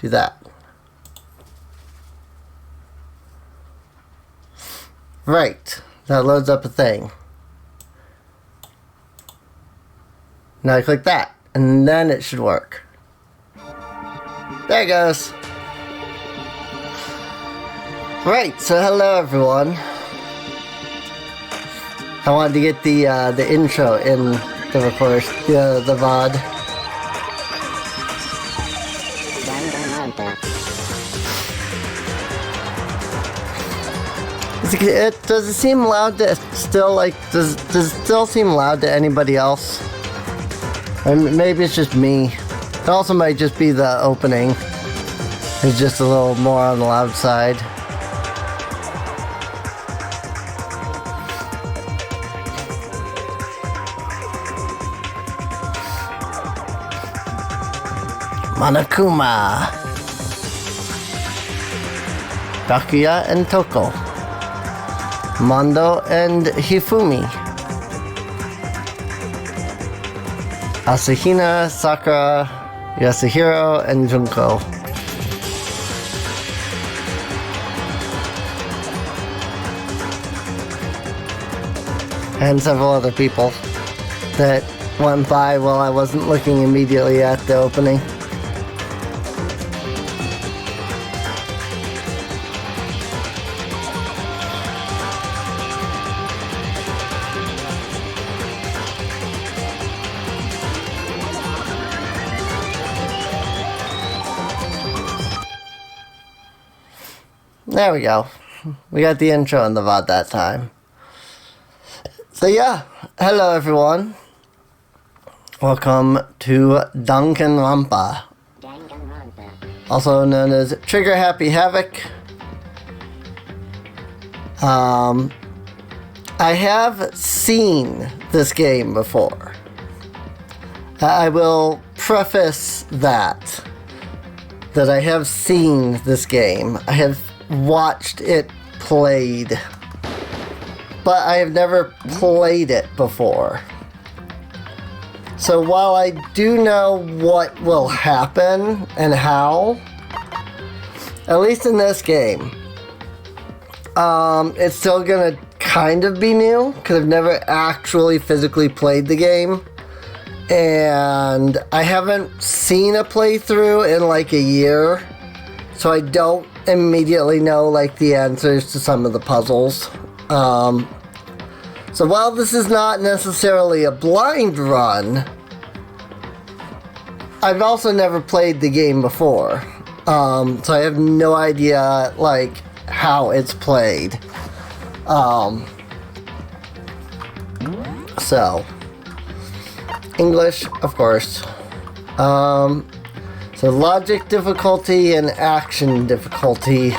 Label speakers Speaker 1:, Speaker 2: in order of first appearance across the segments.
Speaker 1: do that. Right, that loads up a thing. Now I click that, and then it should work. There it goes. Right, so hello everyone. I wanted to get the intro in the record, the VOD. Does it seem loud to still, like, does it still seem loud to anybody else? Or maybe it's just me. It also might just be the opening. It's just a little more on the loud side. Monokuma, Bakuya and Toko, Mondo and Hifumi, Asahina, Sakura, Yasuhiro, and Junko. And several other people that went by while I wasn't looking immediately at the opening. There we go. We got the intro and the VOD that time. So yeah, hello everyone. Welcome to Danganronpa. Also known as Trigger Happy Havoc. I have seen this game before. I will preface that I have seen this game. I have watched it played, but I have never played it before. So while I do know what will happen and how, at least in this game, it's still gonna kind of be new because I've never actually physically played the game, and I haven't seen a playthrough in like a year, so I don't immediately know like the answers to some of the puzzles. So while this is not necessarily a blind run, I've also never played the game before. So I have no idea like how it's played. So English, of course. So logic difficulty and action difficulty.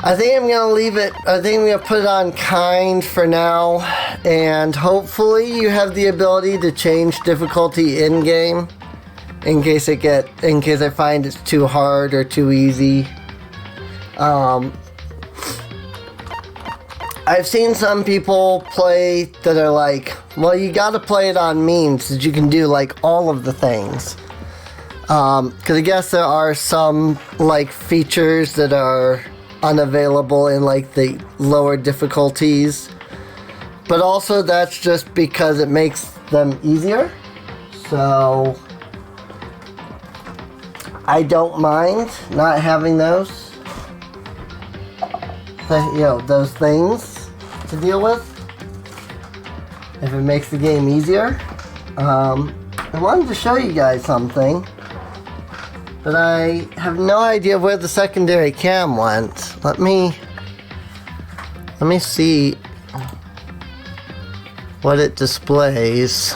Speaker 1: I think I'm going to leave it, I think I'm going to put it on kind for now, and hopefully you have the ability to change difficulty in-game, in case I find it's too hard or too easy. I've seen some people play that are like, well, you gotta play it on means so that you can do like all of the things. Because I guess there are some like features that are unavailable in like the lower difficulties, but also that's just because it makes them easier. So I don't mind not having those, those things to deal with if it makes the game easier. I wanted to show you guys something, but I have no idea where the secondary cam went. Let me see what it displays.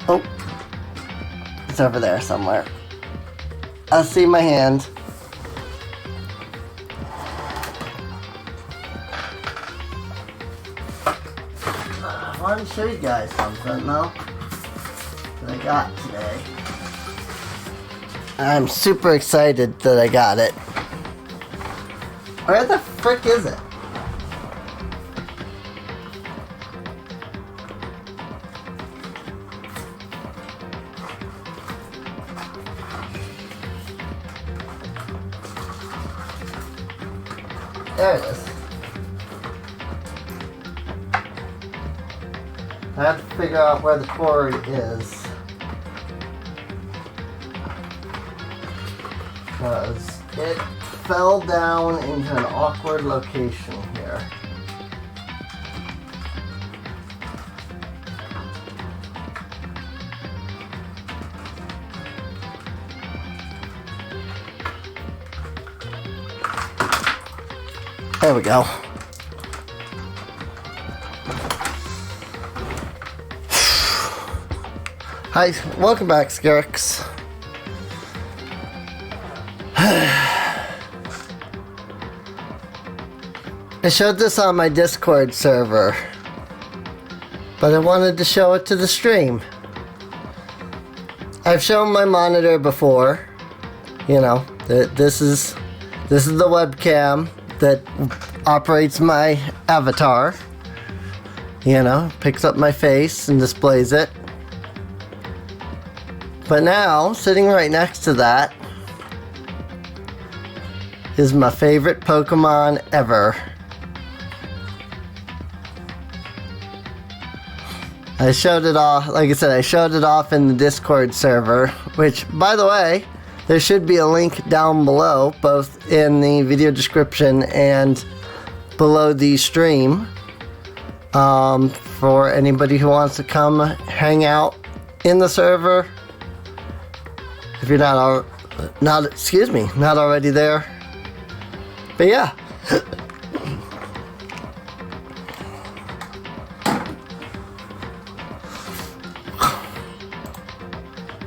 Speaker 1: Oh, it's over there somewhere. I see my hand. I wanted to show you guys something though that I got today. I'm super excited that I got it. Where the frick is it? There it is. I have to figure out where the quarry is. Because it fell down into an awkward location here. There we go. Hi, welcome back, Skirks. I showed this on my Discord server, but I wanted to show it to the stream. I've shown my monitor before. You know, this is the webcam that operates my avatar. You know, picks up my face and displays it. But now, sitting right next to that is my favorite Pokemon ever. I showed it off, like I said, I showed it off in the Discord server, which, by the way, there should be a link down below, both in the video description and below the stream, for anybody who wants to come hang out in the server. If you're not already there. But yeah.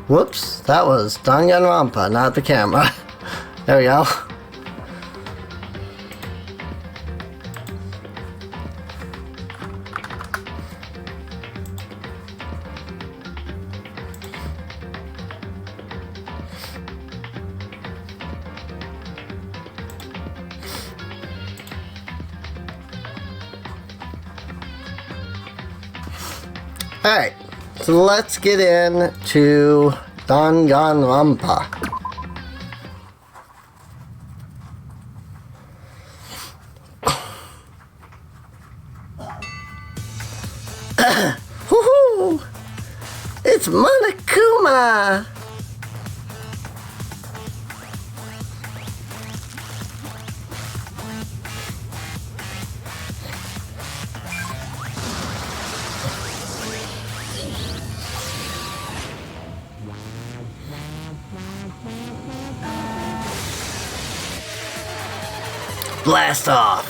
Speaker 1: Whoops, that was Danganronpa, not the camera. There we go. Alright, so let's get into Danganronpa. Woohoo! It's Monokuma! Blast off!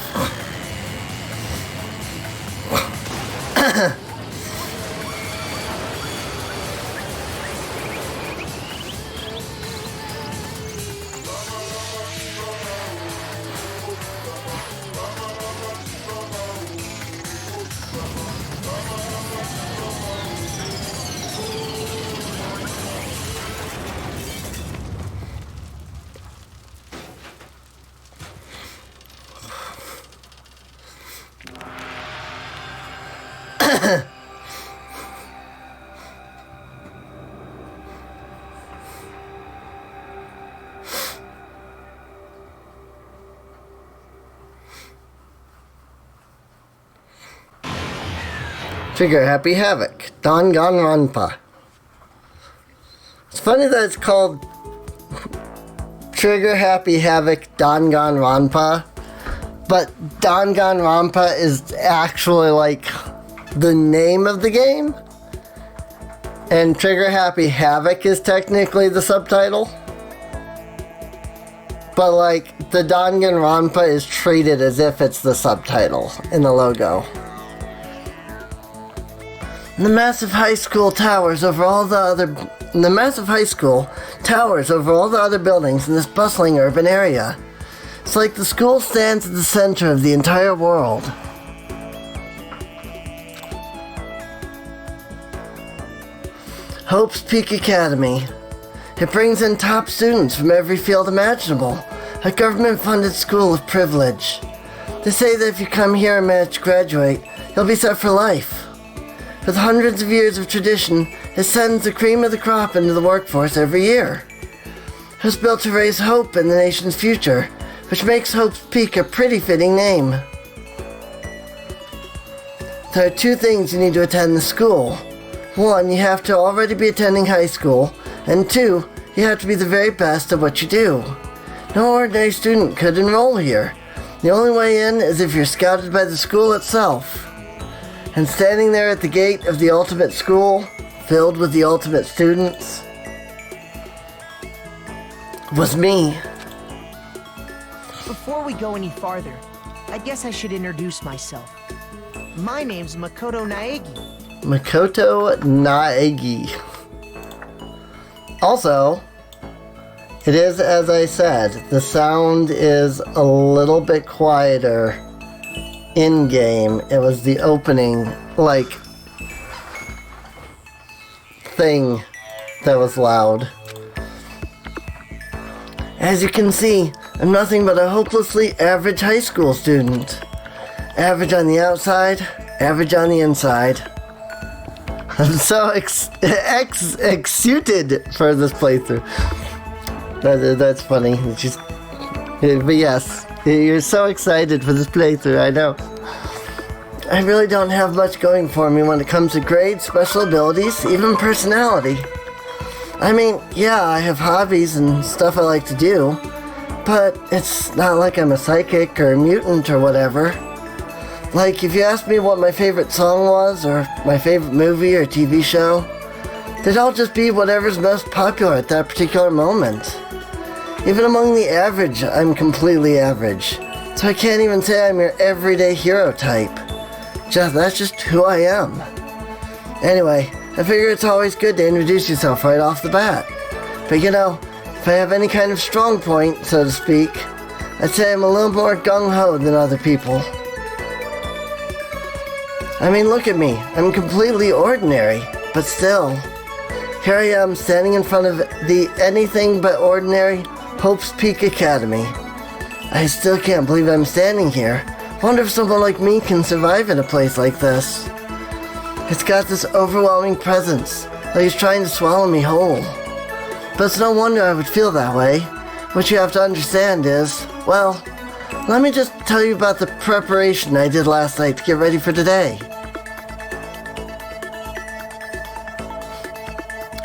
Speaker 1: Trigger Happy Havoc, Danganronpa. It's funny that it's called Trigger Happy Havoc Danganronpa, but Danganronpa is actually like the name of the game, and Trigger Happy Havoc is technically the subtitle. But like the Danganronpa is treated as if it's the subtitle in the logo. The massive high school towers over all the other buildings in this bustling urban area. It's like the school stands at the center of the entire world. Hope's Peak Academy. It brings in top students from every field imaginable. A government-funded school of privilege. They say that if you come here and manage to graduate, you'll be set for life. With hundreds of years of tradition, it sends the cream of the crop into the workforce every year. It was built to raise hope in the nation's future, which makes Hope's Peak a pretty fitting name. There are 2 things you need to attend the school. 1, you have to already be attending high school, and 2, you have to be the very best at what you do. No ordinary student could enroll here. The only way in is if you're scouted by the school itself. And standing there at the gate of the ultimate school, filled with the ultimate students, was me.
Speaker 2: Before we go any farther, I guess I should introduce myself. My name's Makoto Naegi.
Speaker 1: Makoto Naegi. Also, it is as I said, the sound is a little bit quieter in-game. It was the opening, thing that was loud. As you can see, I'm nothing but a hopelessly average high school student. Average on the outside, average on the inside. I'm so excited for this playthrough. That's funny. But yes, you're so excited for this playthrough, I know. I really don't have much going for me when it comes to grades, special abilities, even personality. I mean, yeah, I have hobbies and stuff I like to do, but it's not like I'm a psychic or a mutant or whatever. Like, if you asked me what my favorite song was, or my favorite movie or TV show, they'd all just be whatever's most popular at that particular moment. Even among the average, I'm completely average. So I can't even say I'm your everyday hero type. That's just who I am. Anyway, I figure it's always good to introduce yourself right off the bat. But you know, if I have any kind of strong point, so to speak, I'd say I'm a little more gung-ho than other people. I mean, look at me. I'm completely ordinary, but still. Here I am, standing in front of the anything but ordinary Hope's Peak Academy. I still can't believe I'm standing here. Wonder if someone like me can survive in a place like this. It's got this overwhelming presence, like it's trying to swallow me whole. But it's no wonder I would feel that way. What you have to understand is, well, let me just tell you about the preparation I did last night to get ready for today.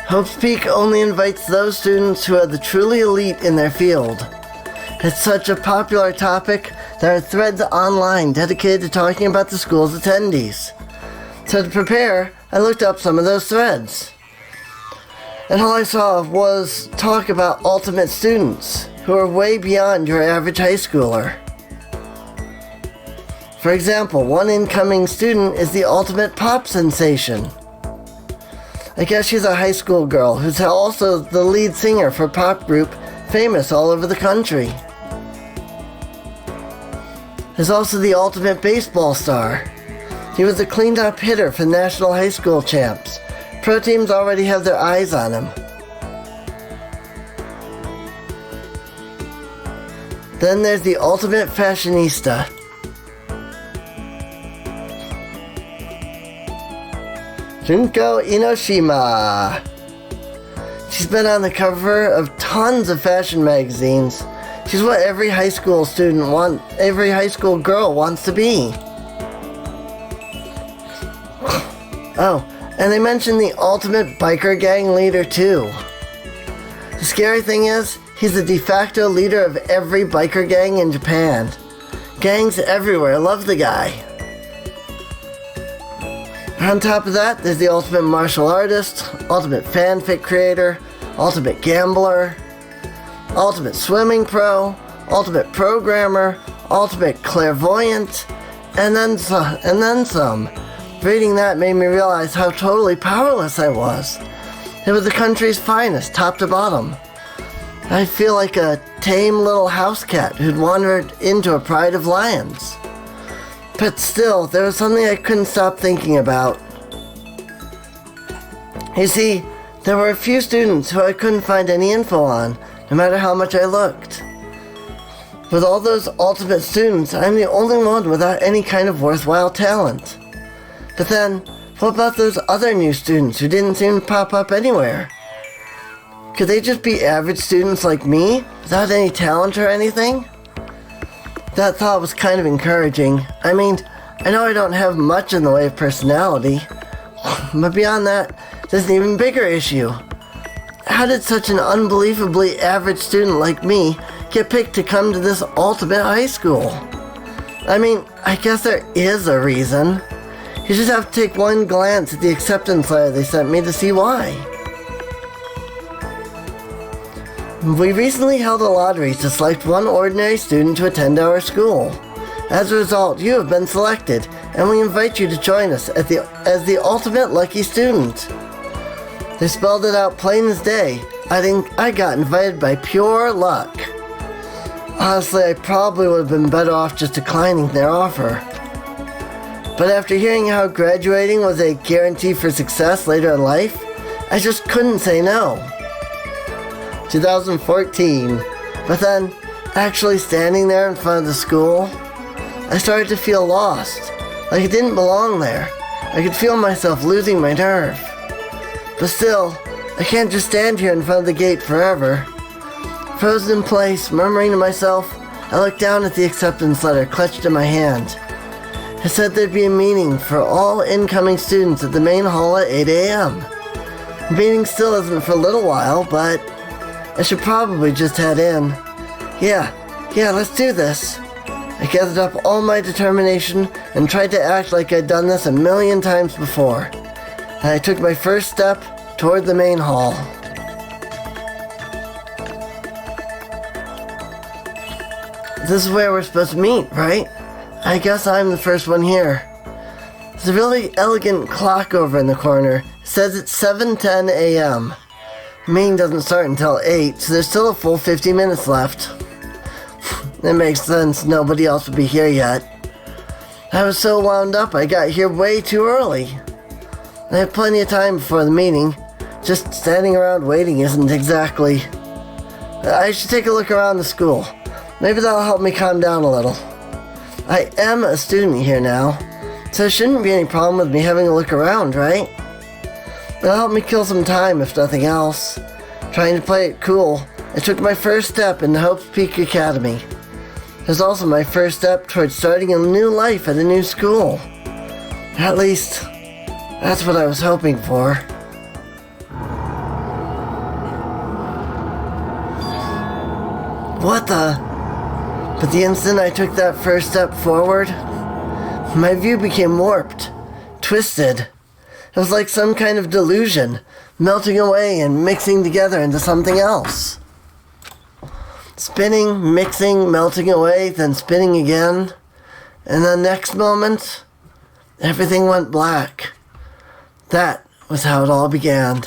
Speaker 1: Hope's Peak only invites those students who are the truly elite in their field. It's such a popular topic, there are threads online dedicated to talking about the school's attendees. So to prepare, I looked up some of those threads. And all I saw was talk about ultimate students, who are way beyond your average high schooler. For example, one incoming student is the ultimate pop sensation. I guess she's a high school girl who's also the lead singer for a pop group famous all over the country. There's also the ultimate baseball star. He was a cleaned up hitter for the National High School Champs. Pro teams already have their eyes on him. Then there's the ultimate fashionista. Junko Inoshima. She's been on the cover of tons of fashion magazines. She's what every high school girl wants to be. Oh, and they mentioned the ultimate biker gang leader too. The scary thing is, he's the de facto leader of every biker gang in Japan. Gangs everywhere love the guy. On top of that, there's the ultimate martial artist, ultimate fanfic creator, ultimate gambler, ultimate swimming pro, ultimate programmer, ultimate clairvoyant, and then some. Reading that made me realize how totally powerless I was. It was the country's finest, top to bottom. I feel like a tame little house cat who'd wandered into a pride of lions. But still, there was something I couldn't stop thinking about. You see, there were a few students who I couldn't find any info on, no matter how much I looked. With all those ultimate students, I'm the only one without any kind of worthwhile talent. But then, what about those other new students who didn't seem to pop up anywhere? Could they just be average students like me, without any talent or anything? That thought was kind of encouraging. I mean, I know I don't have much in the way of personality, but beyond that, there's an even bigger issue. How did such an unbelievably average student like me get picked to come to this ultimate high school? I mean, I guess there is a reason. You just have to take one glance at the acceptance letter they sent me to see why. We recently held a lottery to select one ordinary student to attend our school. As a result, you have been selected, and we invite you to join us as the ultimate lucky student. They spelled it out plain as day. I think I got invited by pure luck. Honestly, I probably would have been better off just declining their offer. But after hearing how graduating was a guarantee for success later in life, I just couldn't say no. 2014. But then, actually standing there in front of the school, I started to feel lost, like I didn't belong there. I could feel myself losing my nerve. But still, I can't just stand here in front of the gate forever. Frozen in place, murmuring to myself, I looked down at the acceptance letter clutched in my hand. It said there'd be a meeting for all incoming students at the main hall at 8 a.m. The meeting still isn't for a little while, but I should probably just head in. Yeah, let's do this. I gathered up all my determination and tried to act like I'd done this a million times before. And I took my first step toward the main hall. This is where we're supposed to meet, right? I guess I'm the first one here. There's a really elegant clock over in the corner. It says it's 7:10 a.m. The meeting doesn't start until 8, so there's still a full 50 minutes left. That makes sense, nobody else would be here yet. I was so wound up I got here way too early. I have plenty of time before the meeting. Just standing around waiting isn't exactly... I should take a look around the school. Maybe that'll help me calm down a little. I am a student here now, so there shouldn't be any problem with me having a look around, right? It'll help me kill some time, if nothing else. Trying to play it cool, I took my first step into Hope's Peak Academy. It was also my first step towards starting a new life at a new school. At least, that's what I was hoping for. What the? But the instant I took that first step forward, my view became warped, twisted. It was like some kind of delusion, melting away and mixing together into something else. Spinning, mixing, melting away, then spinning again. And the next moment, everything went black. That was how it all began.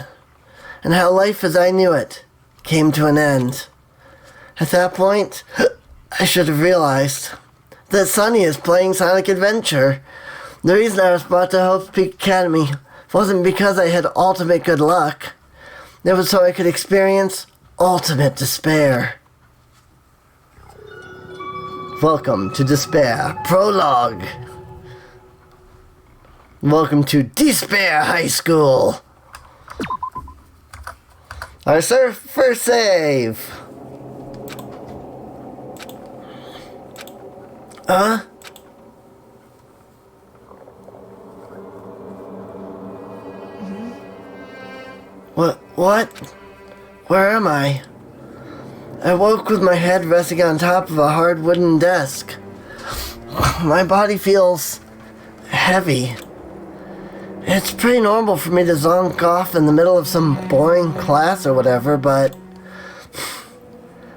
Speaker 1: And how life as I knew it came to an end. At that point, I should have realized that Sunny is playing Sonic Adventure. The reason I was brought to Hope's Peak Academy wasn't because I had ultimate good luck. It was so I could experience ultimate despair. Welcome to Despair Prologue. Welcome to Despair High School. Our first save. Huh? What? Where am I? I woke with my head resting on top of a hard wooden desk. My body feels heavy. It's pretty normal for me to zonk off in the middle of some boring class or whatever, but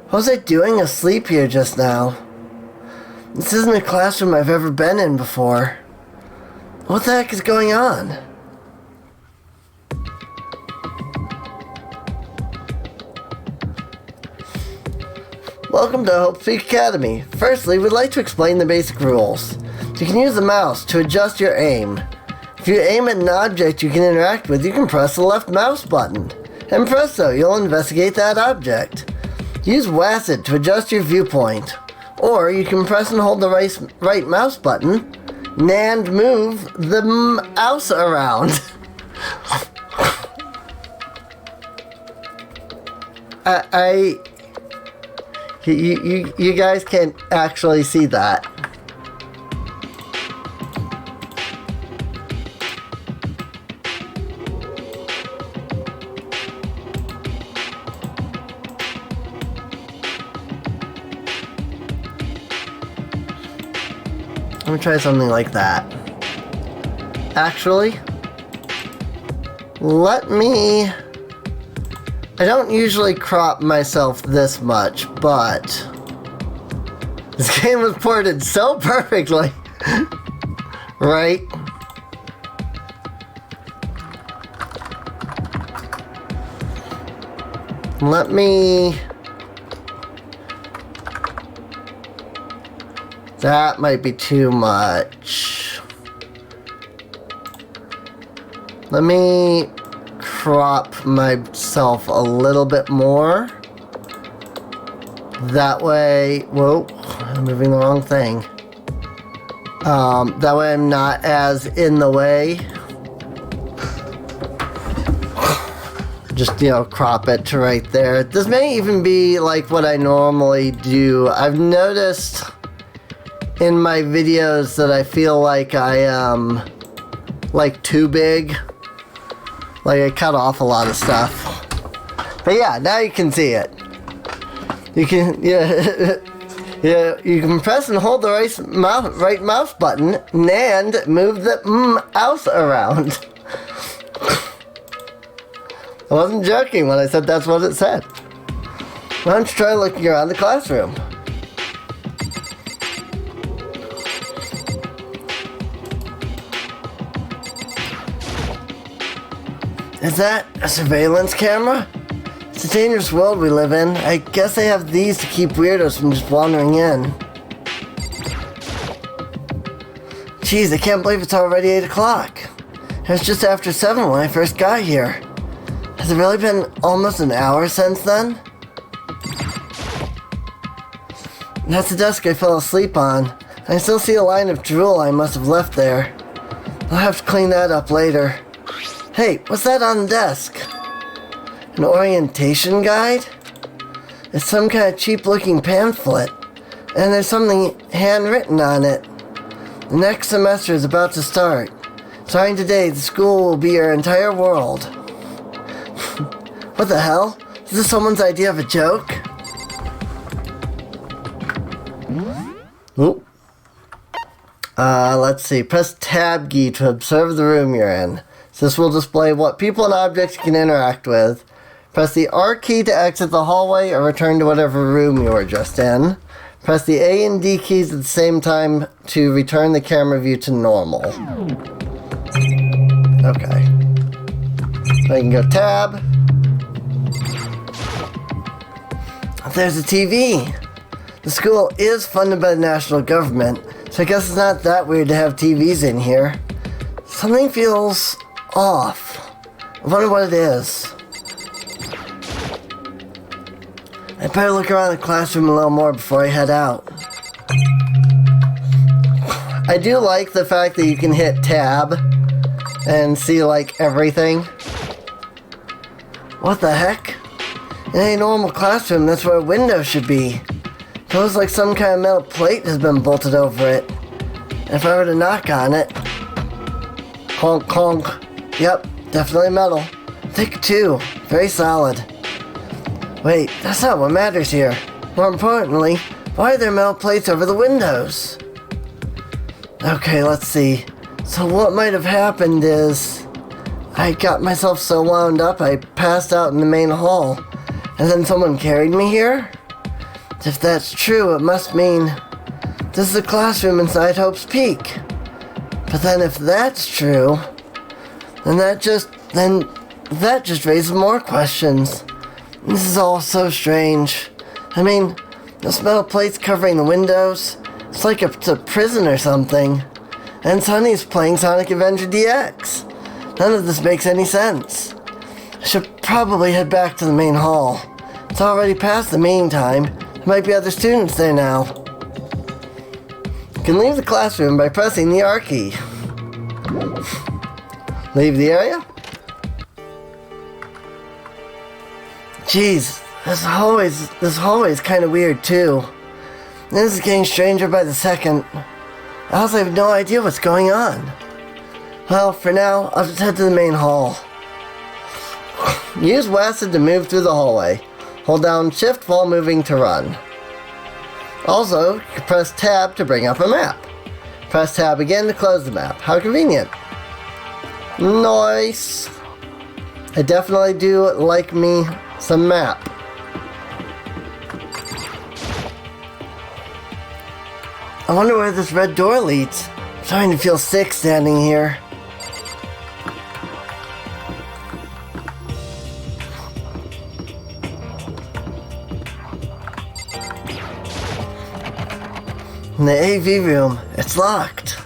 Speaker 1: what was I doing asleep here just now? This isn't a classroom I've ever been in before. What the heck is going on? Welcome to Hope's Peak Academy. Firstly, we'd like to explain the basic rules. You can use the mouse to adjust your aim. If you aim at an object you can interact with, you can press the left mouse button. And presto, you'll investigate that object. Use WASD to adjust your viewpoint. Or you can press and hold the right mouse button and move the mouse around. You guys can't actually see that. Let me try something like that. Actually, let me... I don't usually crop myself this much, but this game was ported so perfectly, right? Let me... That might be too much. Let me crop myself a little bit more. That way, whoa, I'm moving the wrong thing. That way I'm not as in the way. Just, crop it to right there. This may even be like what I normally do. I've noticed in my videos that I feel like I am like too big. Like I cut off a lot of stuff. But yeah, now you can see it. You can, yeah, you can press and hold the right mouse button and move the mouse around. I wasn't joking when I said that's what it said. Why don't you try looking around the classroom? Is that a surveillance camera? It's a dangerous world we live in. I guess they have these to keep weirdos from just wandering in. Jeez, I can't believe it's already 8 o'clock. It was just after 7 when I first got here. Has it really been almost an hour since then? That's the desk I fell asleep on. I still see a line of drool I must have left there. I'll have to clean that up later. Hey, what's that on the desk? An orientation guide? It's some kind of cheap-looking pamphlet, and there's something handwritten on it. The next semester is about to start. Starting today, the school will be your entire world. What the hell? Is this someone's idea of a joke? Oop. Let's see. Press Tab key to observe the room you're in. This will display what people and objects you can interact with. Press the R key to exit the hallway or return to whatever room you were just in. Press the A and D keys at the same time to return the camera view to normal. Okay. So I can go Tab. There's a TV. The school is funded by the national government, so I guess it's not that weird to have TVs in here. Something feels off. I wonder what it is. I better look around the classroom a little more before I head out. I do like the fact that you can hit Tab and see like everything. What the heck? In a normal classroom, that's where a window should be. It feels like some kind of metal plate has been bolted over it. And if I were to knock on it... Honk, honk. Yep, definitely metal. Thick too. Very solid. Wait, that's not what matters here. More importantly, why are there metal plates over the windows? Okay, let's see. So what might have happened is... I got myself so wound up I passed out in the main hall. And then someone carried me here? If that's true, it must mean... This is the classroom inside Hope's Peak. But then if that's true... Then that just raises more questions. This is all so strange. I mean, those metal plates covering the windows, it's like it's a prison or something. And Sonny's playing Sonic Avenger DX. None of this makes any sense. I should probably head back to the main hall. It's already past the meeting time. There might be other students there now. You can leave the classroom by pressing the R key. Leave the area? Jeez, This hallway's kind of weird too. This is getting stranger by the second. I also have no idea what's going on. Well, for now, I'll just head to the main hall. Use WASD to move through the hallway. Hold down Shift while moving to run. Also, you can press Tab to bring up a map. Press Tab again to close the map. How convenient. Nice. I definitely do like me some map. I wonder where this red door leads. I'm starting to feel sick standing here. In the AV room, it's locked.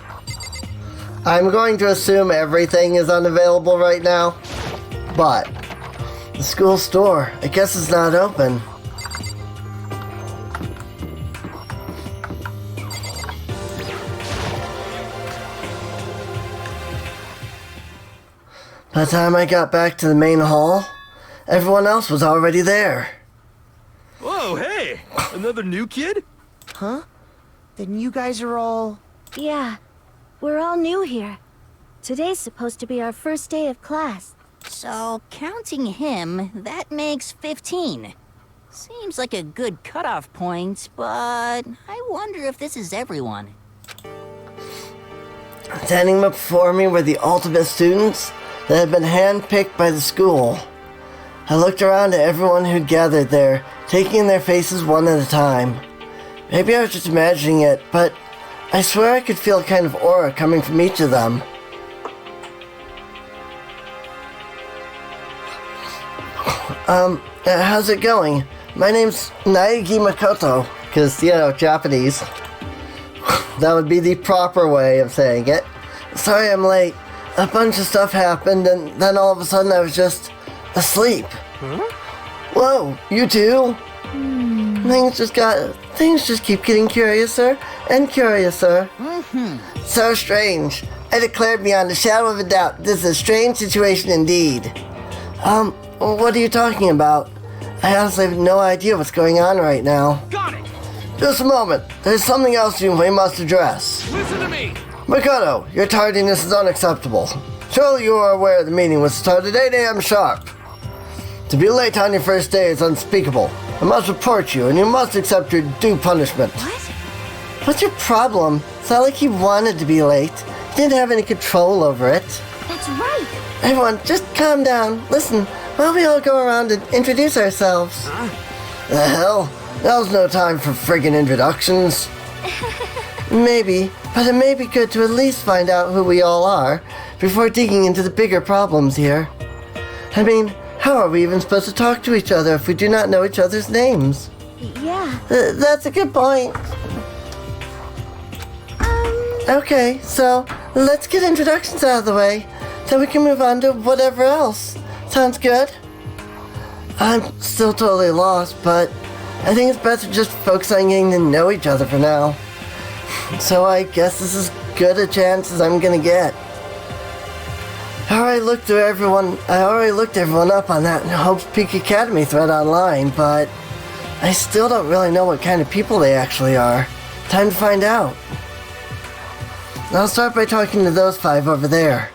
Speaker 1: I'm going to assume everything is unavailable right now, but the school store, I guess it's not open. By the time I got back to the main hall, everyone else was already there.
Speaker 3: Whoa, hey! Another new kid?
Speaker 2: Huh? Then you guys are all...
Speaker 4: Yeah, we're all new here. Today's supposed to be our first day of class.
Speaker 5: So, counting him, that makes 15. Seems like a good cutoff point, but I wonder if this is everyone.
Speaker 1: Standing before me were the ultimate students that had been handpicked by the school. I looked around at everyone who gathered there, taking their faces one at a time. Maybe I was just imagining it, but I swear I could feel a kind of aura coming from each of them. How's it going? My name's Naegi Makoto, because, Japanese. That would be the proper way of saying it. Sorry I'm late. A bunch of stuff happened, and then all of a sudden I was just asleep.
Speaker 3: Huh?
Speaker 1: Whoa, you too? Things just keep getting curiouser and curiouser. So strange. I declared beyond a shadow of a doubt, this is a strange situation indeed. What are you talking about? I honestly have no idea what's going on right now.
Speaker 3: Got it!
Speaker 1: Just a moment. There's something else we must address.
Speaker 3: Listen to me!
Speaker 1: Makoto, your tardiness is unacceptable. Surely you are aware the meeting was started at 8 a.m. sharp. To be late on your first day is unspeakable. I must report you, and you must accept your due punishment.
Speaker 4: What?
Speaker 1: What's your problem? It's not like he wanted to be late. He didn't have any control over it.
Speaker 4: That's right.
Speaker 1: Everyone, just calm down. Listen, why don't we all go around and introduce ourselves? The hell? Now's no time for friggin' introductions. Maybe, but it may be good to at least find out who we all are before digging into the bigger problems here. I mean, how are we even supposed to talk to each other if we do not know each other's names?
Speaker 4: Yeah.
Speaker 1: That's a good point. Okay, so let's get introductions out of the way, then we can move on to whatever else. Sounds good? I'm still totally lost, but I think it's best to just focus on getting to know each other for now. So I guess this is as good a chance as I'm gonna get. I already looked everyone up on that Hope's Peak Academy thread online, but I still don't really know what kind of people they actually are. Time to find out. I'll start by talking to those 5 over there.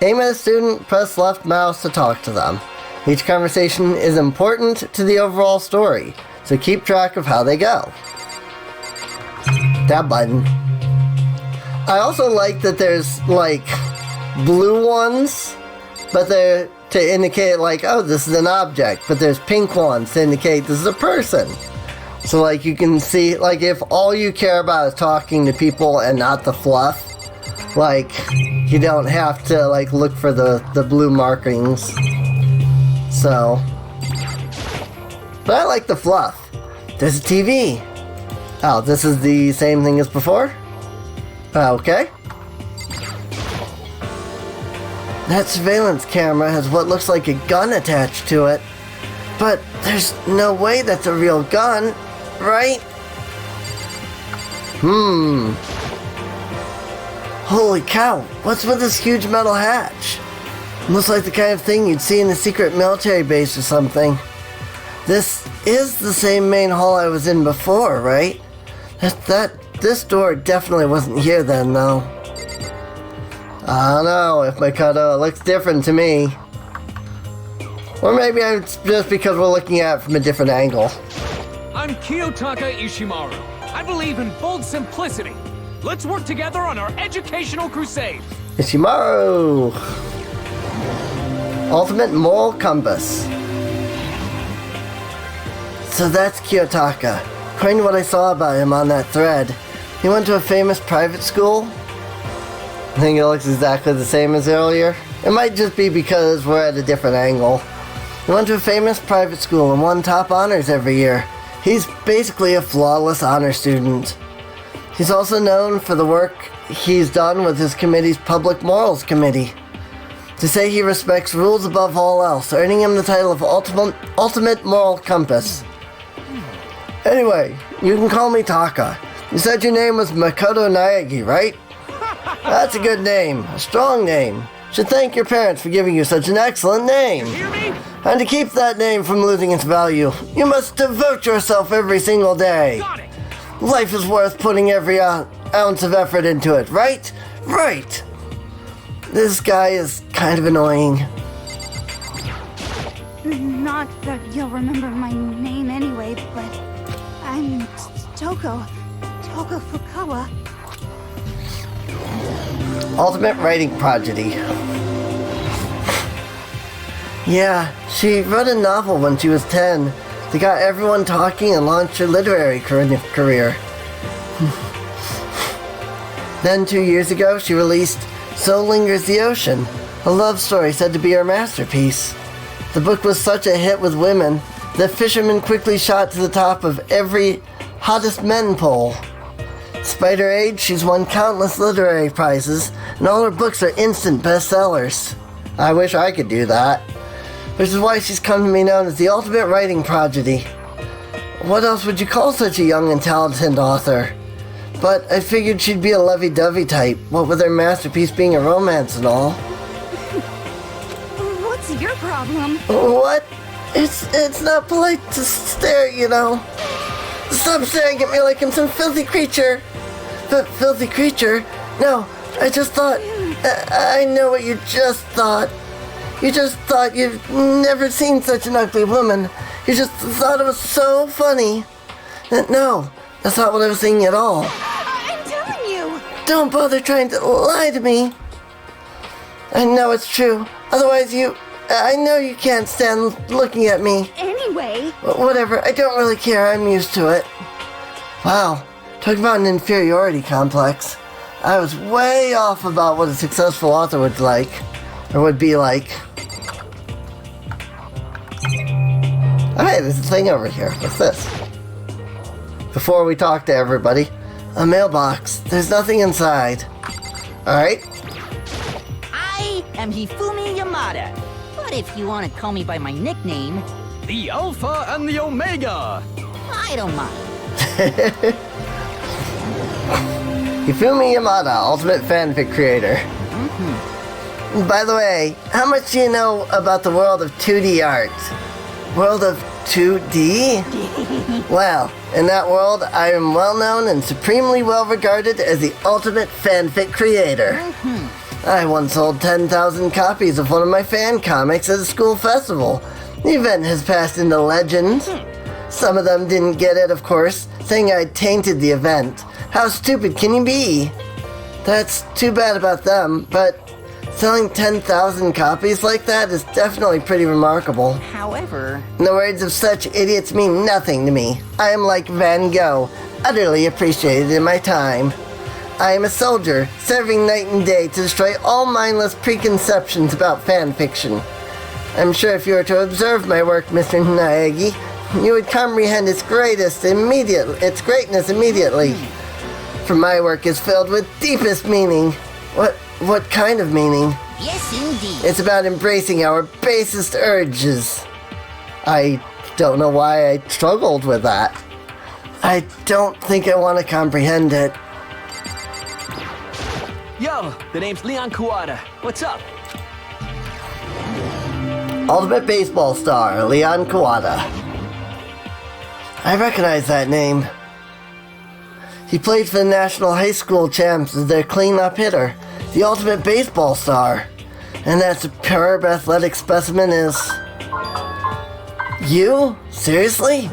Speaker 1: Aim at a student, press left mouse to talk to them. Each conversation is important to the overall story, so keep track of how they go. That button. I also like that there's, blue ones, but they're to indicate, oh, this is an object, but there's pink ones to indicate this is a person. So, you can see, if all you care about is talking to people and not the fluff, you don't have to, look for the blue markings. So. But I like the fluff. There's a TV. Oh, this is the same thing as before? Okay. That surveillance camera has what looks like a gun attached to it. But there's no way that's a real gun, right? Holy cow, what's with this huge metal hatch? Looks like the kind of thing you'd see in a secret military base or something. This is the same main hall I was in before, right? This door definitely wasn't here then, though. I don't know if Makoto looks different to me. Or maybe it's just because we're looking at it from a different angle.
Speaker 6: I'm Kiyotaka Ishimaru. I believe in bold simplicity. Let's work together on our educational crusade.
Speaker 1: Ishimaru! Ultimate Moral Compass. So that's Kiyotaka. According to what I saw about him on that thread, he went to a famous private school. I think it looks exactly the same as earlier. It might just be because we're at a different angle. He went to a famous private school and won top honors every year. He's basically a flawless honor student. He's also known for the work he's done with his committee's Public Morals Committee. To say he respects rules above all else, earning him the title of Ultimate Moral Compass. Anyway, you can call me Taka. You said your name was Makoto Naegi, right? That's a good name, a strong name. Should thank your parents for giving you such an excellent name.
Speaker 6: Hear me?
Speaker 1: And to keep that name from losing its value, you must devote yourself every single day.
Speaker 6: Got it.
Speaker 1: Life is worth putting every ounce of effort into it, right? Right. This guy is kind of annoying.
Speaker 7: Not that you'll remember my name anyway, but I'm Toko Fukawa.
Speaker 1: Ultimate writing prodigy. Yeah, she wrote a novel when she was 10 that got everyone talking and launched her literary career. Then 2 years ago, she released So Lingers the Ocean, a love story said to be her masterpiece. The book was such a hit with women that Fisherman quickly shot to the top of every hottest men poll. Despite her age, she's won countless literary prizes, and all her books are instant bestsellers. I wish I could do that. Which is why she's come to be known as the ultimate writing prodigy. What else would you call such a young and talented author? But I figured she'd be a lovey-dovey type, what with her masterpiece being a romance and all.
Speaker 7: What's your problem?
Speaker 1: What? It's not polite to stare, you know. Stop staring at me like I'm some filthy creature. Filthy creature? No, I just thought... I know what you just thought. You just thought you'd never seen such an ugly woman. You just thought it was so funny. No, that's not what I was thinking at all.
Speaker 7: I'm telling you!
Speaker 1: Don't bother trying to lie to me. I know it's true. Otherwise I know you can't stand looking at me.
Speaker 7: Anyway...
Speaker 1: Whatever, I don't really care. I'm used to it. Wow, talk about an inferiority complex. I was way off about what a successful author would like, or would be like. Alright, there's a thing over here. What's this? Before we talk to everybody, a mailbox. There's nothing inside. Alright.
Speaker 5: I am Hifumi Yamada. But if you want to call me by my nickname,
Speaker 3: The Alpha and the Omega.
Speaker 5: I don't mind.
Speaker 1: Hifumi Yamada, ultimate fanfic creator. By the way, how much do you know about the world of 2D art? World of 2D? Well, in that world, I am well known and supremely well regarded as the ultimate fanfic creator. I once sold 10,000 copies of one of my fan comics at a school festival. The event has passed into legend. Some of them didn't get it, of course, saying I tainted the event. How stupid can you be? That's too bad about them, but selling 10,000 copies like that is definitely pretty remarkable.
Speaker 5: However...
Speaker 1: The words of such idiots mean nothing to me. I am like Van Gogh, utterly appreciated in my time. I am a soldier, serving night and day to destroy all mindless preconceptions about fan fiction. I'm sure if you were to observe my work, Mr. Naegi, you would comprehend its greatness immediately. For my work is filled with deepest meaning. What kind of meaning?
Speaker 5: Yes, indeed.
Speaker 1: It's about embracing our basest urges. I don't know why I struggled with that. I don't think I want to comprehend it.
Speaker 3: Yo, the name's Leon Kuwata. What's up?
Speaker 1: Ultimate baseball star, Leon Kuwata. I recognize that name. He played for the National High School Champs as their cleanup hitter, the ultimate baseball star. And that superb athletic specimen is... You? Seriously?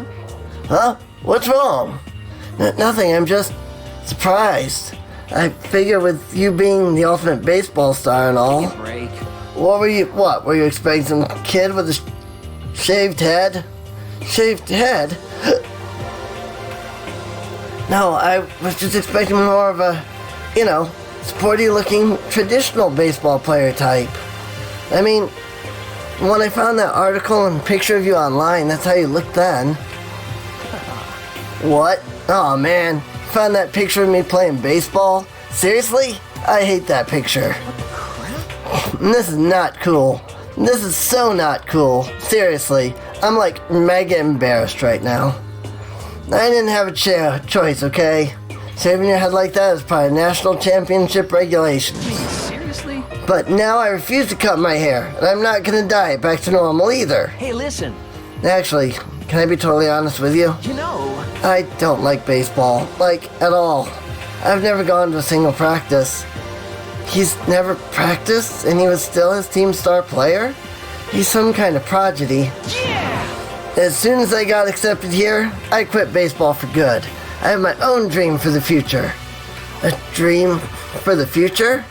Speaker 1: Huh? What's wrong? Nothing, I'm just surprised. I figure with you being the ultimate baseball star and all...
Speaker 2: Break.
Speaker 1: What? Were you expecting some kid with a shaved head? Shaved head? No, I was just expecting more of a, sporty-looking traditional baseball player type. I mean, when I found that article and picture of you online, that's how you looked then. What? Oh man, found that picture of me playing baseball? Seriously? I hate that picture. This is not cool. This is so not cool. Seriously, I'm like mega embarrassed right now. I didn't have a choice, okay? Shaving your head like that is part of national championship regulations.
Speaker 2: Seriously?
Speaker 1: But now I refuse to cut my hair, and I'm not gonna dye it back to normal either.
Speaker 2: Hey, listen.
Speaker 1: Actually, can I be totally honest with you? I don't like baseball, like, at all. I've never gone to a single practice. He's never practiced, and he was still his team star player? He's some kind of prodigy.
Speaker 2: Yeah!
Speaker 1: As soon as I got accepted here, I quit baseball for good. I have my own dream for the future. A dream for the future?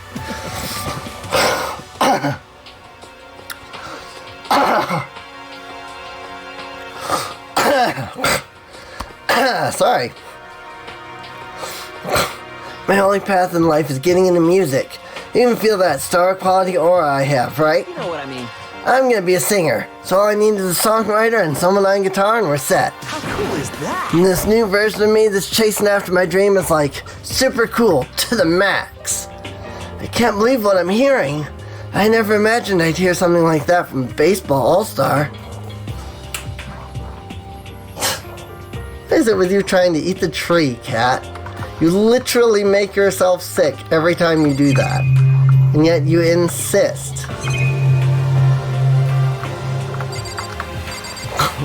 Speaker 1: Sorry. My only path in life is getting into music. You can feel that star quality aura I have, right?
Speaker 2: You know what I mean.
Speaker 1: I'm gonna be a singer, so all I need is a songwriter and someone on guitar and we're set.
Speaker 2: How cool is that?
Speaker 1: And this new version of me that's chasing after my dream is like super cool to the max. I can't believe what I'm hearing. I never imagined I'd hear something like that from Baseball All-Star. What is it with you trying to eat the tree, cat? You literally make yourself sick every time you do that. And yet you insist.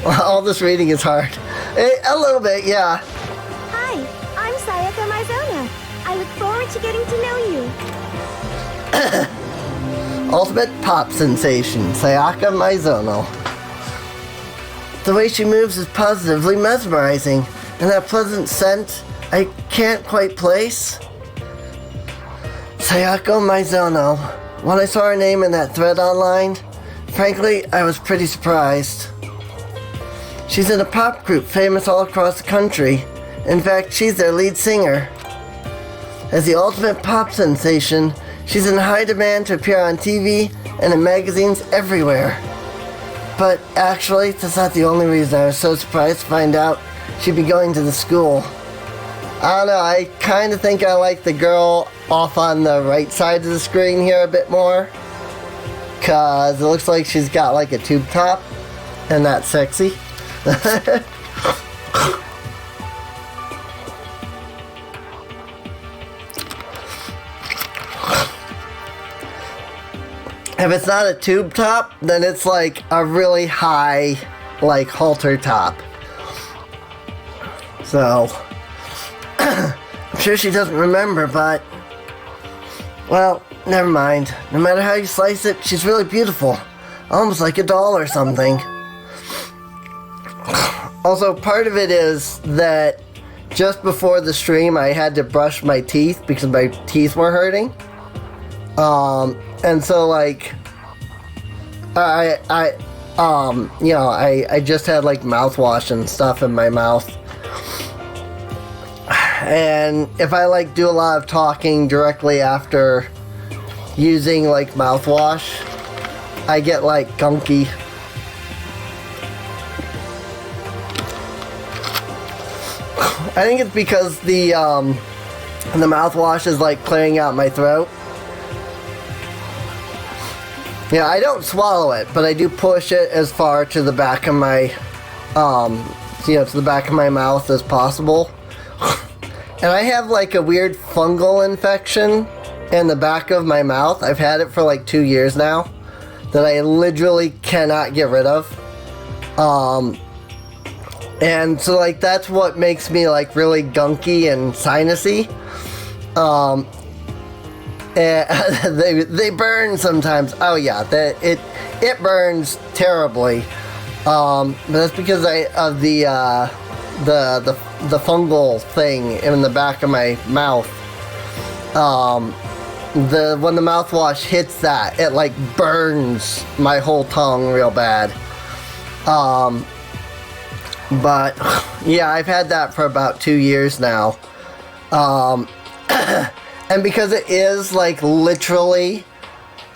Speaker 1: All this reading is hard. A little bit, yeah.
Speaker 4: Hi, I'm Sayaka Maizona. I look forward to getting to know you.
Speaker 1: Ultimate pop sensation, Sayaka Maizono. The way she moves is positively mesmerizing, and that pleasant scent I can't quite place. Sayaka Maizono. When I saw her name in that thread online, frankly, I was pretty surprised. She's in a pop group famous all across the country. In fact, she's their lead singer. As the ultimate pop sensation, she's in high demand to appear on TV and in magazines everywhere. But actually, that's not the only reason I was so surprised to find out she'd be going to the school. I don't know, I kind of think I like the girl off on the right side of the screen here a bit more. Cause it looks like she's got like a tube top, and that's sexy. If it's not a tube top, then it's like a really high, like, halter top. So, I'm sure she doesn't remember, but, well, never mind. No matter how you slice it, she's really beautiful. Almost like a doll or something. Also, part of it is that just before the stream, I had to brush my teeth because my teeth were hurting. And so, like, I just had, like, mouthwash and stuff in my mouth. And if I, like, do a lot of talking directly after using, like, mouthwash, I get, like, gunky. I think it's because the mouthwash is, like, clearing out my throat. Yeah, I don't swallow it, but I do push it as far to the back of my, to the back of my mouth as possible. And I have like a weird fungal infection in the back of my mouth. I've had it for like 2 years now that I literally cannot get rid of. And so, like, that's what makes me, like, really gunky and sinusy. And they burn sometimes. Oh, yeah, it burns terribly. But that's because of the fungal thing in the back of my mouth. When the mouthwash hits that, it like burns my whole tongue real bad. But yeah, I've had that for about 2 years now. And because it is like literally,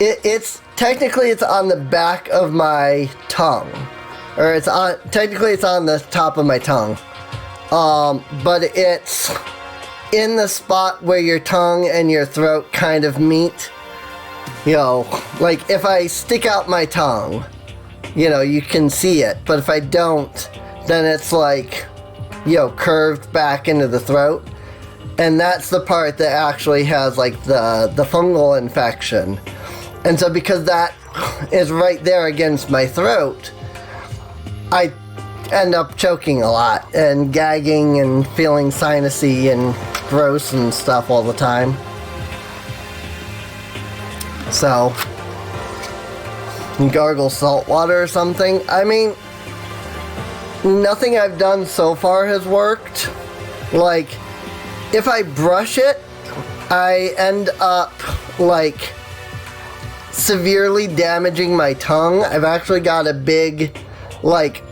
Speaker 1: it's technically it's on the back of my tongue, or technically it's on the top of my tongue. But it's in the spot where your tongue and your throat kind of meet. You know, like if I stick out my tongue, you know, you can see it. But if I don't, then it's like, you know, curved back into the throat. And that's the part that actually has like the fungal infection. And so because that is right there against my throat, I end up choking a lot and gagging and feeling sinusy and gross and stuff all the time. So, you gargle salt water or something. I mean, nothing I've done so far has worked. Like, if I brush it, I end up like severely damaging my tongue. I've actually got a big like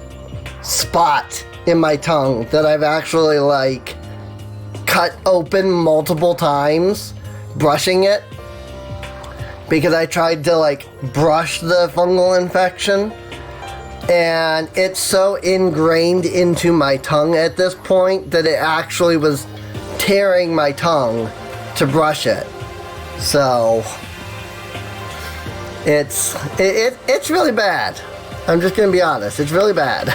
Speaker 1: spot in my tongue that I've actually like cut open multiple times brushing it because I tried to like brush the fungal infection, and it's so ingrained into my tongue at this point that it actually was tearing my tongue to brush it. So it's really bad. I'm just gonna be honest, it's really bad.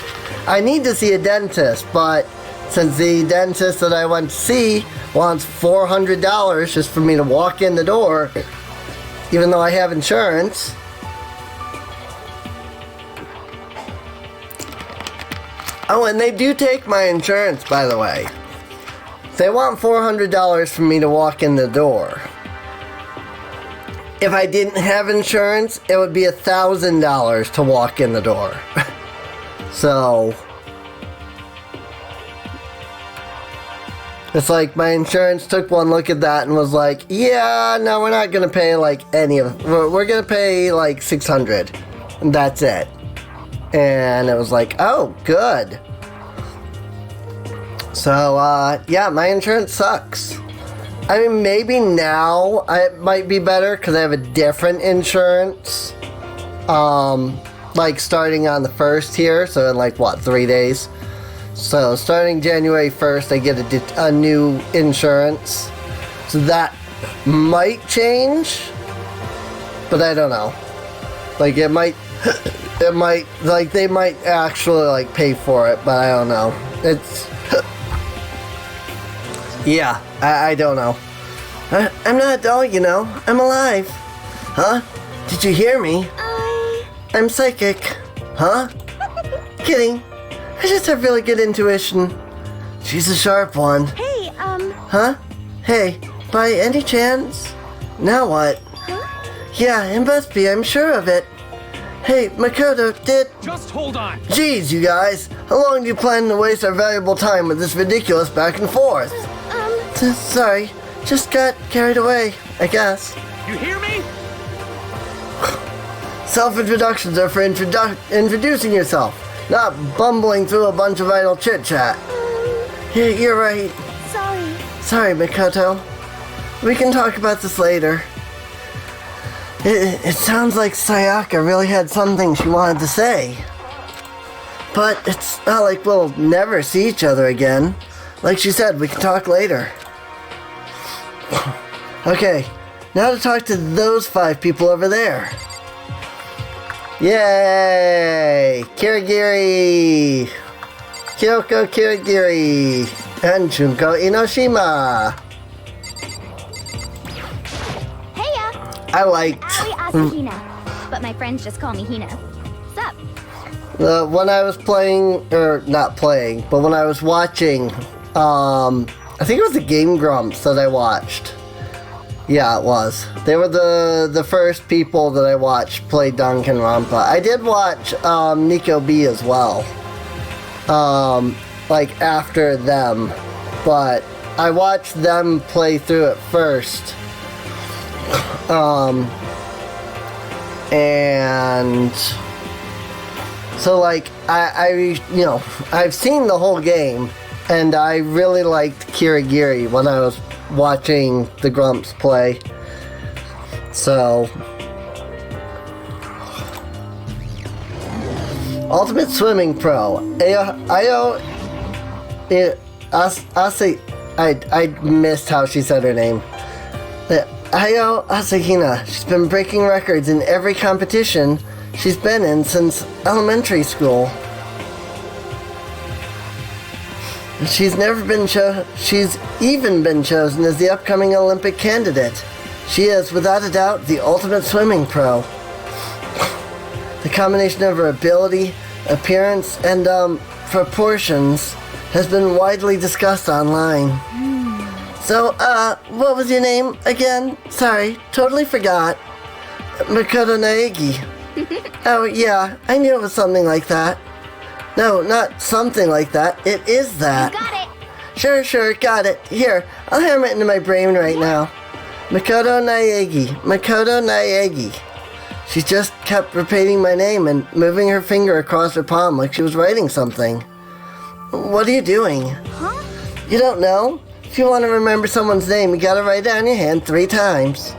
Speaker 1: I need to see a dentist, but since the dentist that I went to see wants $400 just for me to walk in the door, even though I have insurance, oh, and they do take my insurance, by the way. They want $400 for me to walk in the door. If I didn't have insurance, it would be $1,000 to walk in the door. So, it's like my insurance took one look at that and was like, yeah, no, we're not going to pay like any of it. We're going to pay like $600. And that's it. And it was like, oh, good. So, yeah, my insurance sucks. I mean, maybe now it might be better because I have a different insurance. Like starting on the 1st here, so in like, what, 3 days? So, starting January 1st, I get a new insurance. So that might change, but I don't know. Like, it might, like, they might actually, like, pay for it, but I don't know. It's... Yeah, I don't know. I'm not a dog, you know. I'm alive. Huh? Did you hear me? I'm psychic. Huh? Kidding. I just have really good intuition. She's a sharp one.
Speaker 4: Hey,
Speaker 1: Huh? Hey, by any chance? Now what?
Speaker 4: Huh?
Speaker 1: Yeah, it must be, I'm sure of it. Hey, Makoto,
Speaker 6: Just hold on.
Speaker 1: Jeez, you guys. How long do you plan to waste our valuable time with this ridiculous back and forth? Sorry, just got carried away, I guess.
Speaker 6: You hear me?
Speaker 1: Self-introductions are for introducing yourself, not bumbling through a bunch of idle chit-chat. Yeah, you're right. Sorry, Makoto. We can talk about this later. It sounds like Sayaka really had something she wanted to say. But it's not like we'll never see each other again. Like she said, we can talk later. Okay, now to talk to those 5 people over there. Yay! Kirigiri! Kyoko Kirigiri! And Junko Inoshima!
Speaker 8: Heya!
Speaker 1: I liked...
Speaker 8: Aoi Asahina, but my friends just call me Hina. Sup?
Speaker 1: When I was playing, or not playing, but when I was watching, I think it was the Game Grumps that I watched. Yeah, it was. They were the first people that I watched play Danganronpa. I did watch Nico B as well. Like after them. But I watched them play through it first. And so like I've seen the whole game, and I really liked Kirigiri when I was watching the Grumps play. So Ultimate Swimming Pro. I missed how she said her name. Ayo Asahina. She's been breaking records in every competition she's been in since elementary school. She's even been chosen as the upcoming Olympic candidate. She is, without a doubt, the ultimate swimming pro. The combination of her ability, appearance, and proportions has been widely discussed online. So, what was your name again? Sorry, totally forgot. Makoto Naegi. Oh, yeah, I knew it was something like that. No, not something like that. It is that.
Speaker 4: You got it.
Speaker 1: Sure, got it. Here, I'll hammer it into my brain right now. Makoto Naegi. She just kept repeating my name and moving her finger across her palm like she was writing something. What are you doing?
Speaker 4: Huh?
Speaker 1: You don't know? If you want to remember someone's name, you gotta write it on your hand 3 times.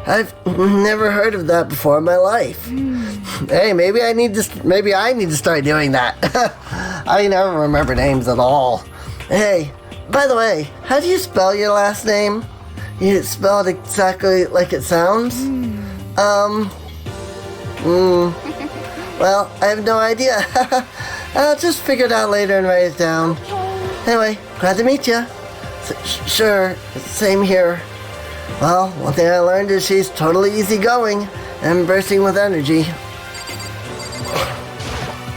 Speaker 1: I've never heard of that before in my life. Hey, maybe I need to start doing that. I never remember names at all. Hey, by the way, how do you spell your last name? You spell it exactly like it sounds? Well, I have no idea. I'll just figure it out later and write it down. Anyway, glad to meet you. Sure, same here. Well, one thing I learned is she's totally easygoing and bursting with energy.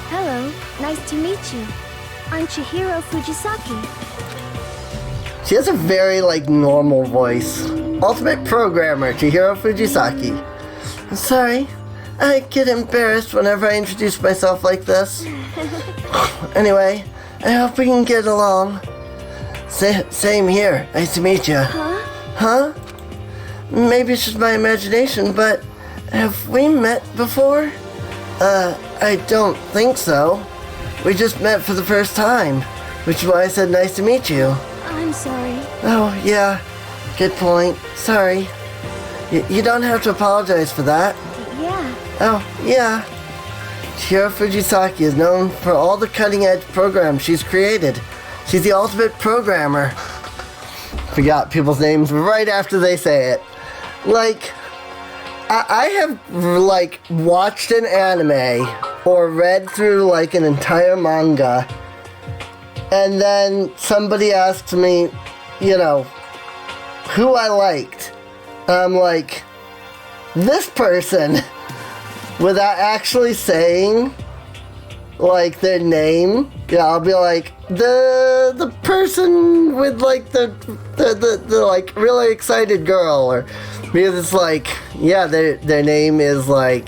Speaker 4: Hello, nice to meet you. I'm Chihiro Fujisaki.
Speaker 1: She has a very, normal voice. Ultimate programmer, Chihiro Fujisaki. I'm sorry, I get embarrassed whenever I introduce myself like this. Anyway, I hope we can get along. Same here. Nice to meet you. Huh? Maybe it's just my imagination, but have we met before? I don't think so. We just met for the first time, which is why I said nice to meet you.
Speaker 4: I'm sorry.
Speaker 1: Oh, yeah. Good point. Sorry. You don't have to apologize for that.
Speaker 4: Yeah.
Speaker 1: Oh, yeah. Chihiro Fujisaki is known for all the cutting-edge programs she's created. She's the ultimate programmer. Forgot people's names right after they say it. I have, watched an anime or read through, an entire manga, and then somebody asked me, who I liked. I'm like, this person, without actually saying, their name. Yeah, I'll be like, the person with, the really excited girl, or because it's their name is I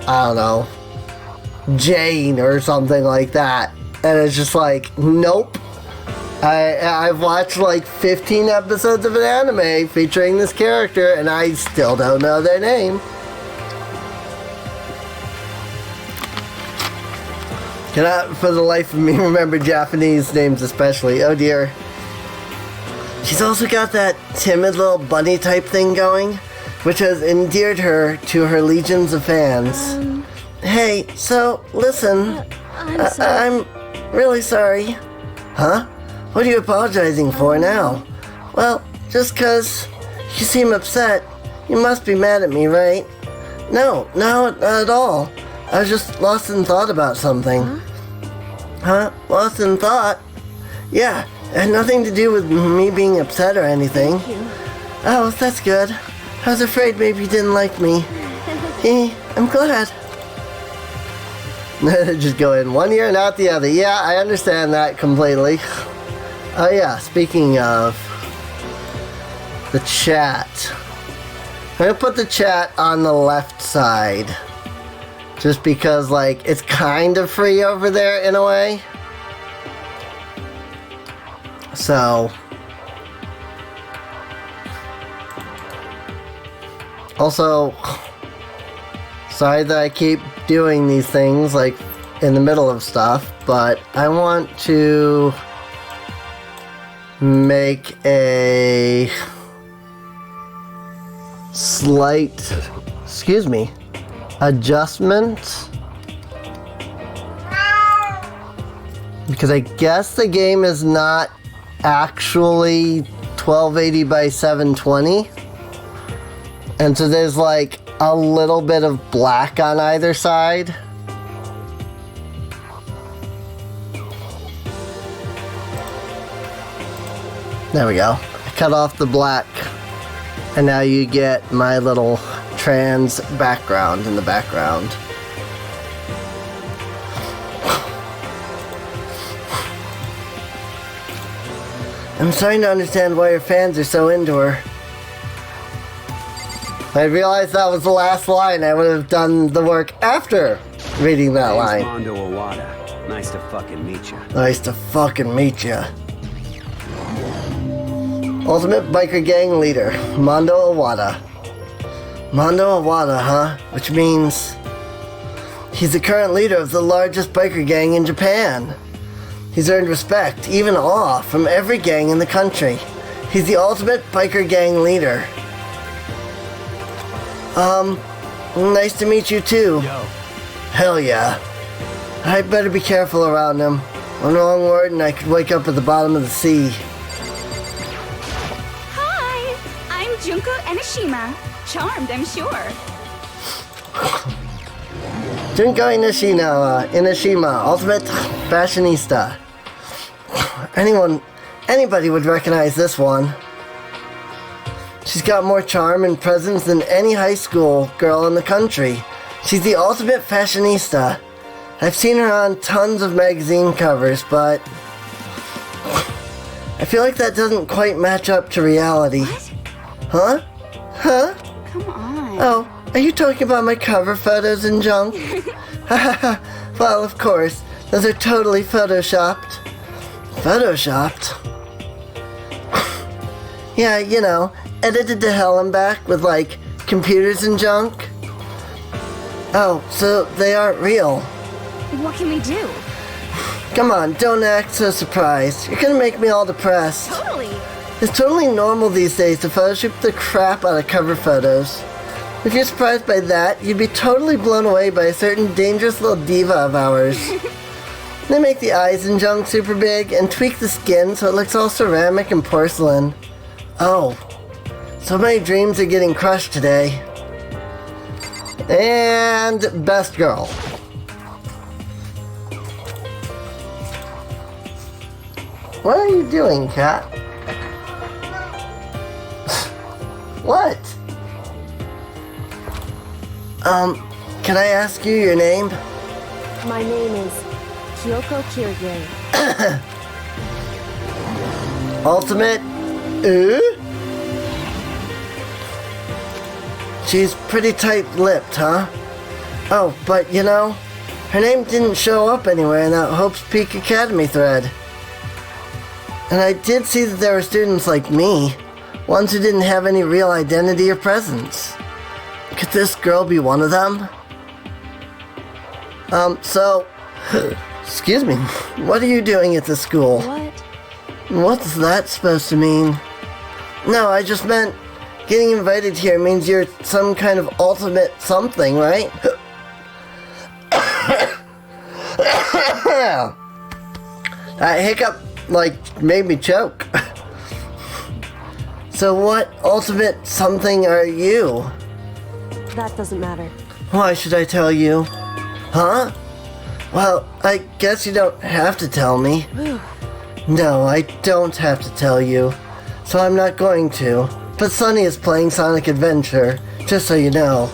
Speaker 1: don't know, Jane or something like that. And it's just nope. I've watched 15 episodes of an anime featuring this character, and I still don't know their name. Cannot for the life of me remember Japanese names especially. Oh dear. She's also got that timid little bunny type thing going, which has endeared her to her legions of fans. Hey, so, listen.
Speaker 4: I'm sorry.
Speaker 1: I'm really sorry. Huh? What are you apologizing for now? Well, just 'cause you seem upset, you must be mad at me, right? No, not at all. I was just lost in thought about something. Huh? Lost in thought? Yeah, it had nothing to do with me being upset or anything.
Speaker 4: Thank you.
Speaker 1: Oh, that's good. I was afraid maybe you didn't like me. I'm glad. Just go in one ear and out the other. Yeah, I understand that completely. Oh yeah, speaking of the chat. I'm gonna put the chat on the left side. Just because, like, it's kind of free over there in a way. So. Also, sorry that I keep doing these things, like, in the middle of stuff, but I want to make a slight, adjustment, because I guess the game is not actually 1280 by 720, and so there's like a little bit of black on either side. There we go. I cut off the black, and now you get my little trans background in the background. I'm starting to understand why your fans are so into her. I realized that was the last line. I would have done the work after reading that line.
Speaker 8: Mondo Iwata. Nice to fucking meet you.
Speaker 1: Nice to fucking meet you. Ultimate Biker Gang Leader, Mondo Iwata. Mondo Iwata, huh? Which means he's the current leader of the largest biker gang in Japan. He's earned respect, even awe, from every gang in the country. He's the ultimate biker gang leader. Nice to meet you too.
Speaker 3: Yo.
Speaker 1: Hell yeah. I'd better be careful around him. One wrong word and I could wake up at the bottom of the sea.
Speaker 7: Hi, I'm Junko Enoshima. Charmed, I'm sure.
Speaker 1: Junko Enoshima, ultimate fashionista. Anybody would recognize this one. She's got more charm and presence than any high school girl in the country. She's the ultimate fashionista. I've seen her on tons of magazine covers, but I feel like that doesn't quite match up to reality.
Speaker 7: What?
Speaker 1: Huh? Huh?
Speaker 7: Come on.
Speaker 1: Oh, are you talking about my cover photos and junk? Well, of course. Those are totally photoshopped. Photoshopped? Yeah, you know, edited to hell and back with, like, computers and junk. Oh, so they aren't real.
Speaker 7: What can we do?
Speaker 1: Come on, don't act so surprised. You're gonna make me all depressed.
Speaker 7: Totally.
Speaker 1: It's totally normal these days to Photoshop the crap out of cover photos. If you're surprised by that, you'd be totally blown away by a certain dangerous little diva of ours. They make the eyes and junk super big and tweak the skin so it looks all ceramic and porcelain. Oh, so many dreams are getting crushed today. And best girl. What are you doing, cat? What? Can I ask you your name?
Speaker 4: My name is Kyoko Kirigiri.
Speaker 1: Ultimate? She's pretty tight-lipped, huh? Oh, but you know, her name didn't show up anywhere in that Hope's Peak Academy thread. And I did see that there were students like me, ones who didn't have any real identity or presence. Could this girl be one of them? Excuse me, what are you doing at the school?
Speaker 4: What?
Speaker 1: What's that supposed to mean? No, I just meant getting invited here means you're some kind of ultimate something, right? That hiccup, like, made me choke. So what ultimate something are you?
Speaker 4: That doesn't matter.
Speaker 1: Why should I tell you? Huh? Well, I guess you don't have to tell me. No, I don't have to tell you. So I'm not going to. But Sunny is playing Sonic Adventure, just so you know.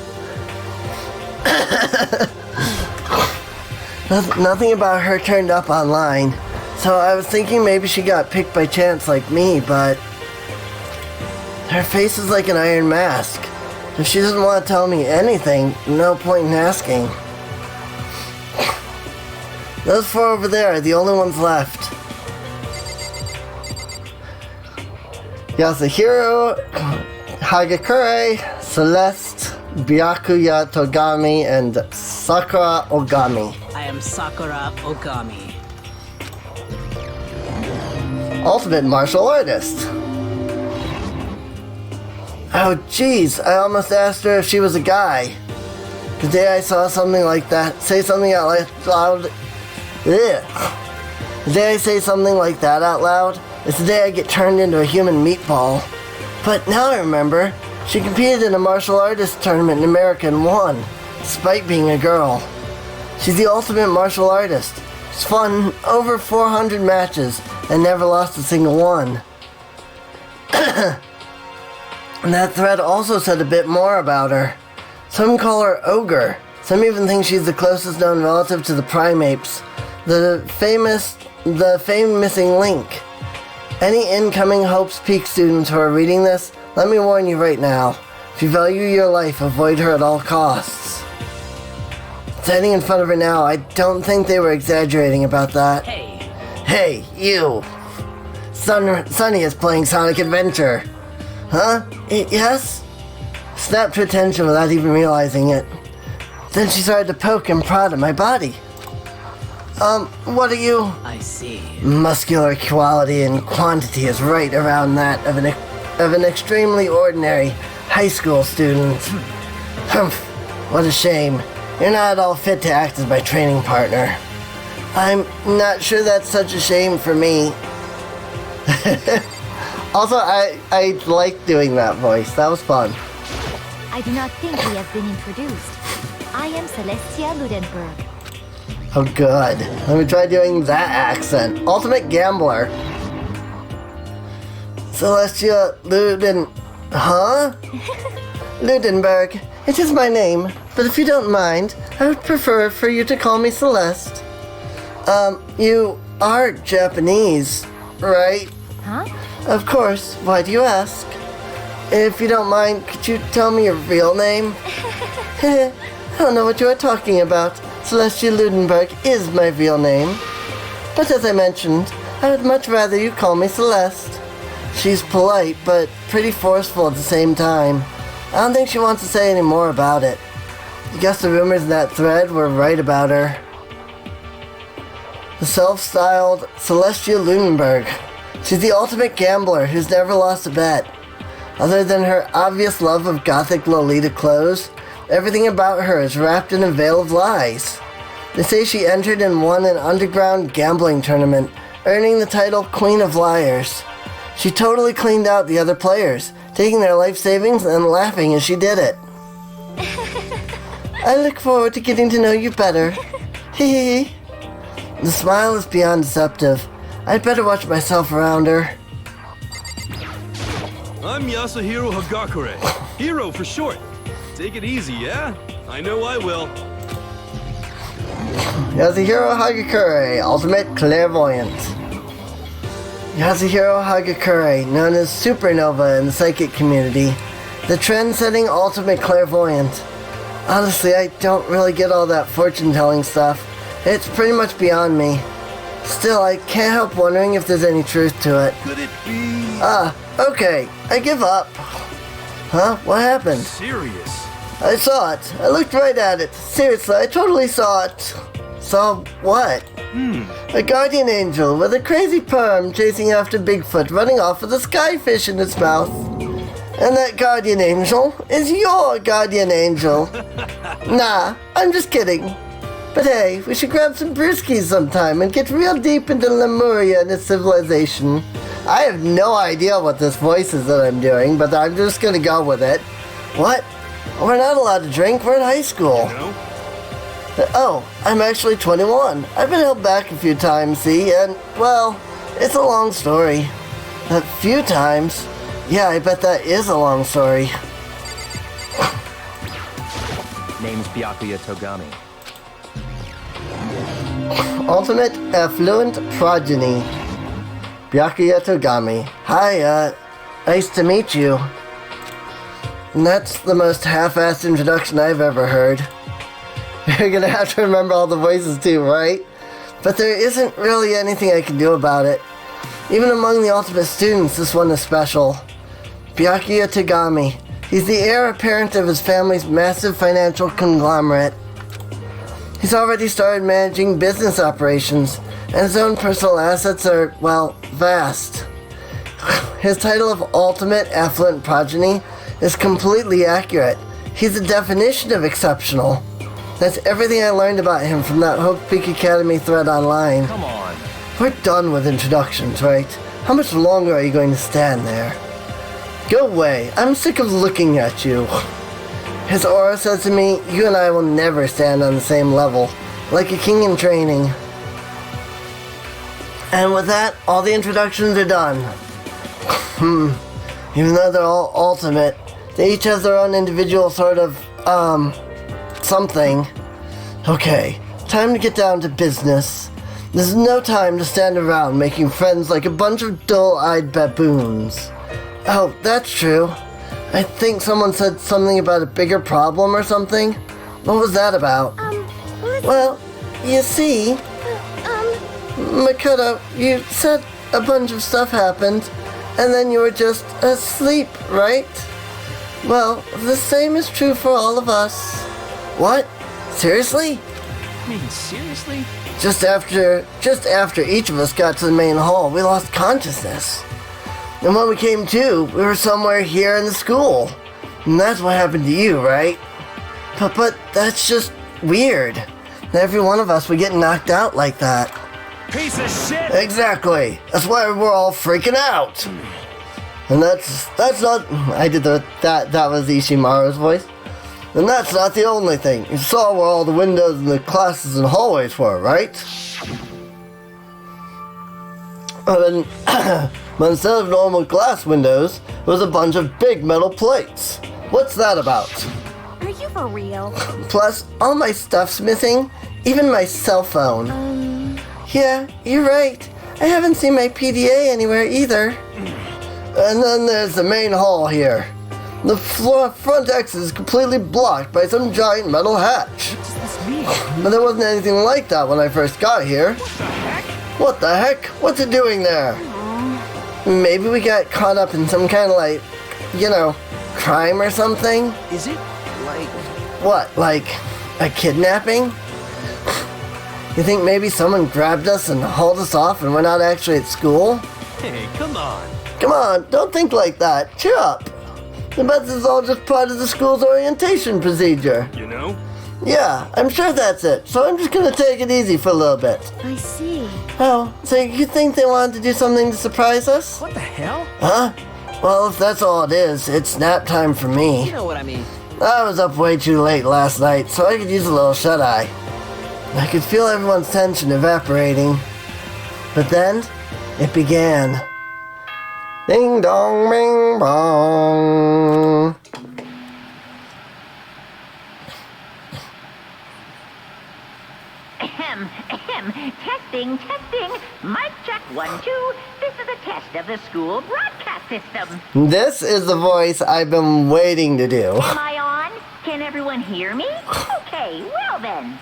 Speaker 1: Nothing about her turned up online. So I was thinking maybe she got picked by chance like me, but her face is like an iron mask. If she doesn't want to tell me anything, no point in asking. Those four over there are the only ones left. Yasuhiro, Hagakure, Celeste, Byakuya Togami, and Sakura Ogami.
Speaker 9: I am Sakura Ogami.
Speaker 1: Ultimate martial artist. Oh jeez, I almost asked her if she was a guy. The day I saw something like that, say something out loud. Ugh. The day I say something like that out loud, it's the day I get turned into a human meatball. But now I remember, she competed in a martial artist tournament in America and won, despite being a girl. She's the ultimate martial artist. She's fought over 400 matches and never lost a single one. And that thread also said a bit more about her. Some call her Ogre. Some even think she's the closest known relative to the primates. The famous missing link. Any incoming Hope's Peak students who are reading this, let me warn you right now. If you value your life, avoid her at all costs. Standing in front of her now, I don't think they were exaggerating about that. Hey, you! Sunny is playing Sonic Adventure. Huh? Yes? Snapped to attention without even realizing it. Then she started to poke and prod at my body. What are you?
Speaker 9: I see.
Speaker 1: Muscular quality and quantity is right around that of an extremely ordinary high school student. Humph, what a shame. You're not at all fit to act as my training partner. I'm not sure that's such a shame for me. Also, I like doing that voice. That was fun.
Speaker 4: I do not think we have been introduced. I am Celestia Ludenberg.
Speaker 1: Oh, good. Let me try doing that accent. Ultimate Gambler. Celestia Huh? Ludenberg. It is my name, but if you don't mind, I would prefer for you to call me Celeste. You are Japanese, right?
Speaker 4: Huh?
Speaker 1: Of course. Why do you ask? If you don't mind, could you tell me your real name? I don't know what you are talking about. Celestia Ludenberg is my real name. But as I mentioned, I would much rather you call me Celeste. She's polite, but pretty forceful at the same time. I don't think she wants to say any more about it. I guess the rumors in that thread were right about her. The self-styled Celestia Ludenberg. She's the ultimate gambler who's never lost a bet. Other than her obvious love of gothic Lolita clothes, everything about her is wrapped in a veil of lies. They say she entered and won an underground gambling tournament, earning the title Queen of Liars. She totally cleaned out the other players, taking their life savings and laughing as she did it. I look forward to getting to know you better. Hee hee. The smile is beyond deceptive. I'd better watch myself around her.
Speaker 3: I'm Yasuhiro Hagakure. Hero for short. Take it easy, yeah? I know I will.
Speaker 1: Yasuhiro Hagakure, Ultimate Clairvoyant. Yasuhiro Hagakure, known as Supernova in the psychic community, the trend-setting Ultimate Clairvoyant. Honestly, I don't really get all that fortune-telling stuff. It's pretty much beyond me. Still, I can't help wondering if there's any truth to it.
Speaker 3: Could it be...
Speaker 1: Okay. I give up. Huh? What happened?
Speaker 3: serious?
Speaker 1: I saw it. I looked right at it. Seriously, I totally saw it. Saw what? A guardian angel with a crazy perm chasing after Bigfoot running off with a skyfish in its mouth. And that guardian angel is your guardian angel. Nah, I'm just kidding. But hey, we should grab some brewskis sometime and get real deep into Lemuria and its civilization. I have no idea what this voice is that I'm doing, but I'm just gonna go with it. What? We're not allowed to drink, we're in high school.
Speaker 3: No?
Speaker 1: Oh, I'm actually 21. I've been held back a few times, see, and, well, it's a long story. A few times? Yeah, I bet that is a long story.
Speaker 10: Name's Byakuya Togami.
Speaker 1: Ultimate Affluent Progeny. Byakuya Togami. Hi, nice to meet you. And that's the most half-assed introduction I've ever heard. You're gonna have to remember all the voices too, right? But there isn't really anything I can do about it. Even among the ultimate students, this one is special. Byakuya Togami. He's the heir apparent of his family's massive financial conglomerate. He's already started managing business operations, and his own personal assets are, well, vast. His title of Ultimate Affluent Progeny is completely accurate. He's the definition of exceptional. That's everything I learned about him from that Hope Peak Academy thread online.
Speaker 6: Come on.
Speaker 1: We're done with introductions, right? How much longer are you going to stand there? Go away. I'm sick of looking at you. His aura says to me, you and I will never stand on the same level, like a king in training. And with that, all the introductions are done. Even though they're all ultimate, they each have their own individual sort of, something. Okay, time to get down to business. There's no time to stand around making friends like a bunch of dull-eyed baboons. Oh, that's true. I think someone said something about a bigger problem or something. What was that about? Well, you see, Makoto, you said a bunch of stuff happened, and then you were just asleep, right? Well, the same is true for all of us. What? Seriously?
Speaker 6: I mean, seriously?
Speaker 1: Just after each of us got to the main hall, we lost consciousness. And when we came to, we were somewhere here in the school. And that's what happened to you, right? But that's just weird. Every one of us would get knocked out like that.
Speaker 6: Piece of shit!
Speaker 1: Exactly. That's why we're all freaking out. And that's not... I did that was Ishimaru's voice. And that's not the only thing. You saw where all the windows in the classes and hallways were, right? And but instead of normal glass windows, it was a bunch of big metal plates. What's that about?
Speaker 4: Are you for real?
Speaker 1: Plus, all my stuff's missing, even my cell phone. Yeah, you're right. I haven't seen my PDA anywhere either. And then there's the main hall here. The front exit is completely blocked by some giant metal hatch.
Speaker 6: What does this mean?
Speaker 1: But there wasn't anything like that when I first got here.
Speaker 6: What the heck?
Speaker 1: What the heck? What's it doing there? Maybe we got caught up in some kind of like, crime or something?
Speaker 2: Is it like...
Speaker 1: What, like a kidnapping? You think maybe someone grabbed us and hauled us off and we're not actually at school?
Speaker 3: Hey, come on.
Speaker 1: Come on, don't think like that. Cheer up. I bet this is all just part of the school's orientation procedure.
Speaker 3: You know?
Speaker 1: Yeah, I'm sure that's it. So I'm just gonna take it easy for a little bit.
Speaker 4: I see.
Speaker 1: Oh, so you think they wanted to do something to surprise us?
Speaker 6: What the hell?
Speaker 1: Huh? Well, if that's all it is, it's nap time for me.
Speaker 9: You know what I mean.
Speaker 1: I was up way too late last night, so I could use a little shut-eye. I could feel everyone's tension evaporating. But then, it began. Ding dong, bing bong.
Speaker 10: Testing. Mic check 1, 2. This is a test of the school broadcast system.
Speaker 1: This is the voice I've been waiting to do.
Speaker 10: Am I on? Can everyone hear me? Okay, well then.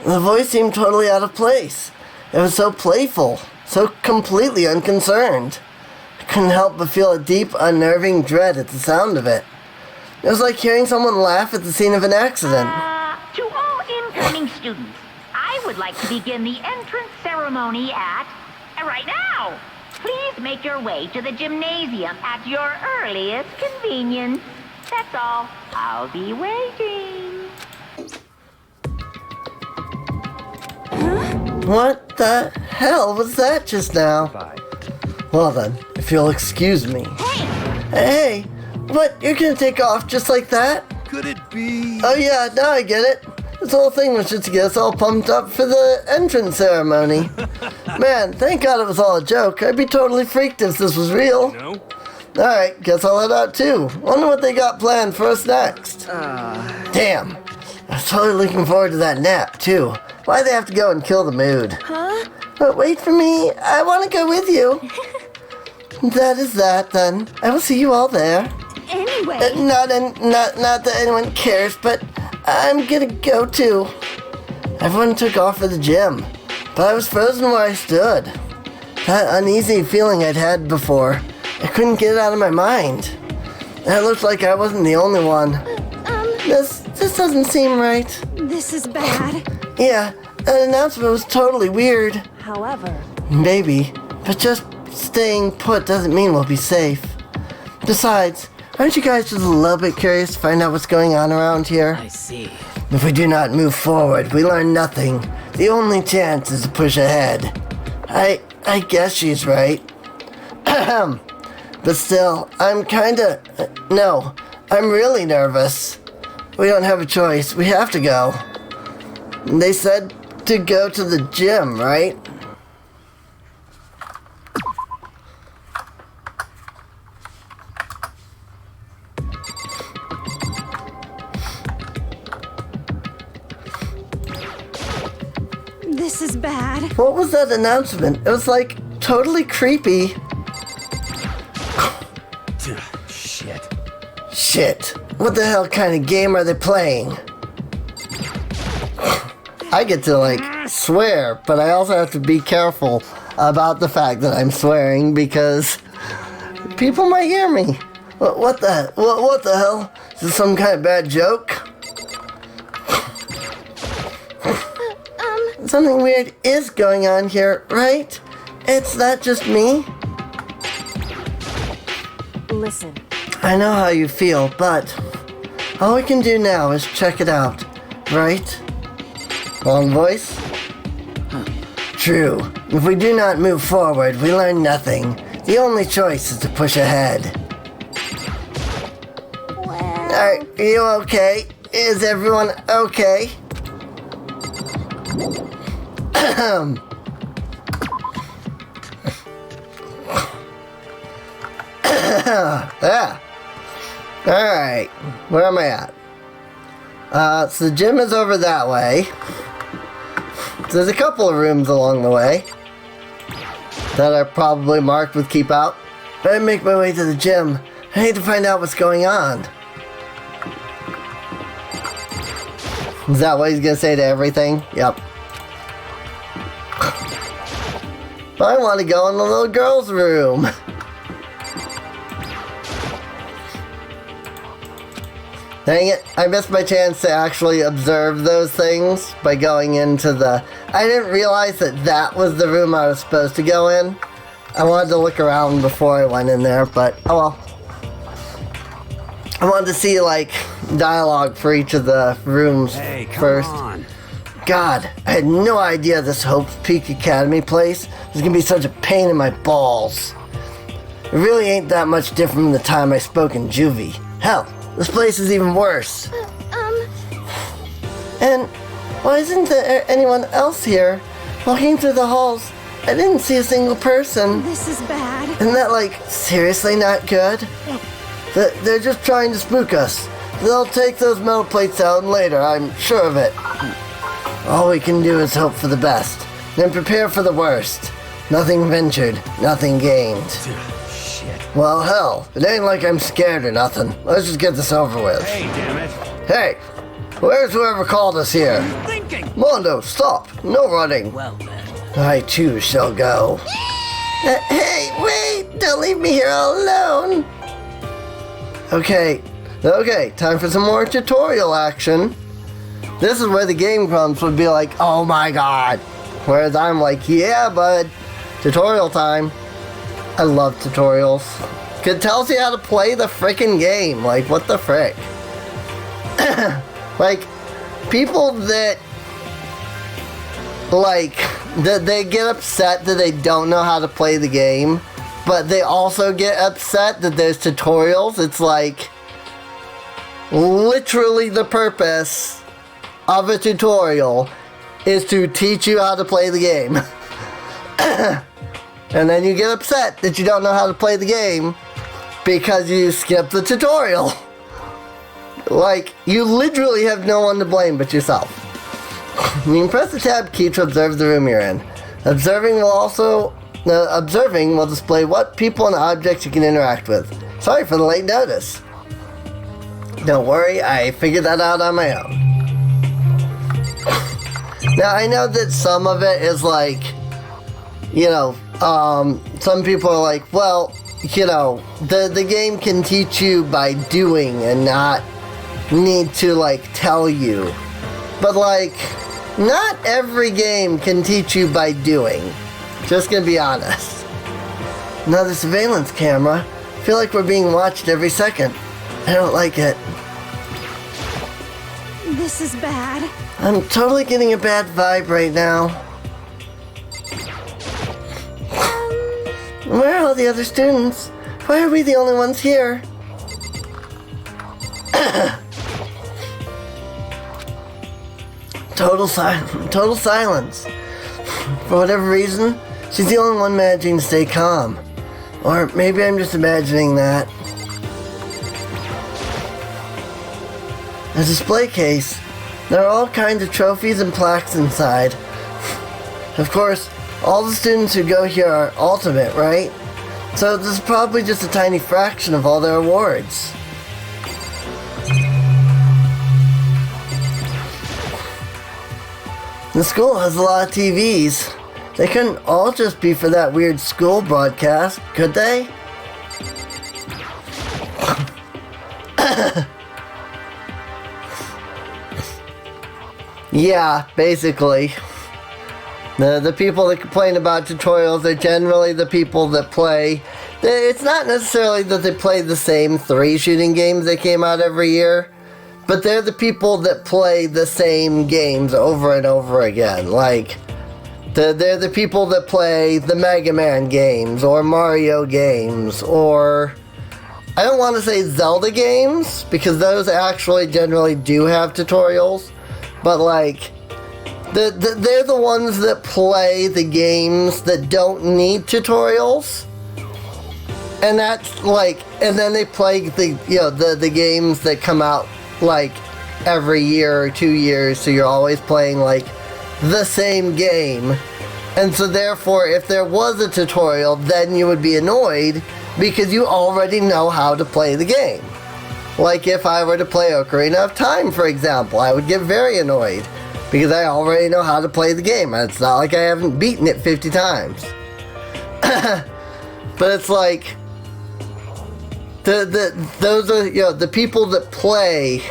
Speaker 1: The voice seemed totally out of place. It was so playful, so completely unconcerned. I couldn't help but feel a deep, unnerving dread at the sound of it. It was like hearing someone laugh at the scene of an accident.
Speaker 10: To all incoming students, I would like to begin the entrance ceremony right now. Please make your way to the gymnasium at your earliest convenience. That's all. I'll be waiting.
Speaker 1: What the hell was that just now? Well then, if you'll excuse me. Hey! What? You're gonna take off just like that?
Speaker 3: Could it be?
Speaker 1: Oh yeah, now I get it. This whole thing was just to get us all pumped up for the entrance ceremony. Man, thank God it was all a joke. I'd be totally freaked if this was real.
Speaker 3: No?
Speaker 1: Alright, guess I'll head out too. Wonder what they got planned for us next. Damn. I was totally looking forward to that nap too. Why they have to go and kill the mood?
Speaker 4: Huh?
Speaker 1: But wait for me. I want to go with you. That is that, then. I will see you all there.
Speaker 7: Anyway.
Speaker 1: Not that anyone cares, but I'm gonna go too. Everyone took off for the gym, but I was frozen where I stood. That uneasy feeling I'd had before, I couldn't get it out of my mind. And it looked like I wasn't the only one. This doesn't seem right.
Speaker 7: This is bad.
Speaker 1: Yeah, that announcement was totally weird.
Speaker 4: However,
Speaker 1: Maybe, but just staying put doesn't mean we'll be safe. Besides, aren't you guys just a little bit curious to find out what's going on around here?
Speaker 9: I see.
Speaker 1: If we do not move forward, we learn nothing. The only chance is to push ahead. I guess she's right. But still, I'm no, I'm really nervous. We don't have a choice. We have to go. They said to go to the gym, right?
Speaker 7: This is bad.
Speaker 1: What was that announcement? It was like totally creepy. Shit. What the hell kind of game are they playing? I get to like swear, but I also have to be careful about the fact that I'm swearing because people might hear me. What the hell? Is this some kind of bad joke? Something weird is going on here, right? It's not just me.
Speaker 4: listen.
Speaker 1: I know how you feel, but all we can do now is check it out, right? Long voice? True. If we do not move forward, we learn nothing. The only choice is to push ahead. Are you okay? Is everyone okay? Yeah. Alright. Where am I at? So the gym is over that way. So there's a couple of rooms along the way that are probably marked with keep out. But I make my way to the gym. I need to find out what's going on. Is that what he's gonna say to everything? Yep. I want to go in the little girl's room. Dang it, I missed my chance to actually observe those things by going into the... I didn't realize that that was the room I was supposed to go in. I wanted to look around before I went in there, but oh well. I wanted to see, like, dialogue for each of the rooms first.
Speaker 8: On.
Speaker 1: God, I had no idea this Hope's Peak Academy place was gonna be such a pain in my balls. It really ain't that much different from the time I spoke in Juvie. Hell, this place is even worse. And why isn't there anyone else here? Walking through the halls, I didn't see a single person.
Speaker 7: This is bad.
Speaker 1: Isn't that, like, seriously not good? They're just trying to spook us. They'll take those metal plates out later, I'm sure of it. All we can do is hope for the best, then prepare for the worst. Nothing ventured, nothing gained.
Speaker 8: Shit.
Speaker 1: Well, hell, it ain't like I'm scared or nothing. Let's just get this over with.
Speaker 8: Hey, damn it.
Speaker 1: Hey, where's whoever called us here?
Speaker 6: Thinking.
Speaker 1: Mondo, stop. No running.
Speaker 9: Well then.
Speaker 1: I too shall go. Hey, wait! Don't leave me here all alone. Okay, time for some more tutorial action. This is where the Game Grumps would be like, oh my god. Whereas I'm like, yeah, bud. Tutorial time. I love tutorials. It tells you how to play the frickin' game. Like, what the frick? Like, people that, like, that they get upset that they don't know how to play the game, but they also get upset that there's tutorials. It's like, literally the purpose of a tutorial is to teach you how to play the game. And then you get upset that you don't know how to play the game because you skipped the tutorial. Like, you literally have no one to blame but yourself. You can press the tab key to observe the room you're in. Observing will display what people and objects you can interact with. Sorry for the late notice. Don't worry, I figured that out on my own. Now, I know that some of it is like, you know, some people are like, well, you know, the game can teach you by doing and not need to, like, tell you. But, like, not every game can teach you by doing. Just gonna be honest. Another surveillance camera. I feel like we're being watched every second. I don't like it.
Speaker 7: This is bad.
Speaker 1: I'm totally getting a bad vibe right now. Where are all the other students? Why are we the only ones here? Total silence. For whatever reason, she's the only one managing to stay calm. Or maybe I'm just imagining that. A display case. There are all kinds of trophies and plaques inside. Of course, all the students who go here are ultimate, right? So this is probably just a tiny fraction of all their awards. The school has a lot of TVs. They couldn't all just be for that weird school broadcast, could they? Yeah, basically. The people that complain about tutorials are generally the people that play. It's not necessarily that they play the same 3 shooting games that came out every year, but they're the people that play the same games over and over again. Like, they're the people that play the Mega Man games, or Mario games, or I don't want to say Zelda games, because those actually generally do have tutorials, but like, they're the ones that play the games that don't need tutorials. And that's like, and then they play the games that come out like every year or 2 years, so you're always playing like the same game. And so therefore, if there was a tutorial, then you would be annoyed because you already know how to play the game. Like if I were to play Ocarina of Time, for example, I would get very annoyed because I already know how to play the game. It's not like I haven't beaten it 50 times. But it's like, those are, the people that play,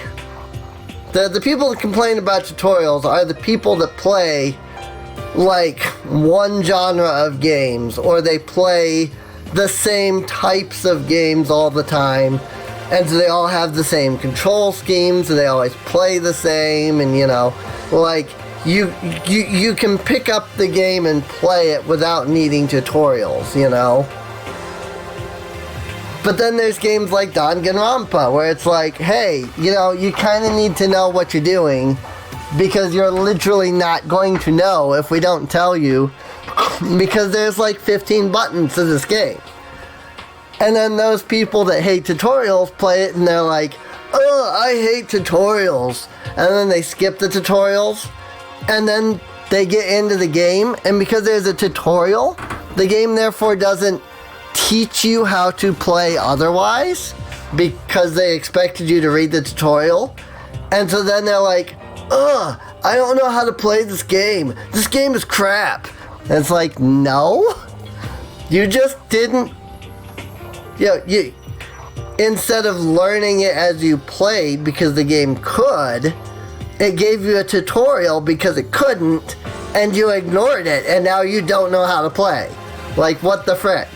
Speaker 1: the people that complain about tutorials are the people that play like one genre of games, or they play the same types of games all the time, and so they all have the same control schemes, and they always play the same, and like you can pick up the game and play it without needing tutorials, But then there's games like Danganronpa, where it's like, hey, you kind of need to know what you're doing, because you're literally not going to know if we don't tell you, because there's like 15 buttons to this game. And then those people that hate tutorials play it and they're like, oh, I hate tutorials. And then they skip the tutorials, and then they get into the game, and because there's a tutorial, the game therefore doesn't teach you how to play otherwise, because they expected you to read the tutorial. And so then they're like, ugh, I don't know how to play this game. This game is crap. And it's like, no, you just didn't, you instead of learning it as you played because the game could, it gave you a tutorial because it couldn't, and you ignored it, and now you don't know how to play. Like, what the frick?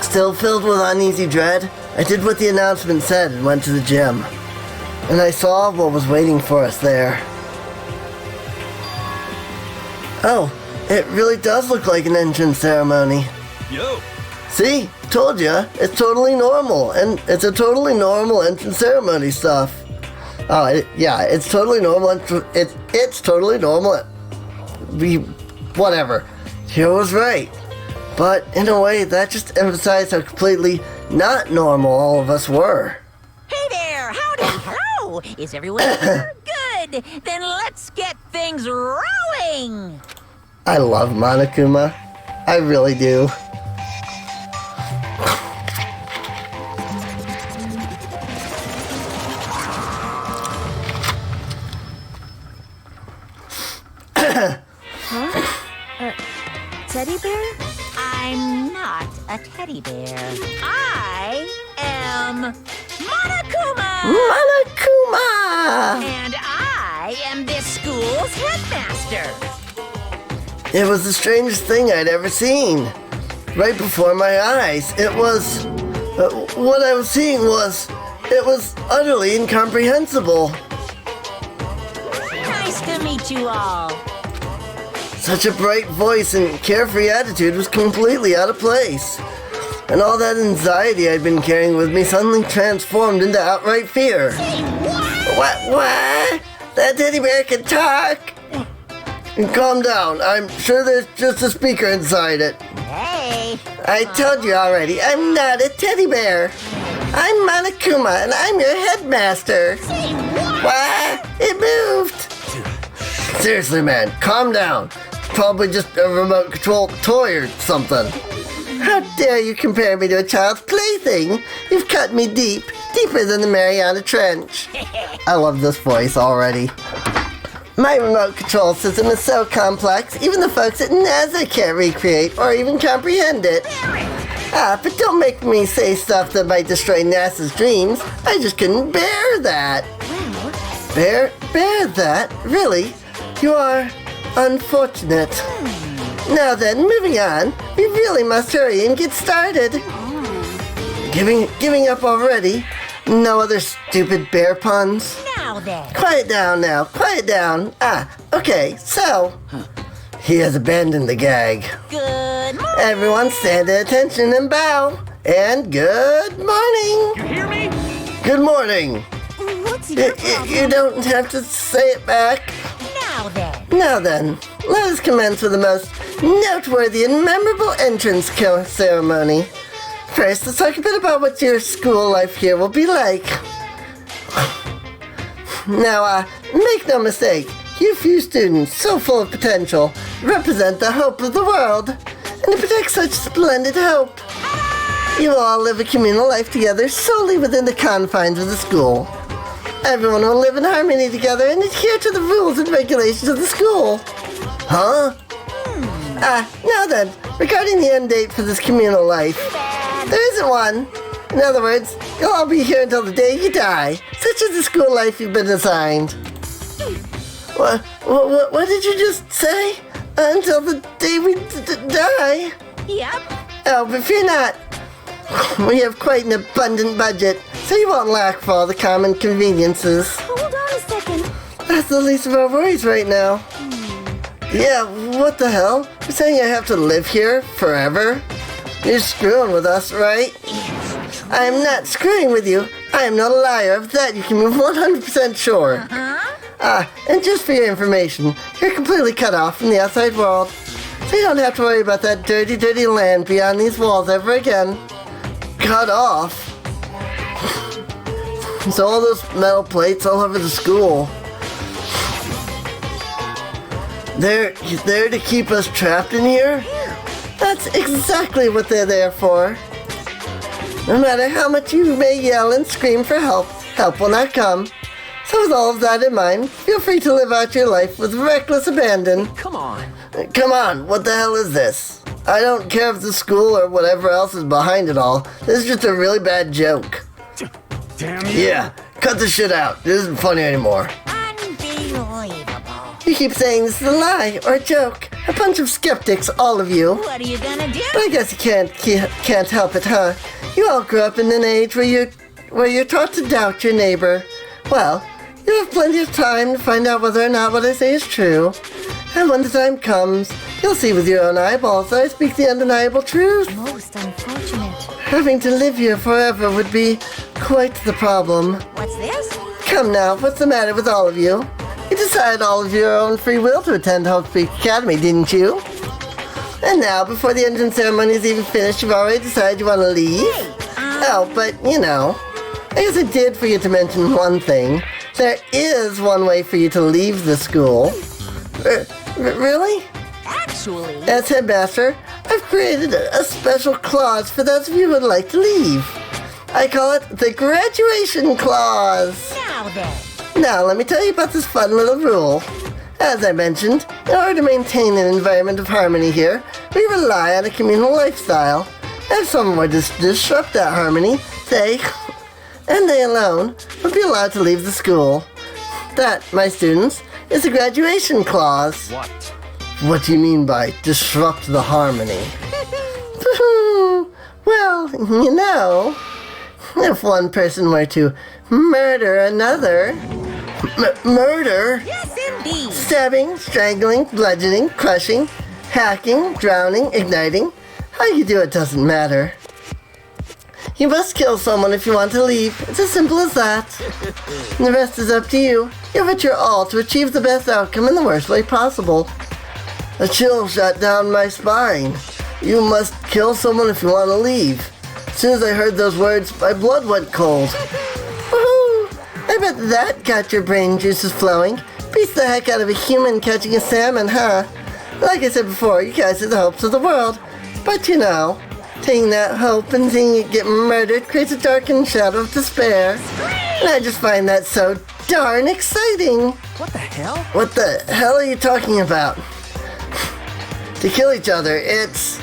Speaker 1: Still filled with uneasy dread, I did what the announcement said and went to the gym. And I saw what was waiting for us there. Oh, it really does look like an entrance ceremony.
Speaker 3: Yo!
Speaker 1: See? Told ya. It's totally normal. And it's a totally normal entrance ceremony stuff. Oh, yeah, it's totally normal. It's totally normal. Whatever. Hero was right. But in a way, that just emphasized how completely not normal all of us were.
Speaker 5: Hey there! Howdy! Hello! Is everyone here? Good! Good! Then let's get things rolling!
Speaker 1: I love Monokuma. I really do.
Speaker 4: Teddy bear?
Speaker 5: I'm not a teddy bear. I am Monokuma!
Speaker 1: Monokuma!
Speaker 5: And I am this school's headmaster.
Speaker 1: It was the strangest thing I'd ever seen. Right before my eyes. It was... what I was seeing was... It was utterly incomprehensible.
Speaker 5: Nice to meet you all.
Speaker 1: Such a bright voice and carefree attitude was completely out of place. And all that anxiety I'd been carrying with me suddenly transformed into outright fear.
Speaker 5: Say what?
Speaker 1: What? That teddy bear can talk? Calm down. I'm sure there's just a speaker inside it.
Speaker 5: Hey.
Speaker 1: I told you already, I'm not a teddy bear. I'm Monokuma, and I'm your headmaster.
Speaker 5: Say what?
Speaker 1: What? It moved. Seriously, man, calm down. Probably just a remote control toy or something. How dare you compare me to a child's plaything? You've cut me deep, deeper than the Mariana Trench. I love this voice already. My remote control system is so complex, even the folks at NASA can't recreate or even comprehend it. But don't make me say stuff that might destroy NASA's dreams. I just couldn't bear that. Bear that? Really? You are unfortunate. Now then, moving on. We really must hurry and get started. Giving up already? No other stupid bear puns?
Speaker 5: Now then.
Speaker 1: Quiet down now, quiet down. Okay, so... He has abandoned the gag.
Speaker 5: Good morning.
Speaker 1: Everyone stand at attention and bow. And good morning.
Speaker 6: You hear me?
Speaker 1: Good morning.
Speaker 7: What's your problem?
Speaker 1: You don't have to say it back.
Speaker 5: Now then.
Speaker 1: Now then, let us commence with the most noteworthy and memorable entrance ceremony. First, let's talk a bit about what your school life here will be like. Now, make no mistake, you few students, so full of potential, represent the hope of the world. And to protect such splendid hope, you will all live a communal life together solely within the confines of the school. Everyone will live in harmony together and adhere to the rules and regulations of the school. Huh? Now then, regarding the end date for this communal life, there isn't one. In other words, you'll all be here until the day you die, such as the school life you've been assigned. What did you just say? Until the day we die?
Speaker 5: Yep.
Speaker 1: Oh, but fear not. We have quite an abundant budget, so you won't lack for all the common conveniences.
Speaker 4: Hold on a second.
Speaker 1: That's the least of our worries right now. Yeah, what the hell? You're saying I have to live here forever? You're screwing with us, right? I am not screwing with you. I am not a liar. Of that you can be 100% sure. And just for your information, you're completely cut off from the outside world. So you don't have to worry about that dirty, dirty land beyond these walls ever again. Cut off? So all those metal plates all over the school, they're there to keep us trapped in here? That's exactly what they're there for. No matter how much you may yell and scream for help, help will not come. So with all of that in mind, feel free to live out your life with reckless abandon.
Speaker 6: Come on.
Speaker 1: Come on, what the hell is this? I don't care if the school or whatever else is behind it all. This is just a really bad joke.
Speaker 6: Damn you.
Speaker 1: Yeah, cut this shit out. This isn't funny anymore.
Speaker 5: Unbelievable.
Speaker 1: You keep saying this is a lie or a joke. A bunch of skeptics, all of you.
Speaker 5: What are you gonna do?
Speaker 1: But I guess you can't help it, huh? You all grew up in an age where you're taught to doubt your neighbor. Well, you have plenty of time to find out whether or not what I say is true. And when the time comes, you'll see with your own eyeballs that I speak the undeniable truth.
Speaker 4: Most unfortunate.
Speaker 1: Having to live here forever would be quite the problem.
Speaker 5: What's this?
Speaker 1: Come now, what's the matter with all of you? You decided all of your own free will to attend Hope Speak Academy, didn't you? And now, before the entrance ceremony is even finished, you've already decided you want to leave? Oh, but, you know, I guess I did forget to mention one thing. There is one way for you to leave the school. Really?
Speaker 5: Actually,
Speaker 1: As headmaster, I've created a special clause for those of you who would like to leave. I call it the graduation clause.
Speaker 5: now then.
Speaker 1: Now, let me tell you about this fun little rule. As I mentioned, in order to maintain an environment of harmony here, we rely on a communal lifestyle. If someone were to disrupt that harmony, they, and they alone, would be allowed to leave the school. That, my students, is the graduation clause.
Speaker 3: What?
Speaker 1: What do you mean by disrupt the harmony? Well, you know, if one person were to murder another, murder?
Speaker 5: Yes, indeed.
Speaker 1: Stabbing, strangling, bludgeoning, crushing, hacking, drowning, igniting. How you do it doesn't matter. You must kill someone if you want to leave. It's as simple as that. The rest is up to you. Give it your all to achieve the best outcome in the worst way possible. A chill shot down my spine. You must kill someone if you want to leave. As soon as I heard those words, my blood went cold. Woohoo! I bet that got your brain juices flowing. Beats the heck out of a human catching a salmon, huh? Like I said before, you guys are the hopes of the world. But you know, taking that hope and seeing it get murdered creates a darkened shadow of despair. And I just find that so darn exciting.
Speaker 2: What the hell?
Speaker 1: What the hell are you talking about? To kill each other, it's...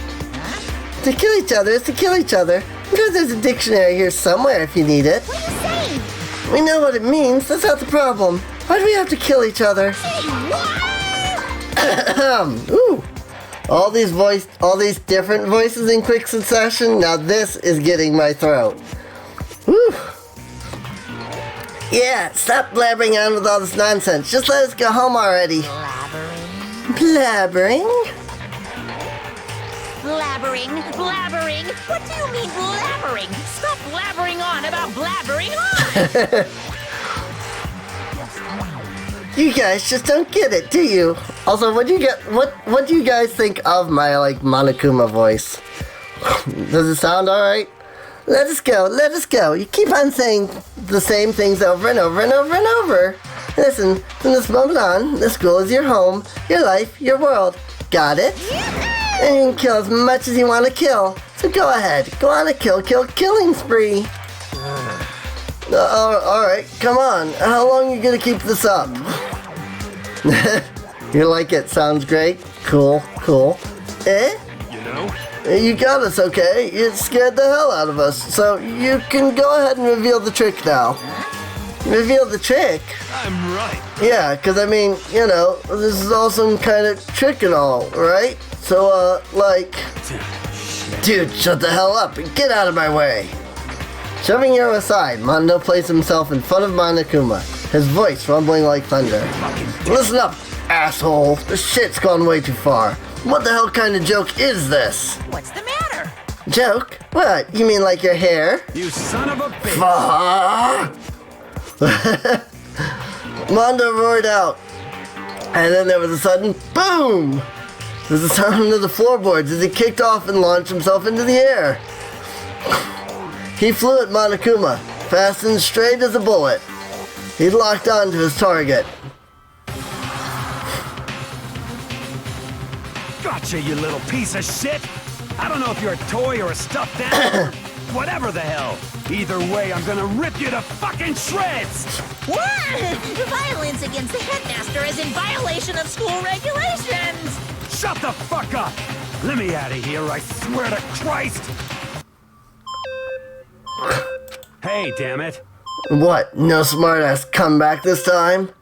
Speaker 1: To kill each other is to kill each other. I'm sure there's a dictionary here somewhere if you need it.
Speaker 5: What are you saying?
Speaker 1: We know what it means, that's not the problem. Why do we have to kill each other?
Speaker 5: Hey, what?
Speaker 1: Ooh. All these different voices in quick succession, now this is getting my throat. Whew. Yeah, stop blabbering on with all this nonsense. Just let us go home already. Blabbering?
Speaker 10: Blabbering, blabbering. What do you mean blabbering? Stop blabbering on about blabbering on.
Speaker 1: You guys just don't get it, do you? Also, what do you guys think of my Monokuma voice? Does it sound alright? Let us go, let us go. You keep on saying the same things over and over and over and over. Listen, from this moment on, the school is your home, your life, your world. Got it? And you can kill as much as you want to kill. So go ahead, go on a killing spree. Alright, come on. How long are you gonna keep this up? You like it? Sounds great. Cool. Eh?
Speaker 3: You know?
Speaker 1: You got us, okay? You scared the hell out of us. So you can go ahead and reveal the trick now. Reveal the trick?
Speaker 3: I'm right.
Speaker 1: Yeah, because I mean, you know, this is all some kind of trick and all, right? So, Dude, shut the hell up and get out of my way. Shoving Hero aside, Mondo placed himself in front of Monokuma, his voice rumbling like thunder. Listen up, asshole. This shit's gone way too far. What the hell kind of joke is this?
Speaker 5: What's the matter?
Speaker 1: Joke? What? You mean like your hair?
Speaker 3: You son of a bitch.
Speaker 1: Mondo roared out. And then there was a sudden boom! There's the sound of the floorboards as he kicked off and launched himself into the air. He flew at Monokuma, fast and straight as a bullet. He locked on to his target.
Speaker 3: Gotcha, you little piece of shit! I don't know if you're a toy or a stuffed animal, or whatever the hell. Either way, I'm gonna rip you to fucking shreds!
Speaker 5: What? Violence against the headmaster is in violation of school regulations!
Speaker 3: Shut the fuck up! Let me out of here, I swear to Christ! Hey, damn it.
Speaker 1: What? No smartass comeback this time?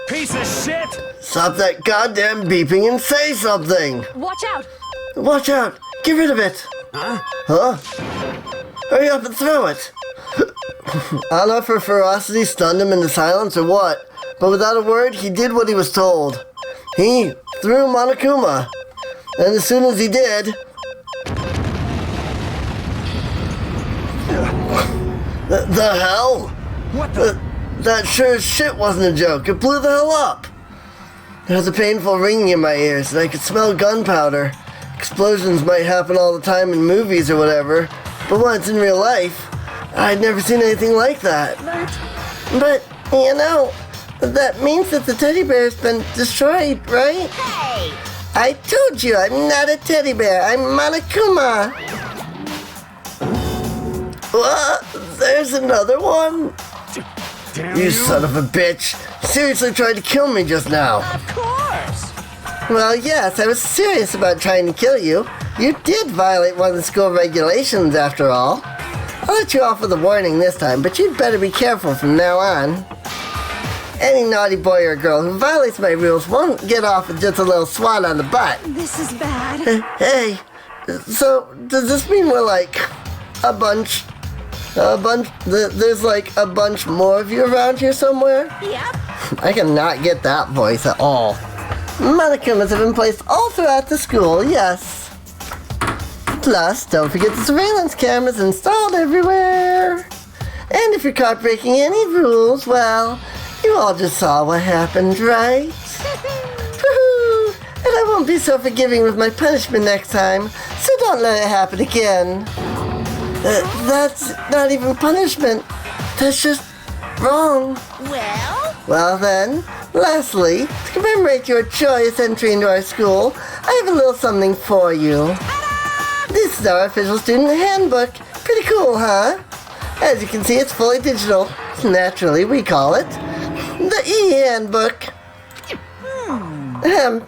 Speaker 3: Piece of shit!
Speaker 1: Stop that goddamn beeping and say something!
Speaker 10: Watch out!
Speaker 1: Watch out! Get rid of it! Huh? Hurry up and throw it! I don't know if her ferocity stunned him into silence or what, but without a word, he did what he was told. He threw Monokuma, and as soon as he did... The hell?
Speaker 3: What the?
Speaker 1: That sure as shit wasn't a joke. It blew the hell up. There was a painful ringing in my ears, and I could smell gunpowder. Explosions might happen all the time in movies or whatever, but once in real life, I'd never seen anything like that. But You know, that means that the teddy bear's been destroyed, right?
Speaker 10: Hey!
Speaker 1: I told you, I'm not a teddy bear. I'm Monokuma. What? There's another one?
Speaker 3: Damn
Speaker 1: You son of a bitch. Seriously tried to kill me just now.
Speaker 5: Of course!
Speaker 1: Well, yes, I was serious about trying to kill you. You did violate one of the school regulations, after all. I'll let you off with a warning this time, but you'd better be careful from now on. Any naughty boy or girl who violates my rules won't get off with just a little swat on the butt.
Speaker 7: This is bad.
Speaker 1: Hey, so does this mean we're like a bunch? There's like a bunch more of you around here somewhere?
Speaker 5: Yep.
Speaker 1: I cannot get that voice at all. Monokumas have been placed all throughout the school, yes. Plus, don't forget the surveillance cameras installed everywhere. And if you're caught breaking any rules, well, you all just saw what happened, right? Woohoo! And I won't be so forgiving with my punishment next time, so don't let it happen again. That's not even punishment. That's just wrong. Well then, lastly, to commemorate your joyous entry into our school, I have a little something for you. This is our official student handbook. Pretty cool, huh? As you can see, it's fully digital. Naturally, we call it the e-handbook.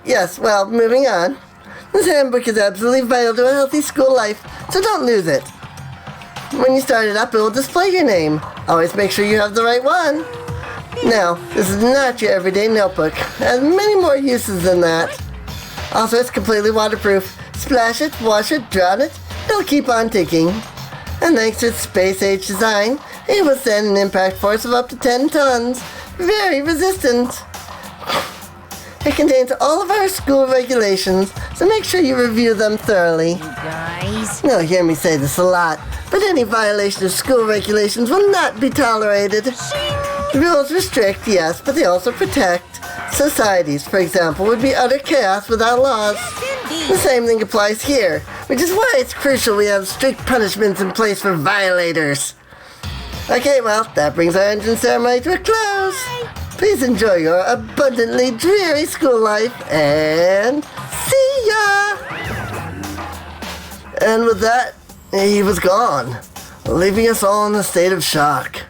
Speaker 1: Yes, well, moving on. This handbook is absolutely vital to a healthy school life, so don't lose it. When you start it up, it will display your name. Always make sure you have the right one. Now, this is not your everyday notebook. It has many more uses than that. Also, it's completely waterproof. Splash it, wash it, drown it, it'll keep on ticking. And thanks to its space-age design, it will send an impact force of up to 10 tons. Very resistant. It contains all of our school regulations, so make sure you review them thoroughly.
Speaker 5: Guys.
Speaker 1: You'll hear me say this a lot, but any violation of school regulations will not be tolerated. Rules restrict, yes, but they also protect. Societies, for example, would be utter chaos without laws. The same thing applies here, which is why it's crucial we have strict punishments in place for violators. Okay, well, that brings our entrance ceremony to a close. Please enjoy your abundantly dreary school life, and see ya! And with that, he was gone, leaving us all in a state of shock.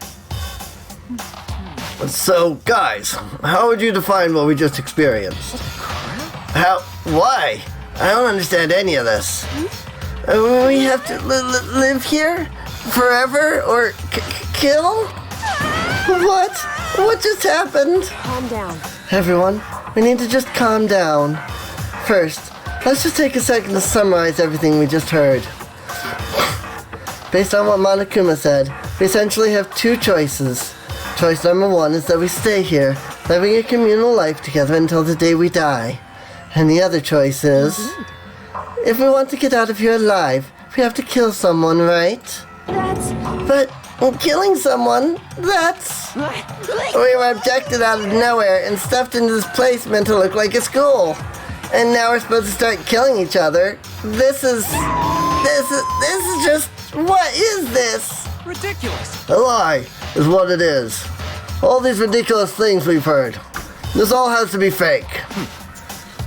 Speaker 1: So, guys, how would you define what we just experienced? Why? I don't understand any of this. We have to live here? Forever? Or kill? What? What just happened?
Speaker 4: Calm down.
Speaker 1: Everyone, we need to just calm down. First, let's just take a second to summarize everything we just heard. Based on what Monokuma said, we essentially have two choices. Choice number one is that we stay here, living a communal life together until the day we die. And the other choice is, if we want to get out of here alive, we have to kill someone, right? But killing someone, that's... We were abducted out of nowhere and stuffed into this place meant to look like a school. And now we're supposed to start killing each other. This is just... What is this?
Speaker 6: Ridiculous.
Speaker 1: A lie is what it is. All these ridiculous things we've heard. This all has to be fake.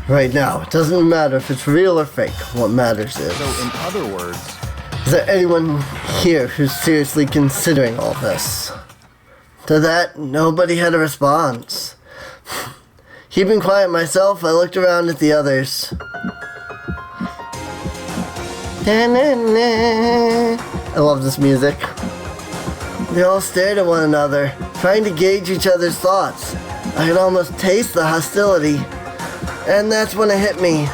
Speaker 1: Right now, it doesn't matter if it's real or fake. What matters is...
Speaker 3: So, in other words...
Speaker 1: Is there anyone here who's seriously considering all this? To that, nobody had a response. Keeping quiet myself, I looked around at the others. I love this music. They all stared at one another, trying to gauge each other's thoughts. I could almost taste the hostility. And that's when it hit me.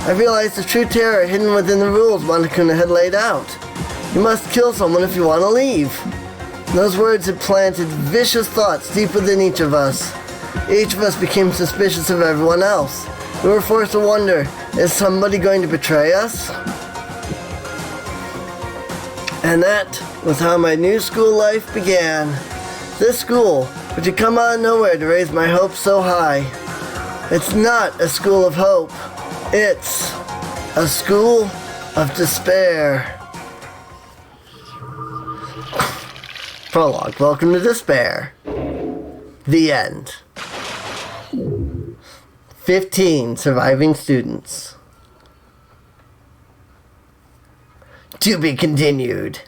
Speaker 1: I realized the true terror hidden within the rules Monokuma had laid out. You must kill someone if you want to leave. Those words had planted vicious thoughts deep within each of us. Each of us became suspicious of everyone else. We were forced to wonder, is somebody going to betray us? And that was how my new school life began. This school, which had come out of nowhere to raise my hopes so high. It's not a school of hope. It's a school of despair. Prologue, welcome to despair. The end. 15 surviving students. To be continued.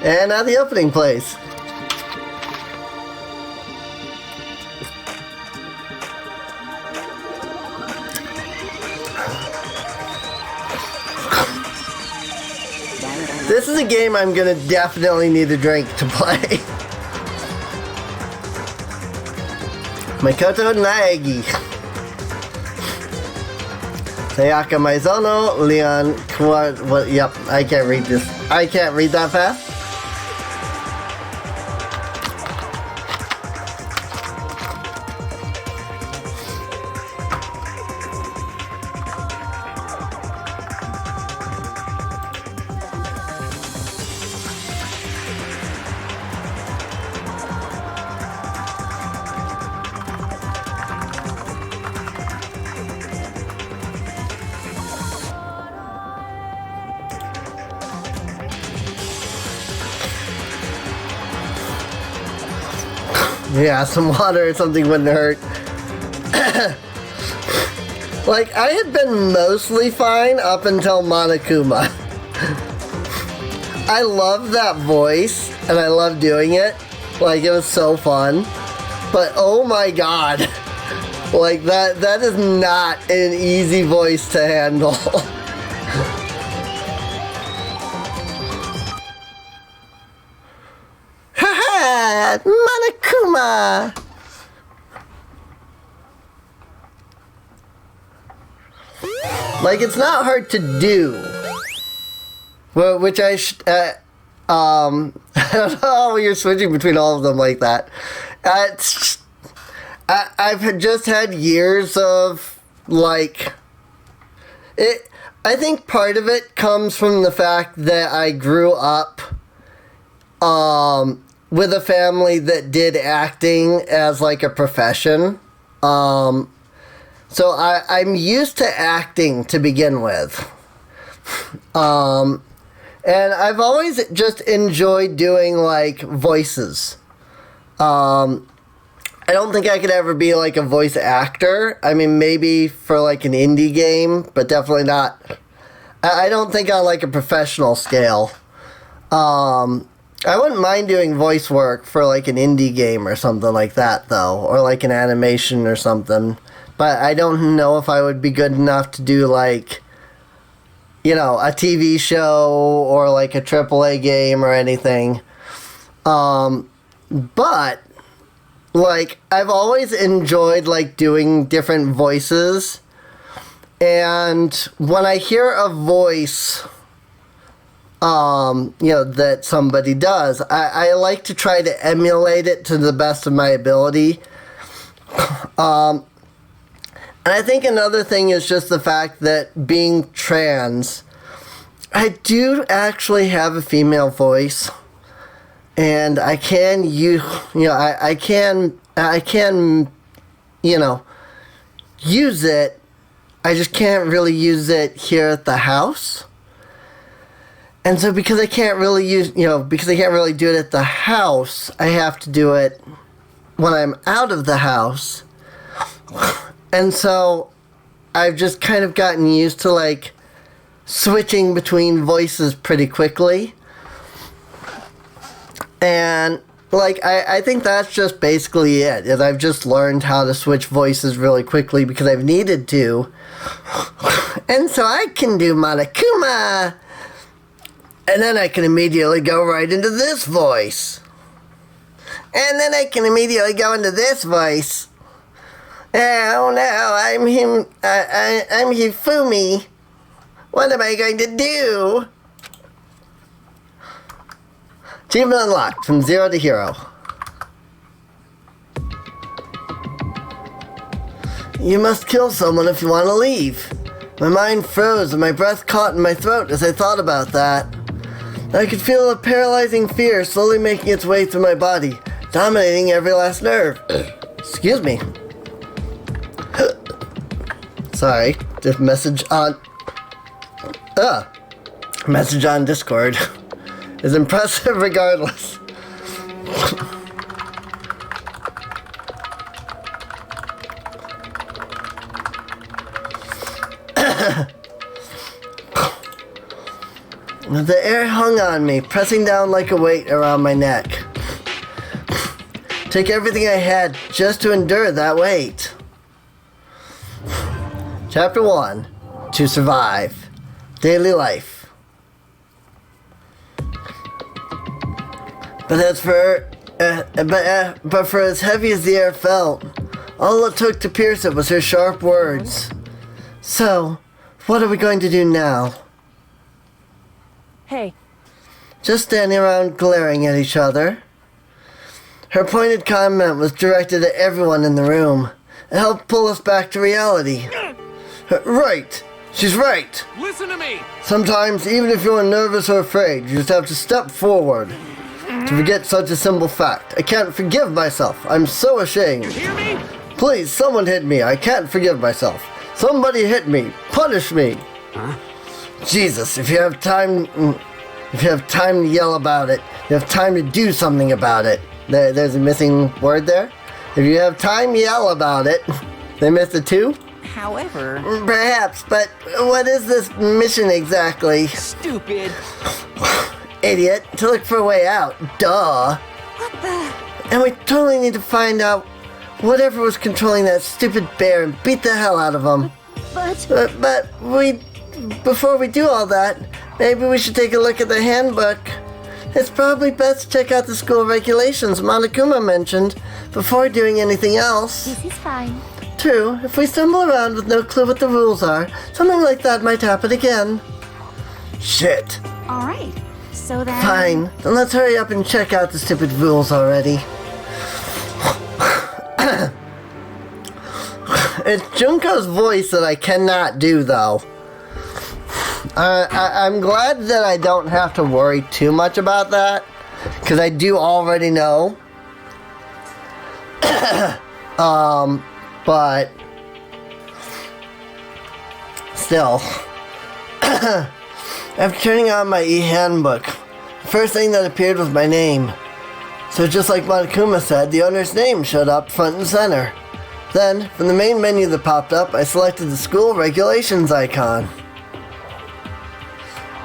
Speaker 1: And now the opening plays. This is a game I'm gonna definitely need a drink to play. Makoto Naegi. Sayaka Maizono, Leon what? Yep, I can't read this. I can't read that fast. Yeah, some water or something wouldn't hurt. Like, I had been mostly fine up until Monokuma. I love that voice, and I love doing it. Like, it was so fun. But, oh my god. Like, that is not an easy voice to handle. Haha! Monokuma! Like, it's not hard to do. Well, which I I don't know when you're switching between all of them like that. I've just had years of, like... I think part of it comes from the fact that I grew up with a family that did acting as, like, a profession. So I'm used to acting to begin with. And I've always just enjoyed doing, like, voices. I don't think I could ever be, like, a voice actor. I mean, maybe for, like, an indie game, but definitely not. I don't think on, like, a professional scale. I wouldn't mind doing voice work for, like, an indie game or something like that, though. Or, like, an animation or something. But I don't know if I would be good enough to do, like, you know, a TV show or, like, a AAA game or anything. But, like, I've always enjoyed, like, doing different voices. And when I hear a voice, you know, that somebody does, I like to try to emulate it to the best of my ability. And I think another thing is just the fact that being trans, I do actually have a female voice, and I can I can, you know, use it. I just can't really use it here at the house. And so because I can't really because I can't really do it at the house, I have to do it when I'm out of the house. And so I've just kind of gotten used to, like, switching between voices pretty quickly. And, like, I think that's just basically it. Is I've just learned how to switch voices really quickly because I've needed to. And so I can do Monokuma. And then I can immediately go right into this voice. And then I can immediately go into this voice. Oh no, I'm him. I'm Hifumi. What am I going to do? Achievement unlocked from 0 to hero. You must kill someone if you want to leave. My mind froze and my breath caught in my throat as I thought about that. I could feel a paralyzing fear slowly making its way through my body, dominating every last nerve. Excuse me. Sorry, just message on Discord. is impressive regardless. The air hung on me, pressing down like a weight around my neck. Took everything I had just to endure that weight. Chapter 1. To survive. Daily life. But for as heavy as the air felt, all it took to pierce it was her sharp words. So, what are we going to do now?
Speaker 11: Hey.
Speaker 1: Just standing around glaring at each other. Her pointed comment was directed at everyone in the room. It helped pull us back to reality. Right. She's right.
Speaker 6: Listen to me.
Speaker 1: Sometimes, even if you're nervous or afraid, you just have to step forward. To forget such a simple fact. I can't forgive myself. I'm so ashamed.
Speaker 6: You hear me?
Speaker 1: Please, someone hit me. I can't forgive myself. Somebody hit me. Punish me.
Speaker 8: Huh?
Speaker 1: Jesus, if you have time to yell about it, you have time to do something about it. There's a missing word there. If you have time, yell about it. They missed the two?
Speaker 5: However...
Speaker 1: Perhaps, but what is this mission exactly?
Speaker 9: Stupid.
Speaker 1: Idiot. To look for a way out. Duh.
Speaker 7: What the?
Speaker 1: And we totally need to find out whatever was controlling that stupid bear and beat the hell out of him. But before we do all that, maybe we should take a look at the handbook. It's probably best to check out the school regulations Monokuma mentioned before doing anything else.
Speaker 4: This is fine.
Speaker 1: True, if we stumble around with no clue what the rules are, something like that might happen again. Shit.
Speaker 7: All right. So then...
Speaker 1: Fine, then let's hurry up and check out the stupid rules already. It's Junko's voice that I cannot do, though. I'm glad that I don't have to worry too much about that, because I do already know. But still, after turning on my e-handbook, the first thing that appeared was my name. So just like Monokuma said, the owner's name showed up front and center. Then, from the main menu that popped up, I selected the school regulations icon.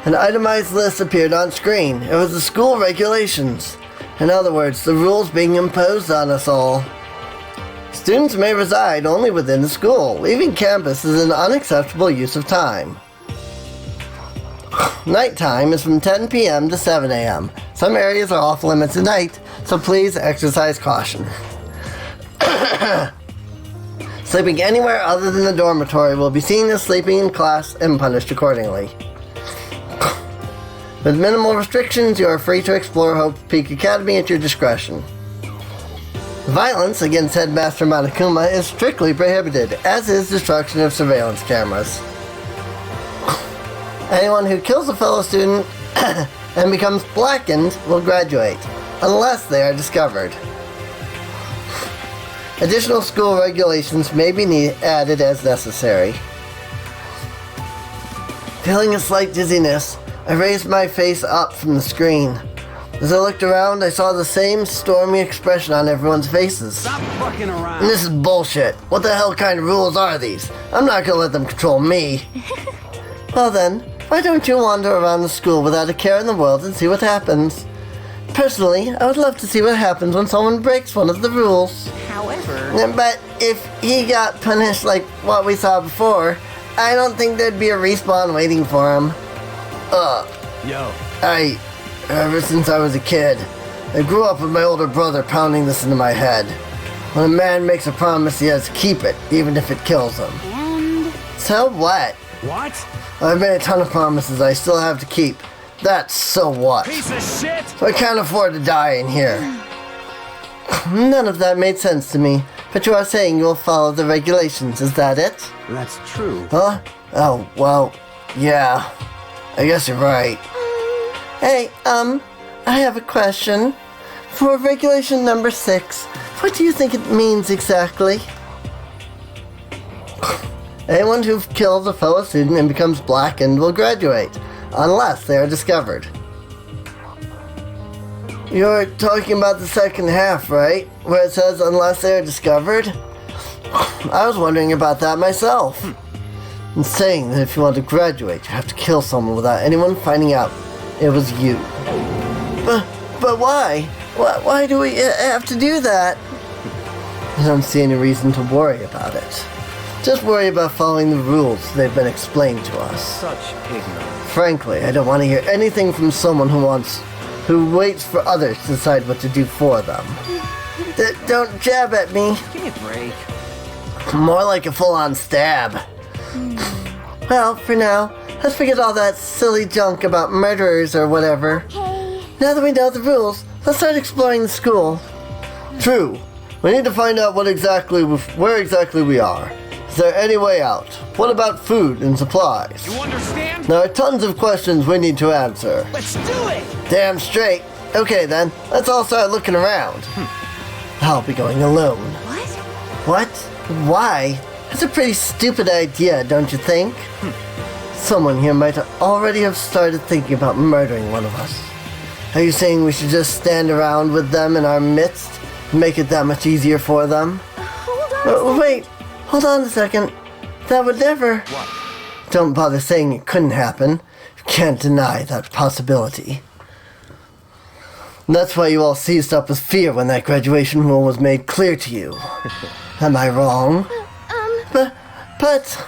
Speaker 1: An itemized list appeared on screen. It was the school regulations. In other words, the rules being imposed on us all. Students may reside only within the school. Leaving campus is an unacceptable use of time. Nighttime is from 10 p.m. to 7 a.m. Some areas are off limits at night, so please exercise caution. Sleeping anywhere other than the dormitory will be seen as sleeping in class and punished accordingly. With minimal restrictions, you are free to explore Hope's Peak Academy at your discretion. Violence against Headmaster Monokuma is strictly prohibited, as is destruction of surveillance cameras. Anyone who kills a fellow student and becomes blackened will graduate, unless they are discovered. Additional school regulations may be added as necessary. Feeling a slight dizziness, I raised my face up from the screen. As I looked around, I saw the same stormy expression on everyone's faces.
Speaker 8: Stop fucking around.
Speaker 1: And this is bullshit. What the hell kind of rules are these? I'm not gonna let them control me. Well then, why don't you wander around the school without a care in the world and see what happens? Personally, I would love to see what happens when someone breaks one of the rules.
Speaker 5: However...
Speaker 1: But if he got punished like what we saw before, I don't think there'd be a respawn waiting for him.
Speaker 8: Yo.
Speaker 1: Ever since I was a kid, I grew up with my older brother pounding this into my head. When a man makes a promise, he has to keep it, even if it kills him.
Speaker 7: And...
Speaker 1: So what?
Speaker 8: What?
Speaker 1: I've made a ton of promises I still have to keep. That's so what?
Speaker 3: Piece of shit!
Speaker 1: I can't afford to die in here. None of that made sense to me, but you are saying you'll follow the regulations, is that it?
Speaker 8: That's true.
Speaker 1: Huh? Oh, well, yeah. I guess you're right. Hey, I have a question. For regulation number 6, what do you think it means exactly? Anyone who kills a fellow student and becomes blackened will graduate, unless they are discovered. You're talking about the second half, right? Where it says, unless they are discovered? I was wondering about that myself. It's saying that if you want to graduate, you have to kill someone without anyone finding out it was you. But why? Why do we have to do that? I don't see any reason to worry about it. Just worry about following the rules they've been explained to us.
Speaker 8: Such ignorance.
Speaker 1: Frankly, I don't want to hear anything from someone who waits for others to decide what to do for them. Don't jab at me.
Speaker 8: Give me a break.
Speaker 1: More like a full-on stab. Well, for now, let's forget all that silly junk about murderers or whatever.
Speaker 4: Okay.
Speaker 1: Now that we know the rules, let's start exploring the school. True. We need to find out where exactly we are. Is there any way out? What about food and supplies?
Speaker 6: You understand?
Speaker 1: There are tons of questions we need to answer.
Speaker 2: Let's do it!
Speaker 1: Damn straight. Okay then, let's all start looking around. I'll be going alone.
Speaker 7: What?
Speaker 1: What? Why? That's a pretty stupid idea, don't you think? Someone here might already have started thinking about murdering one of us. Are you saying we should just stand around with them in our midst and make it that much easier for them?
Speaker 7: Hold on.
Speaker 1: Wait, hold on a second. That would never...
Speaker 8: What?
Speaker 1: Don't bother saying it couldn't happen. You can't deny that possibility. And that's why you all seized up with fear when that graduation rule was made clear to you. Am I wrong? But...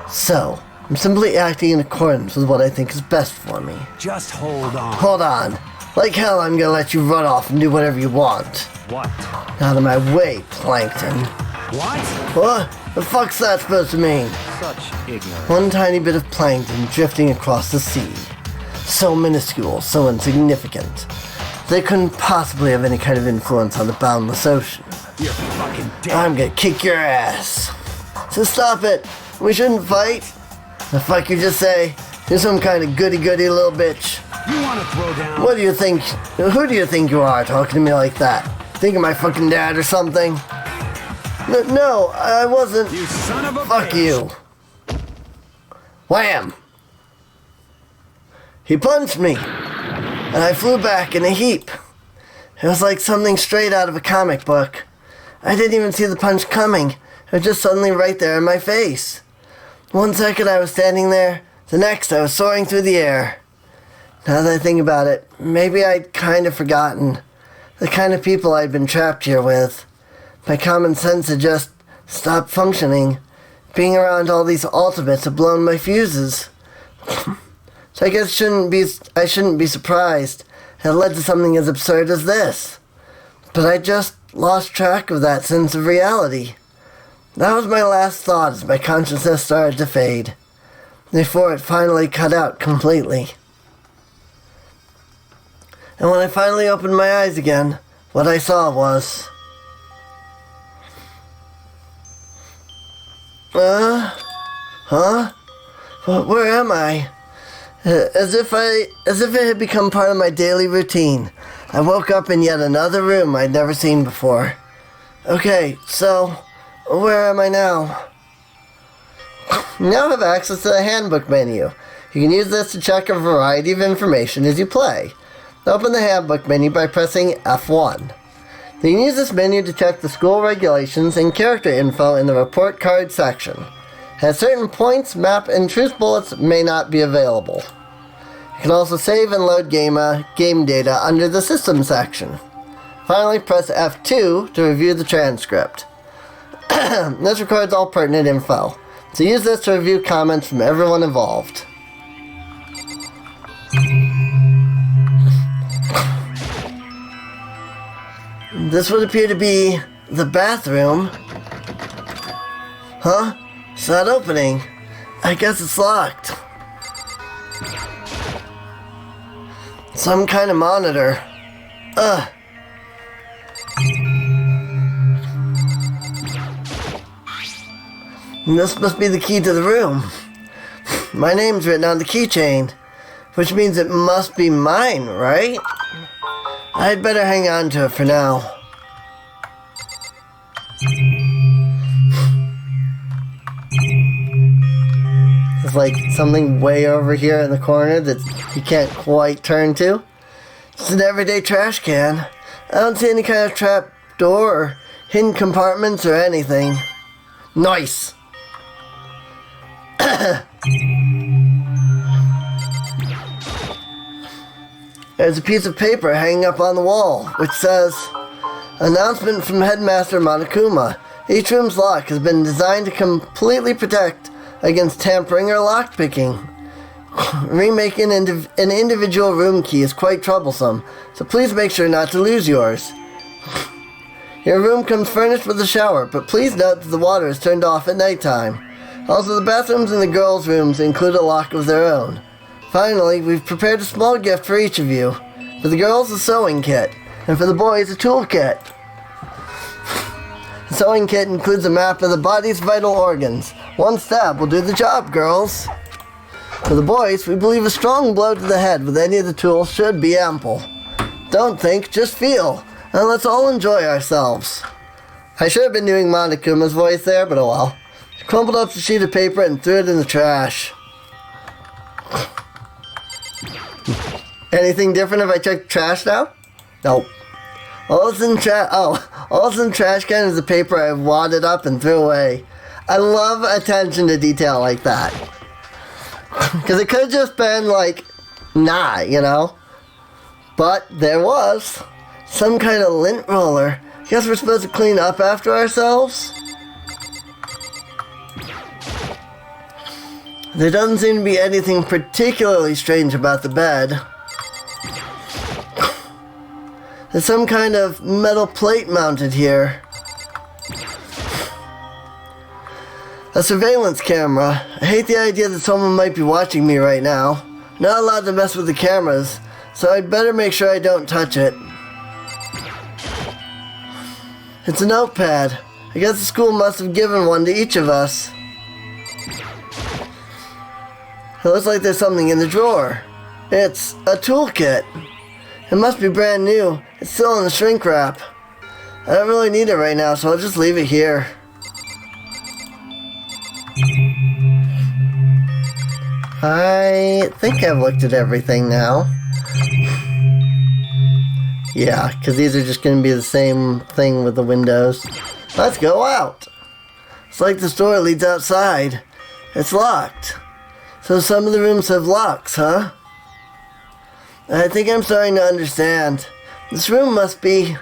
Speaker 1: So, I'm simply acting in accordance with what I think is best for me.
Speaker 3: Just hold on.
Speaker 1: Hold on. Like hell, I'm gonna let you run off and do whatever you want.
Speaker 3: What?
Speaker 1: Out of my way, Plankton.
Speaker 3: What?
Speaker 1: What the fuck's that supposed to mean?
Speaker 8: Such ignorance.
Speaker 1: One tiny bit of plankton drifting across the sea. So minuscule, so insignificant. They couldn't possibly have any kind of influence on the boundless ocean.
Speaker 3: You're fucking dead.
Speaker 1: I'm gonna kick your ass. So stop it. We shouldn't fight. The fuck you just say? You're some kind of goody-goody little bitch.
Speaker 3: You want to throw down?
Speaker 1: What do you think? Who do you think you are talking to me like that? Think of my fucking dad or something? No, I wasn't.
Speaker 3: You son of a
Speaker 1: Fuck
Speaker 3: bitch.
Speaker 1: you. Wham! He punched me, and I flew back in a heap. It was like something straight out of a comic book. I didn't even see the punch coming. It was just suddenly right there in my face. 1 second I was standing there, the next I was soaring through the air. Now that I think about it, maybe I'd kind of forgotten the kind of people I'd been trapped here with. My common sense had just stopped functioning. Being around all these ultimates had blown my fuses. So I guess I shouldn't be surprised it led to something as absurd as this. But I just lost track of that sense of reality. That was my last thought as my consciousness started to fade, before it finally cut out completely. And when I finally opened my eyes again, what I saw was... Huh? Where am I? As if it had become part of my daily routine. I woke up in yet another room I'd never seen before. Okay, so, where am I now? You now have access to the handbook menu. You can use this to check a variety of information as you play. Open the handbook menu by pressing F1. You can use this menu to check the school regulations and character info in the report card section. At certain points, map and truth bullets may not be available. You can also save and load game data under the system section. Finally, press F2 to review the transcript. This records all pertinent info, so use this to review comments from everyone involved. This would appear to be the bathroom. Huh? It's not opening. I guess it's locked. Some kind of monitor. This must be the key to the room. My name's written on the keychain, which means it must be mine, right? I'd better hang on to it for now. There's like something way over here in the corner that you can't quite turn to. It's an everyday trash can. I don't see any kind of trap door or hidden compartments or anything. Nice! There's a piece of paper hanging up on the wall, which says, "Announcement from Headmaster Monokuma. Each room's lock has been designed to completely protect against tampering or lockpicking. Remaking an individual room key is quite troublesome, so please make sure not to lose yours. Your room comes furnished with a shower, but please note that the water is turned off at nighttime. Also, the bathrooms in the girls' rooms include a lock of their own. Finally, we've prepared a small gift for each of you. For the girls, a sewing kit, and for the boys, a toolkit. The sewing kit includes a map of the body's vital organs. One stab will do the job, girls. For the boys, we believe a strong blow to the head with any of the tools should be ample. Don't think, just feel, and let's all enjoy ourselves." I should have been doing Monokuma's voice there, but oh well. She crumpled up the sheet of paper and threw it in the trash. Anything different if I check trash now? Nope. All that's in the trash can is the paper I wadded up and threw away. I love attention to detail like that. Because it could have just been like, nah, you know? But there was some kind of lint roller. Guess we're supposed to clean up after ourselves? There doesn't seem to be anything particularly strange about the bed. There's some kind of metal plate mounted here. A surveillance camera. I hate the idea that someone might be watching me right now. Not allowed to mess with the cameras, so I'd better make sure I don't touch it. It's a notepad. I guess the school must have given one to each of us. It looks like there's something in the drawer. It's a toolkit. It must be brand new. It's still in the shrink wrap. I don't really need it right now, so I'll just leave it here. I think I've looked at everything now. Yeah, because these are just going to be the same thing with the windows. Let's go out. It's like the store leads outside. It's locked. So some of the rooms have locks, huh? I think I'm starting to understand. This room must be...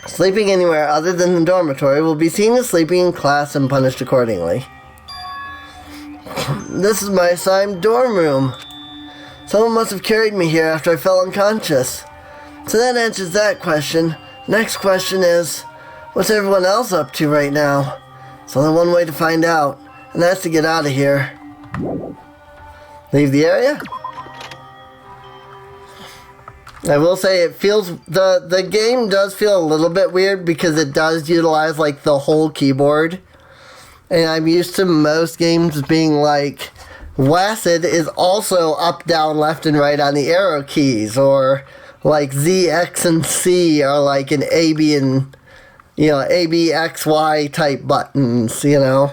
Speaker 1: Sleeping anywhere other than the dormitory will be seen as sleeping in class and punished accordingly. This is my assigned dorm room. Someone must have carried me here after I fell unconscious. So that answers that question. Next question is, what's everyone else up to right now? There's only one way to find out, and that's to get out of here. Leave the area? I will say it feels, the game does feel a little bit weird because it does utilize like the whole keyboard. And I'm used to most games being like, WASD is also up, down, left, and right on the arrow keys, or like Z, X, and C are like an A, B, and, you know, A, B, X, Y type buttons, you know.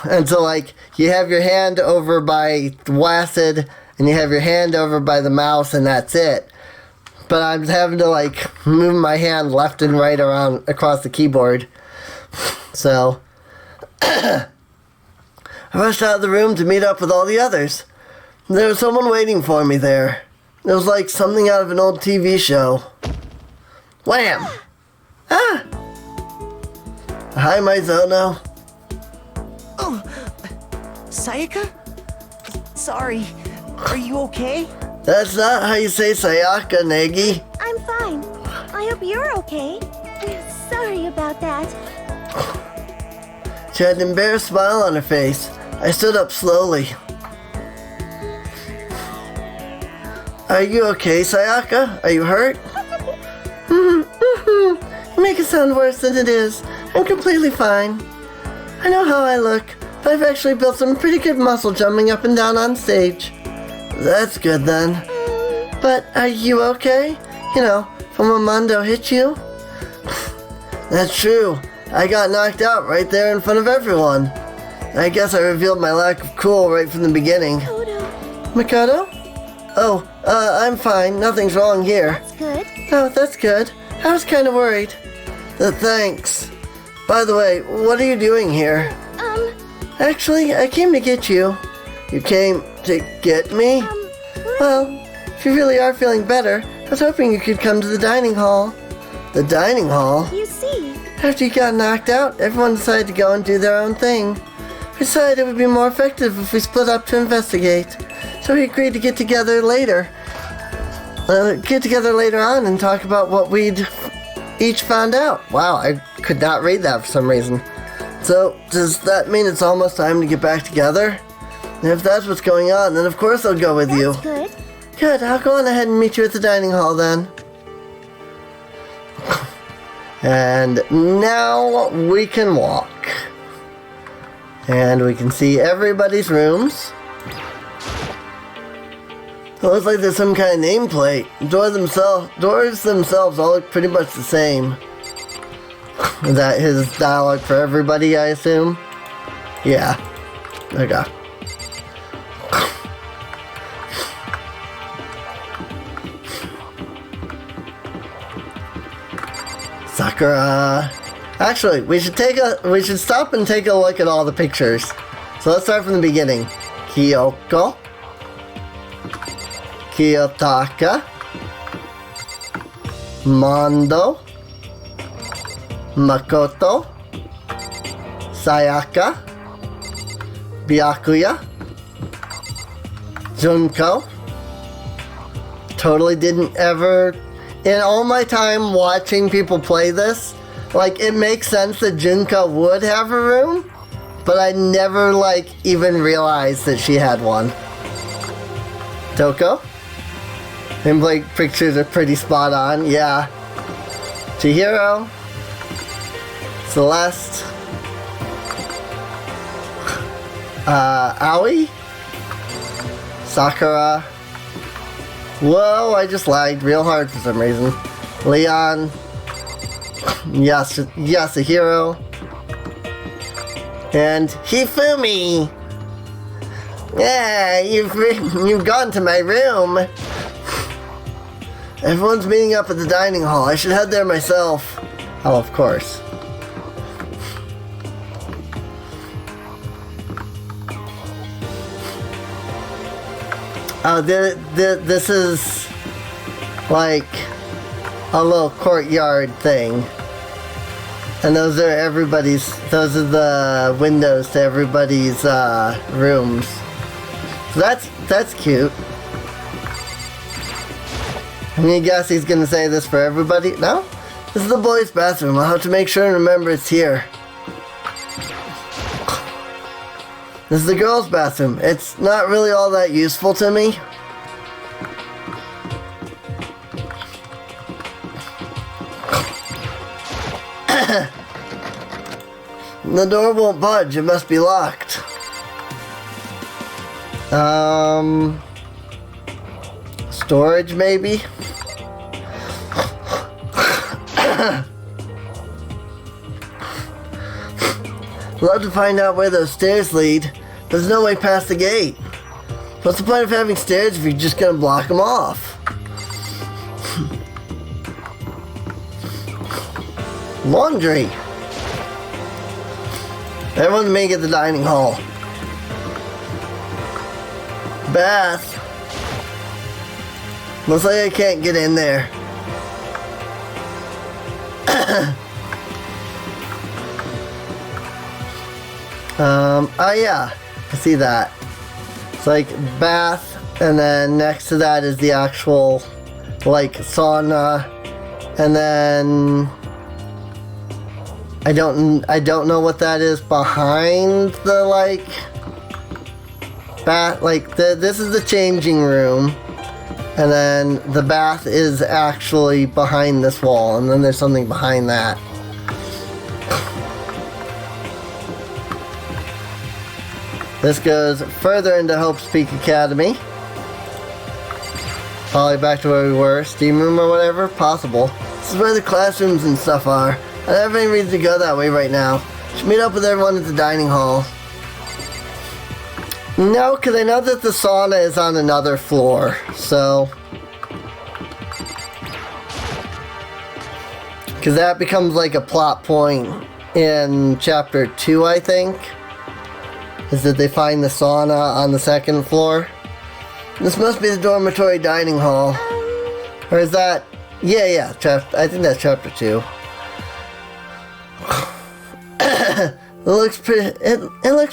Speaker 1: And so like, you have your hand over by WASD, and you have your hand over by the mouse, and that's it. But I'm having to like move my hand left and right around across the keyboard. So I rushed out of the room to meet up with all the others. There was someone waiting for me there. It was like something out of an old TV show. Wham! Ah! Hi, Mizono.
Speaker 2: Oh, Sayaka? Sorry. Are you okay?
Speaker 1: That's not how you say Sayaka, Negi.
Speaker 4: I'm fine. I hope you're okay. Sorry about that.
Speaker 1: She had an embarrassed smile on her face. I stood up slowly. Are you okay, Sayaka? Are you hurt? You make it sound worse than it is. I'm completely fine. I know how I look, but I've actually built some pretty good muscle jumping up and down on stage. That's good then. But are you okay? You know, from when Mondo hit you? That's true. I got knocked out right there in front of everyone. I guess I revealed my lack of cool right from the beginning. Mikado? Oh, I'm fine. Nothing's wrong here.
Speaker 4: That's good.
Speaker 1: Oh, that's good. I was kind of worried. Thanks. By the way, what are you doing here? Actually, I came to get you. You came to get me? Well, if you really are feeling better, I was hoping you could come to the dining hall. The dining hall?
Speaker 4: You see.
Speaker 1: After you got knocked out, everyone decided to go and do their own thing. We decided it would be more effective if we split up to investigate. So we agreed to get together later. Get together later on and talk about what we'd each found out. Wow, I could not read that for some reason. So, does that mean it's almost time to get back together? And if that's what's going on, then of course I'll go with you.
Speaker 4: That's good.
Speaker 1: Good, I'll go on ahead and meet you at the dining hall then. And now we can walk. And we can see everybody's rooms. It looks like there's some kind of nameplate. Doors themselves all look pretty much the same. Is that his dialogue for everybody, I assume? Yeah. Okay. Sakura. Actually, we should stop and take a look at all the pictures. So let's start from the beginning. Kyoko, Kiyotaka, Mondo, Makoto, Sayaka, Byakuya, Junko. Totally didn't ever, in all my time watching people play this, like, it makes sense that Junko would have a room, but I never, like, even realized that she had one. Toko? And, like, pictures are pretty spot on, yeah. Chihiro. Celeste. Aoi. Sakura. Whoa, I just lagged real hard for some reason. Leon. Yasuhiro. And Hifumi. Yeah, you've gone to my room. Everyone's meeting up at the dining hall. I should head there myself. Oh, of course. Oh, this is like a little courtyard thing. And those are the windows to everybody's rooms. So that's cute. I'm gonna guess he's gonna say this for everybody. No? This is the boys' bathroom. I'll have to make sure and remember it's here. This is the girls' bathroom. It's not really all that useful to me. The door won't budge. It must be locked. Storage maybe? Love to find out where those stairs lead. There's no way past the gate. What's the point of having stairs if you're just gonna block them off? Laundry. Everyone's meeting at the dining hall. Bath. Looks like I can't get in there. Oh yeah, I see that. It's like bath, and then next to that is the actual, like, sauna, and then I don't know what that is behind the, like, bath. Like, this is the changing room, and then the bath is actually behind this wall, and then there's something behind that. This goes further into Hope's Peak Academy. Probably back to where we were. Steam room or whatever? Possible. This is where the classrooms and stuff are. I don't have any reason to go that way right now. Should meet up with everyone at the dining hall. No, because I know that the sauna is on another floor. So, Because that becomes like a plot point in chapter 2, I think. Is that they find the sauna on the second floor. This must be the dormitory dining hall. Or is that... Yeah, I think that's chapter 2. It looks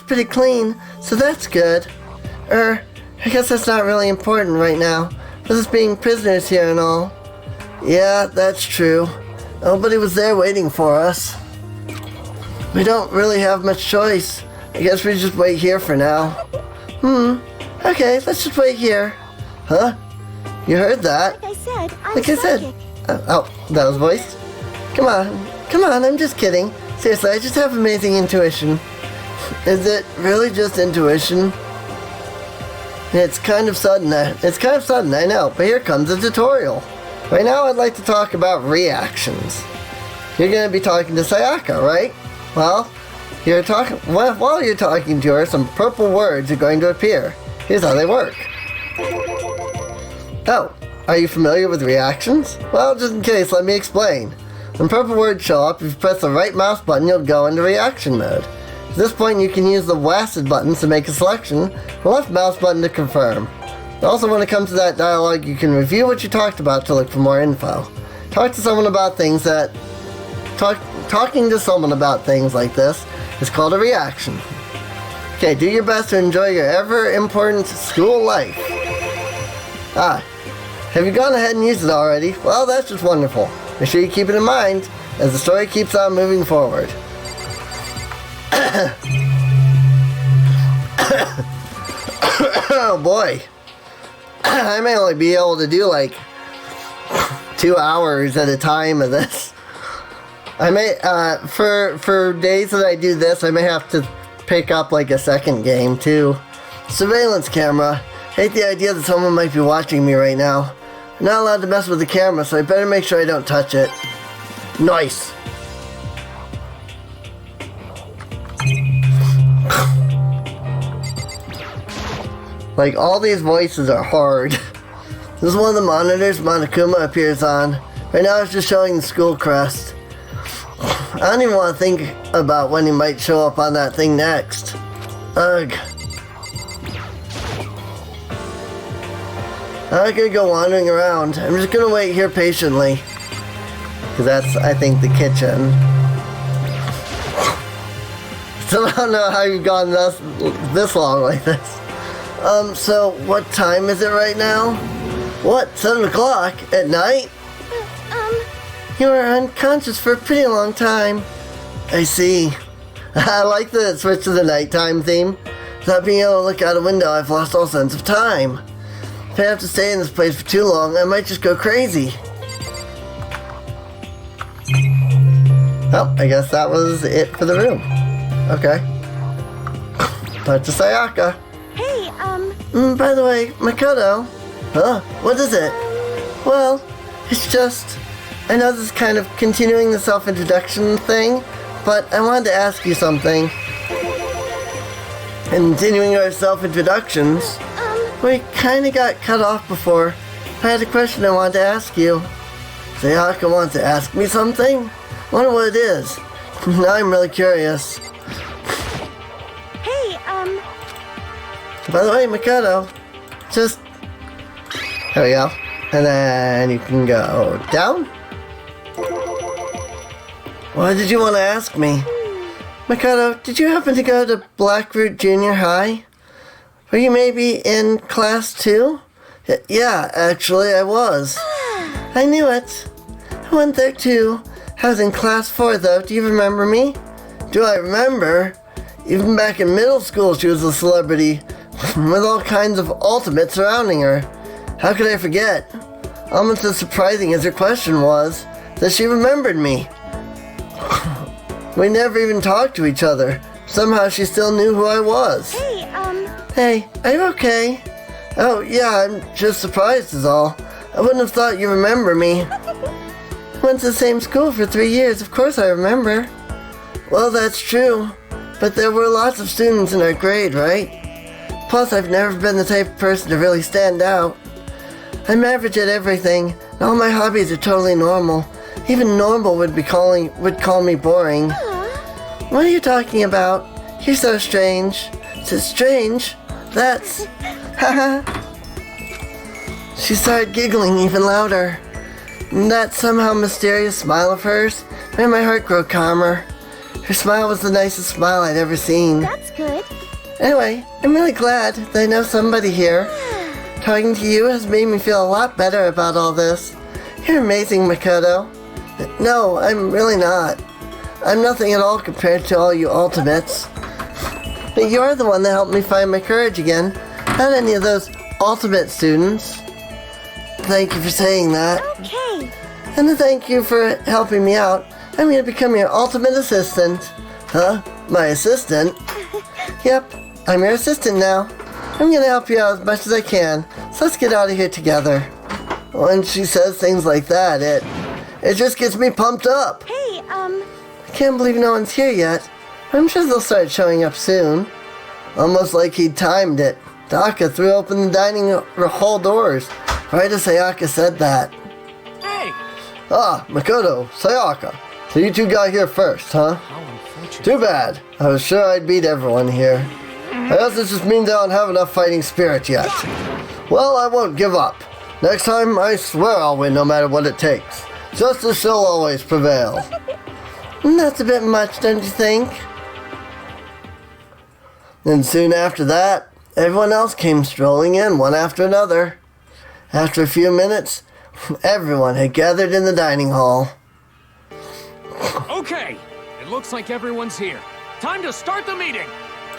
Speaker 1: pretty clean, so that's good. I guess that's not really important right now, with us being prisoners here and all. Yeah, that's true. Nobody was there waiting for us. We don't really have much choice. I guess we just wait here for now. Okay, let's just wait here. Huh? You heard that?
Speaker 4: Like I said, I'm
Speaker 1: Like I said.
Speaker 4: psychic.
Speaker 1: Oh, that was voiced? Come on, I'm just kidding. Seriously, I just have amazing intuition. Is it really just intuition? It's kind of sudden, I know, but here comes the tutorial. Right now I'd like to talk about reactions. You're going to be talking to Sayaka, right? Well, while you're talking to her, some purple words are going to appear. Here's how they work. Oh, are you familiar with reactions? Well, just in case, let me explain. When purple words show up, if you press the right mouse button, you'll go into reaction mode. At this point, you can use the WASD buttons to make a selection, the left mouse button to confirm. Also, when it comes to that dialogue, you can review what you talked about to look for more info. Talking to someone about things like this is called a reaction. Okay, do your best to enjoy your ever-important school life. Have you gone ahead and used it already? Well, that's just wonderful. Make sure you keep it in mind as the story keeps on moving forward. Oh boy. I may only be able to do like 2 hours at a time of this. I may, for days that I do this, I may have to pick up like a second game too. Surveillance camera. Hate the idea that someone might be watching me right now. I'm not allowed to mess with the camera, so I better make sure I don't touch it. Nice. Like, all these voices are hard. This is one of the monitors Monokuma appears on. Right now it's just showing the school crest. I don't even want to think about when he might show up on that thing next. Ugh. I'm not gonna go wandering around. I'm just gonna wait here patiently. Because that's, I think, the kitchen. Still don't know how you've gone this long like this. So what time is it right now? What, 7 o'clock at night? You were unconscious for a pretty long time. I see. I like the switch to the nighttime theme. Without being able to look out a window, I've lost all sense of time. If I have to stay in this place for too long, I might just go crazy. Well, I guess that was it for the room. Okay. Talk to Sayaka.
Speaker 4: Hey,
Speaker 1: by the way, Makoto. Huh? What is it? Well, it's just... I know this is kind of continuing the self-introduction thing, but I wanted to ask you something. Continuing our self-introductions, we kinda got cut off before. I had a question I wanted to ask you. Sayaka wants to ask me something? Wonder what it is. Now I'm really curious.
Speaker 4: hey,
Speaker 1: By the way, Makoto, just... There we go. And then you can go down. What did you want to ask me? Makoto, did you happen to go to Blackroot Junior High? Were you maybe in class 2? Yeah, actually I was. I knew it. I went there too. I was in class 4 though. Do you remember me? Do I remember? Even back in middle school she was a celebrity with all kinds of ultimates surrounding her. How could I forget? Almost as surprising as her question was that she remembered me. We never even talked to each other. Somehow she still knew who I was. Hey, are you okay? Oh, yeah, I'm just surprised is all. I wouldn't have thought you remember me. Went to the same school for 3 years, of course I remember. Well, that's true. But there were lots of students in our grade, right? Plus, I've never been the type of person to really stand out. I'm average at everything, and all my hobbies are totally normal. Even normal would call me boring. What are you talking about? You're so strange. So strange? That's... Haha. She started giggling even louder. And that somehow mysterious smile of hers made my heart grow calmer. Her smile was the nicest smile I'd ever seen.
Speaker 4: That's good.
Speaker 1: Anyway, I'm really glad that I know somebody here. Talking to you has made me feel a lot better about all this. You're amazing, Makoto. No, I'm really not. I'm nothing at all compared to all you ultimates. But you're the one that helped me find my courage again, not any of those ultimate students. Thank you for saying that.
Speaker 4: Okay.
Speaker 1: And to thank you for helping me out, I'm going to become your ultimate assistant. Huh? My assistant? Yep, I'm your assistant now. I'm going to help you out as much as I can, so let's get out of here together. When she says things like that, it just gets me pumped up.
Speaker 4: Hey,
Speaker 1: I can't believe no one's here yet. I'm sure they'll start showing up soon. Almost like he'd timed it. Taka threw open the dining hall doors right as Sayaka said that.
Speaker 6: Hey!
Speaker 1: Ah, Makoto, Sayaka. So you two got here first, huh?
Speaker 6: How unfortunate.
Speaker 1: Too bad. I was sure I'd beat everyone here. I guess this just means I don't have enough fighting spirit yet. Well, I won't give up. Next time, I swear I'll win no matter what it takes. Justice shall always prevail. That's a bit much, don't you think? And soon after that, everyone else came strolling in, one after another. After a few minutes, everyone had gathered in the dining hall.
Speaker 6: Okay, it looks like everyone's here. Time to start the meeting.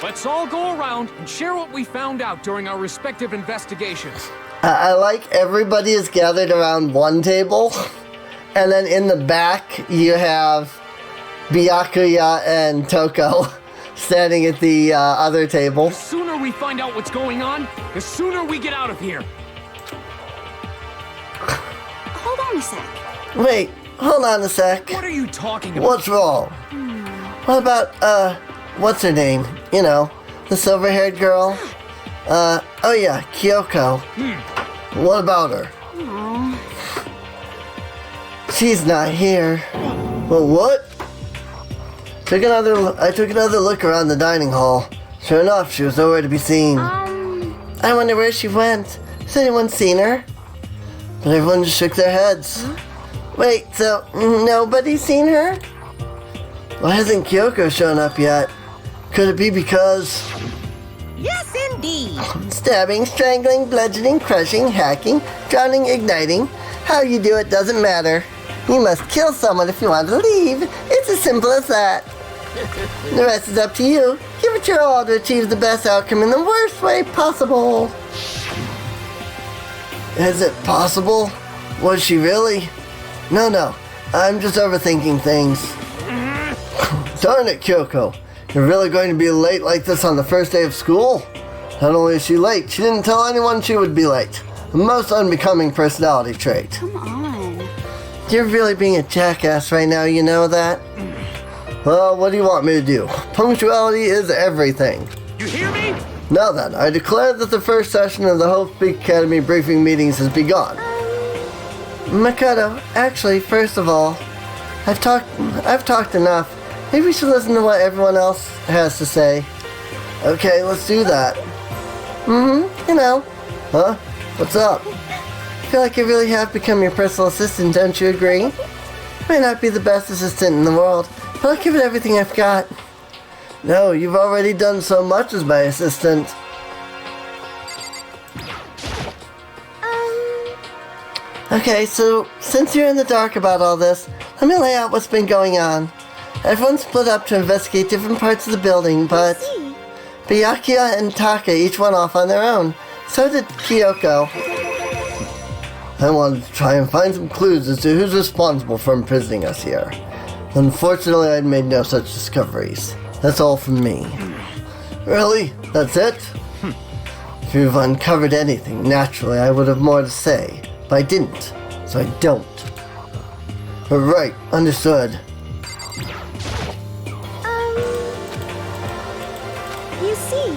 Speaker 6: Let's all go around and share what we found out during our respective investigations.
Speaker 1: I like everybody is gathered around one table, and then in the back you have Byakuya and Toko standing at the other table.
Speaker 6: The sooner we find out what's going on, the sooner we get out of here.
Speaker 7: Hold on a sec.
Speaker 1: Wait, hold on a sec.
Speaker 6: What are you talking about?
Speaker 1: What's wrong? What about, what's her name? You know, the silver-haired girl? Oh yeah, Kyoko. What about her? She's not here. Well, what? I took another look around the dining hall. Sure enough, she was nowhere to be seen. I wonder where she went. Has anyone seen her? But everyone just shook their heads. Wait, so nobody's seen her? Why hasn't Kyoko shown up yet? Could it be because...
Speaker 5: Yes, indeed.
Speaker 1: Stabbing, strangling, bludgeoning, crushing, hacking, drowning, igniting. How you do it doesn't matter. You must kill someone if you want to leave. It's as simple as that. The rest is up to you. Give it your all to achieve the best outcome in the worst way possible. Is it possible? Was she really? No. I'm just overthinking things. Darn it, Kyoko. You're really going to be late like this on the first day of school? Not only is she late, she didn't tell anyone she would be late. A most unbecoming personality trait.
Speaker 7: Come on.
Speaker 1: You're really being a jackass right now, you know that? Well, what do you want me to do? Punctuality is everything.
Speaker 6: You hear me?
Speaker 1: Now then, I declare that the first session of the Hope Peak Academy briefing meetings has begun. Makoto, actually, first of all, I've talked enough. Maybe we should listen to what everyone else has to say. Okay, let's do that. You know. Huh? What's up? I feel like I really have become your personal assistant, don't you agree? May not be the best assistant in the world, but I'll give it everything I've got. No, you've already done so much as my assistant. Okay, so since you're in the dark about all this, let me lay out what's been going on. Everyone split up to investigate different parts of the building, but Byakuya and Taka each went off on their own. So did Kyoko. I wanted to try and find some clues as to who's responsible for imprisoning us here. Unfortunately, I'd made no such discoveries. That's all from me. Really? That's it? If you've uncovered anything, naturally I would have more to say. But I didn't, so I don't. Right, understood.
Speaker 4: You see.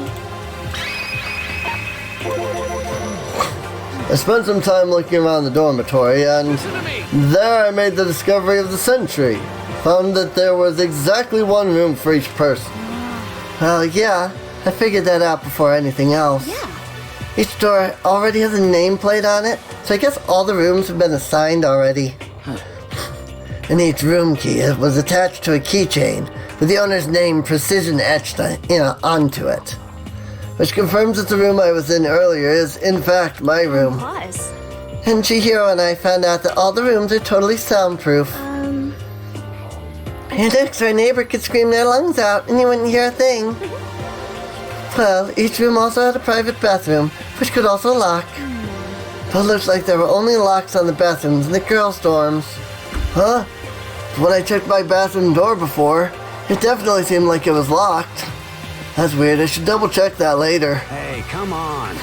Speaker 1: I spent some time looking around the dormitory, and
Speaker 6: Listen to me.
Speaker 1: there I made the discovery of the sentry. Found that there was exactly one room for each person. Well, yeah, I figured that out before anything else.
Speaker 7: Yeah.
Speaker 1: Each door already has a nameplate on it, so I guess all the rooms have been assigned already. And each room key was attached to a keychain with the owner's name precision etched onto it. Which confirms that the room I was in earlier is, in fact, my room.
Speaker 4: Plus,
Speaker 1: And Chihiro and I found out that all the rooms are totally soundproof. And next, our neighbor could scream their lungs out and you wouldn't hear a thing. Well, each room also had a private bathroom, which could also lock. But it looks like there were only locks on the bathrooms in the girls' dorms. Huh? When I checked my bathroom door before, it definitely seemed like it was locked. That's weird, I should double check that later.
Speaker 3: Hey, come on.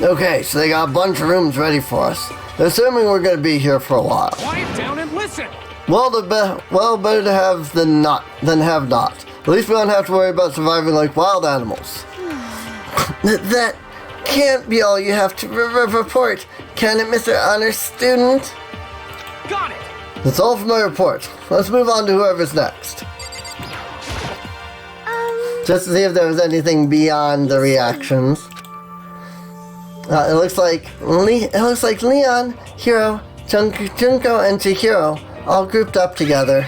Speaker 1: Okay, so they got a bunch of rooms ready for us. They're assuming we're gonna be here for a while.
Speaker 6: Quiet down and listen.
Speaker 1: Well, better to have than have not. At least we don't have to worry about surviving like wild animals. That can't be all you have to report, can it, Mr. Honor Student?
Speaker 6: Got it.
Speaker 1: That's all for my report. Let's move on to whoever's next. Just to see if there was anything beyond the reactions. It looks like Leon, Hiro, Junko, and Chihiro all grouped up together.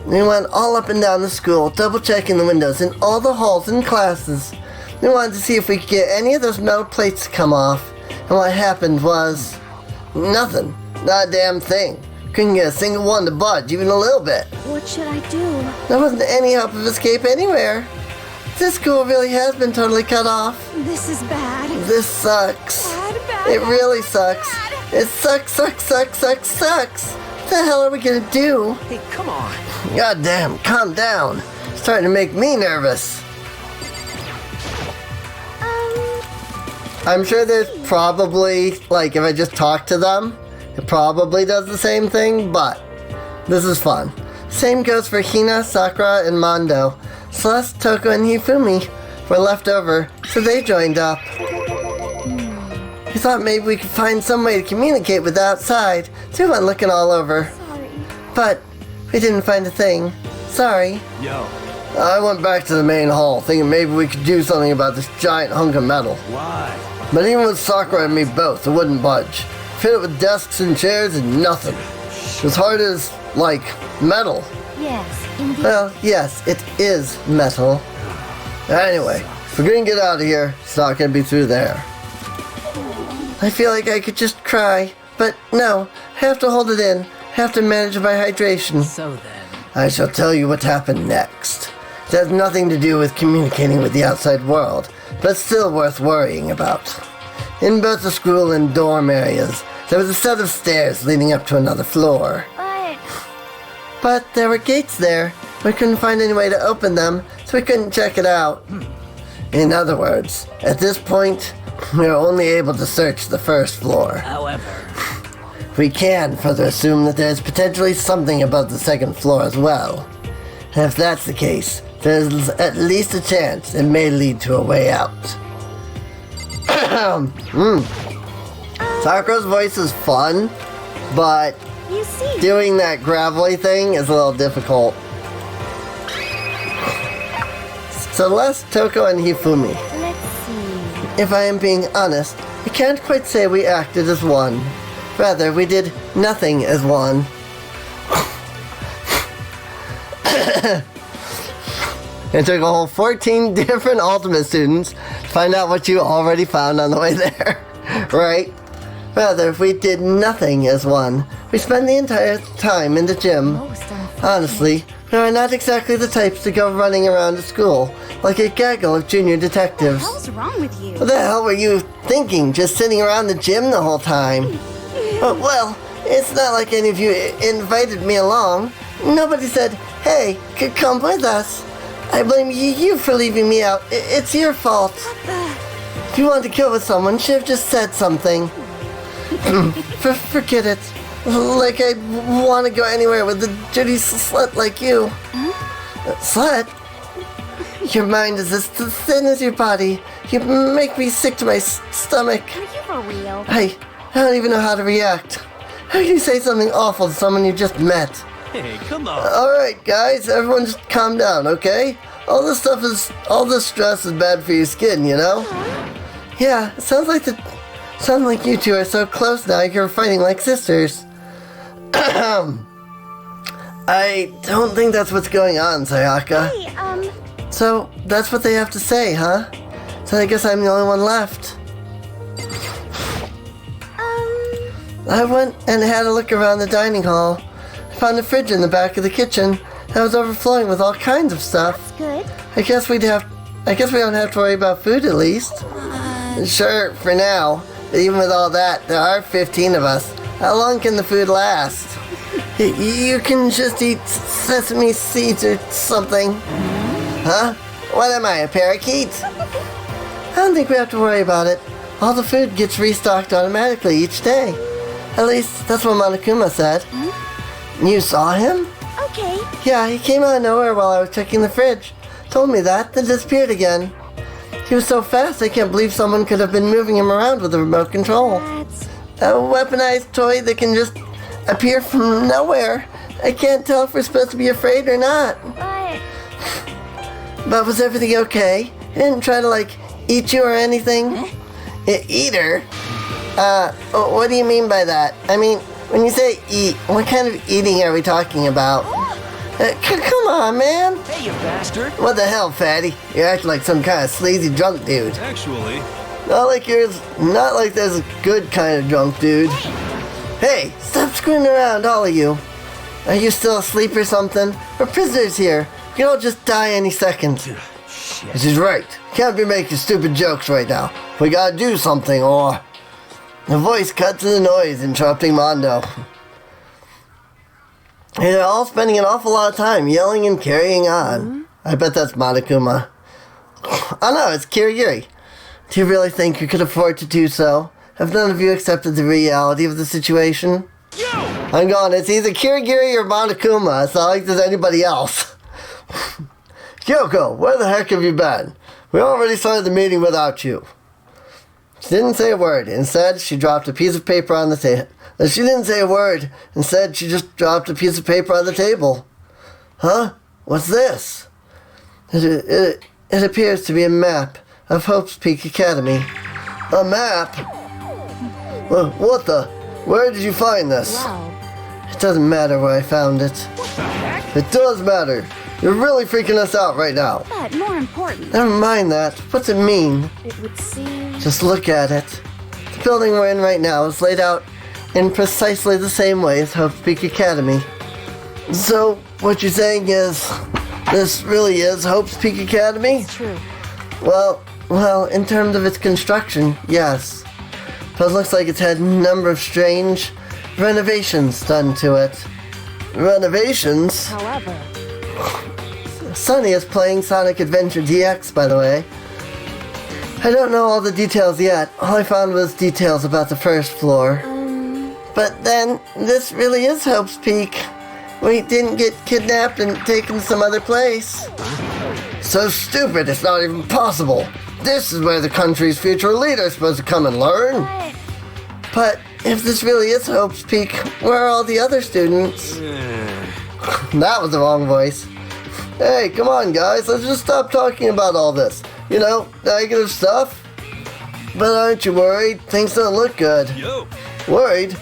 Speaker 1: They went all up and down the school, double checking the windows in all the halls and classes. They wanted to see if we could get any of those metal plates to come off. And what happened was nothing. Not a damn thing. Couldn't get a single one to budge, even a little bit.
Speaker 4: what should I do?
Speaker 1: There wasn't any hope of escape anywhere. This school really has been totally cut off.
Speaker 7: This is bad.
Speaker 1: This sucks.
Speaker 7: Bad.
Speaker 1: It really sucks. It sucks. What the hell are we gonna do?
Speaker 2: Hey, come on.
Speaker 1: God damn, calm down. It's starting to make me nervous. I'm sure there's probably, like, if I just talk to them, it probably does the same thing, but this is fun. Same goes for Hina, Sakura, and Mondo. Celeste, Toko, and Hifumi were left over, so they joined up. We thought maybe we could find some way to communicate with the outside, so we went looking all over.
Speaker 4: Sorry.
Speaker 1: But we didn't find a thing. Sorry.
Speaker 3: Yo,
Speaker 1: I went back to the main hall, thinking maybe we could do something about this giant hunk of metal.
Speaker 3: why?
Speaker 1: But even with Sakura and me both, it wouldn't budge. Fit it with desks and chairs and nothing. As hard as, like, metal.
Speaker 4: Yes, indeed.
Speaker 1: Well, yes, it is metal. Anyway, if we're gonna get out of here, it's not gonna be through there. I feel like I could just cry, but no, I have to hold it in. I have to manage my hydration.
Speaker 9: So then,
Speaker 1: I shall tell you what happened next. It has nothing to do with communicating with the outside world, but still worth worrying about. In both the school and dorm areas, there was a set of stairs leading up to another floor. But there were gates there. We couldn't find any way to open them, so we couldn't check it out. In other words, at this point, we are only able to search the first floor.
Speaker 9: however,
Speaker 1: We can further assume that there is potentially something above the second floor as well. And if that's the case, there's at least a chance it may lead to a way out. Sakura's voice is fun, but
Speaker 4: You see,
Speaker 1: doing that gravelly thing is a little difficult. Celeste, Toko, and Hifumi.
Speaker 4: let's see.
Speaker 1: If I am being honest, I can't quite say we acted as one. Rather, we did nothing as one. It took a whole 14 different Ultimate students to find out what you already found on the way there, right? Rather, we did nothing as one. We spent the entire time in the gym.
Speaker 4: Most unfortunate.
Speaker 1: Honestly, we are not exactly the types to go running around the school like a gaggle of junior detectives.
Speaker 7: What the hell's wrong with you?
Speaker 1: What the hell were you thinking, just sitting around the gym the whole time? Well, it's not like any of you invited me along. Nobody said, hey, could come with us. I blame you for leaving me out. It's your fault. If you wanted to kill with someone, you should have just said something. Forget it. Like I want to go anywhere with a dirty slut like you. Slut? Your mind is as thin as your body. You make me sick to my stomach.
Speaker 4: Are you for real?
Speaker 1: I don't even know how to react. How can you say something awful to someone you just met?
Speaker 8: Hey, come on.
Speaker 1: Alright, guys, everyone just calm down, okay? All this stress is bad for your skin, you know? Yeah, it sounds like you two are so close now, you're fighting like sisters. I don't think that's what's going on, Sayaka.
Speaker 4: Hey,
Speaker 1: So, that's what they have to say, huh? So I guess I'm the only one left. I went and had a look around the dining hall. I found a fridge in the back of the kitchen that was overflowing with all kinds of stuff.
Speaker 4: good.
Speaker 1: I guess we don't have to worry about food at least. Sure, for now. But even with all that, there are 15 of us. How long can the food last? You can just eat sesame seeds or something. Huh? What am I, a parakeet? I don't think we have to worry about it. All the food gets restocked automatically each day. At least, that's what Monokuma said. You saw him?
Speaker 4: Okay.
Speaker 1: Yeah, he came out of nowhere while I was checking the fridge. Told me that, then disappeared again. He was so fast, I can't believe someone could have been moving him around with a remote control.
Speaker 4: That's...
Speaker 1: A weaponized toy that can just appear from nowhere. I can't tell if we're supposed to be afraid or not. But was everything okay? He didn't try to, eat you or anything? Eat her? What do you mean by that? I mean, when you say eat, what kind of eating are we talking about? Come on, man.
Speaker 3: Hey, you bastard.
Speaker 1: What the hell, fatty? You're acting like some kind of sleazy drunk dude.
Speaker 8: Actually,
Speaker 1: Not like there's a good kind of drunk dude. Hey, stop screwing around, all of you. Are you still asleep or something? We're prisoners here. We can all just die any second. She's right. Can't be making stupid jokes right now. We gotta do something, or... The voice cut to the noise, interrupting Mondo. And they're all spending an awful lot of time yelling and carrying on. I bet that's Monokuma. Oh no, it's Kirigiri. Do you really think you could afford to do so? Have none of you accepted the reality of the situation? I'm gone. It's either Kirigiri or Monokuma. It's not like there's anybody else. Kyoko, where the heck have you been? We already started the meeting without you. She didn't say a word. Instead, she dropped a piece of paper on the table. She didn't say a word. Instead, she just dropped a piece of paper on the table. Huh? What's this? It appears to be a map of Hope's Peak Academy. A map? What the? Where did you find this?
Speaker 4: Wow.
Speaker 1: It doesn't matter where I found it. It does matter. You're really freaking us out right now.
Speaker 4: But more important,
Speaker 1: Never mind that. What's it mean?
Speaker 4: it would seem...
Speaker 1: Just look at it. The building we're in right now is laid out in precisely the same way as Hope's Peak Academy. So, what you're saying is, this really is Hope's Peak Academy?
Speaker 4: It's true.
Speaker 1: Well, in terms of its construction, yes. But it looks like it's had a number of strange renovations done to it. Renovations?
Speaker 4: However...
Speaker 1: Sunny is playing Sonic Adventure DX, by the way. I don't know all the details yet. All I found was details about the first floor. But then, this really is Hope's Peak. We didn't get kidnapped and taken to some other place. So stupid, it's not even possible. This is where the country's future leader is supposed to come and learn. But if this really is Hope's Peak, where are all the other students? That was the wrong voice. Hey, come on guys, let's just stop talking about all this. You know, negative stuff. But aren't you worried? Things don't look good.
Speaker 8: yo.
Speaker 1: Worried?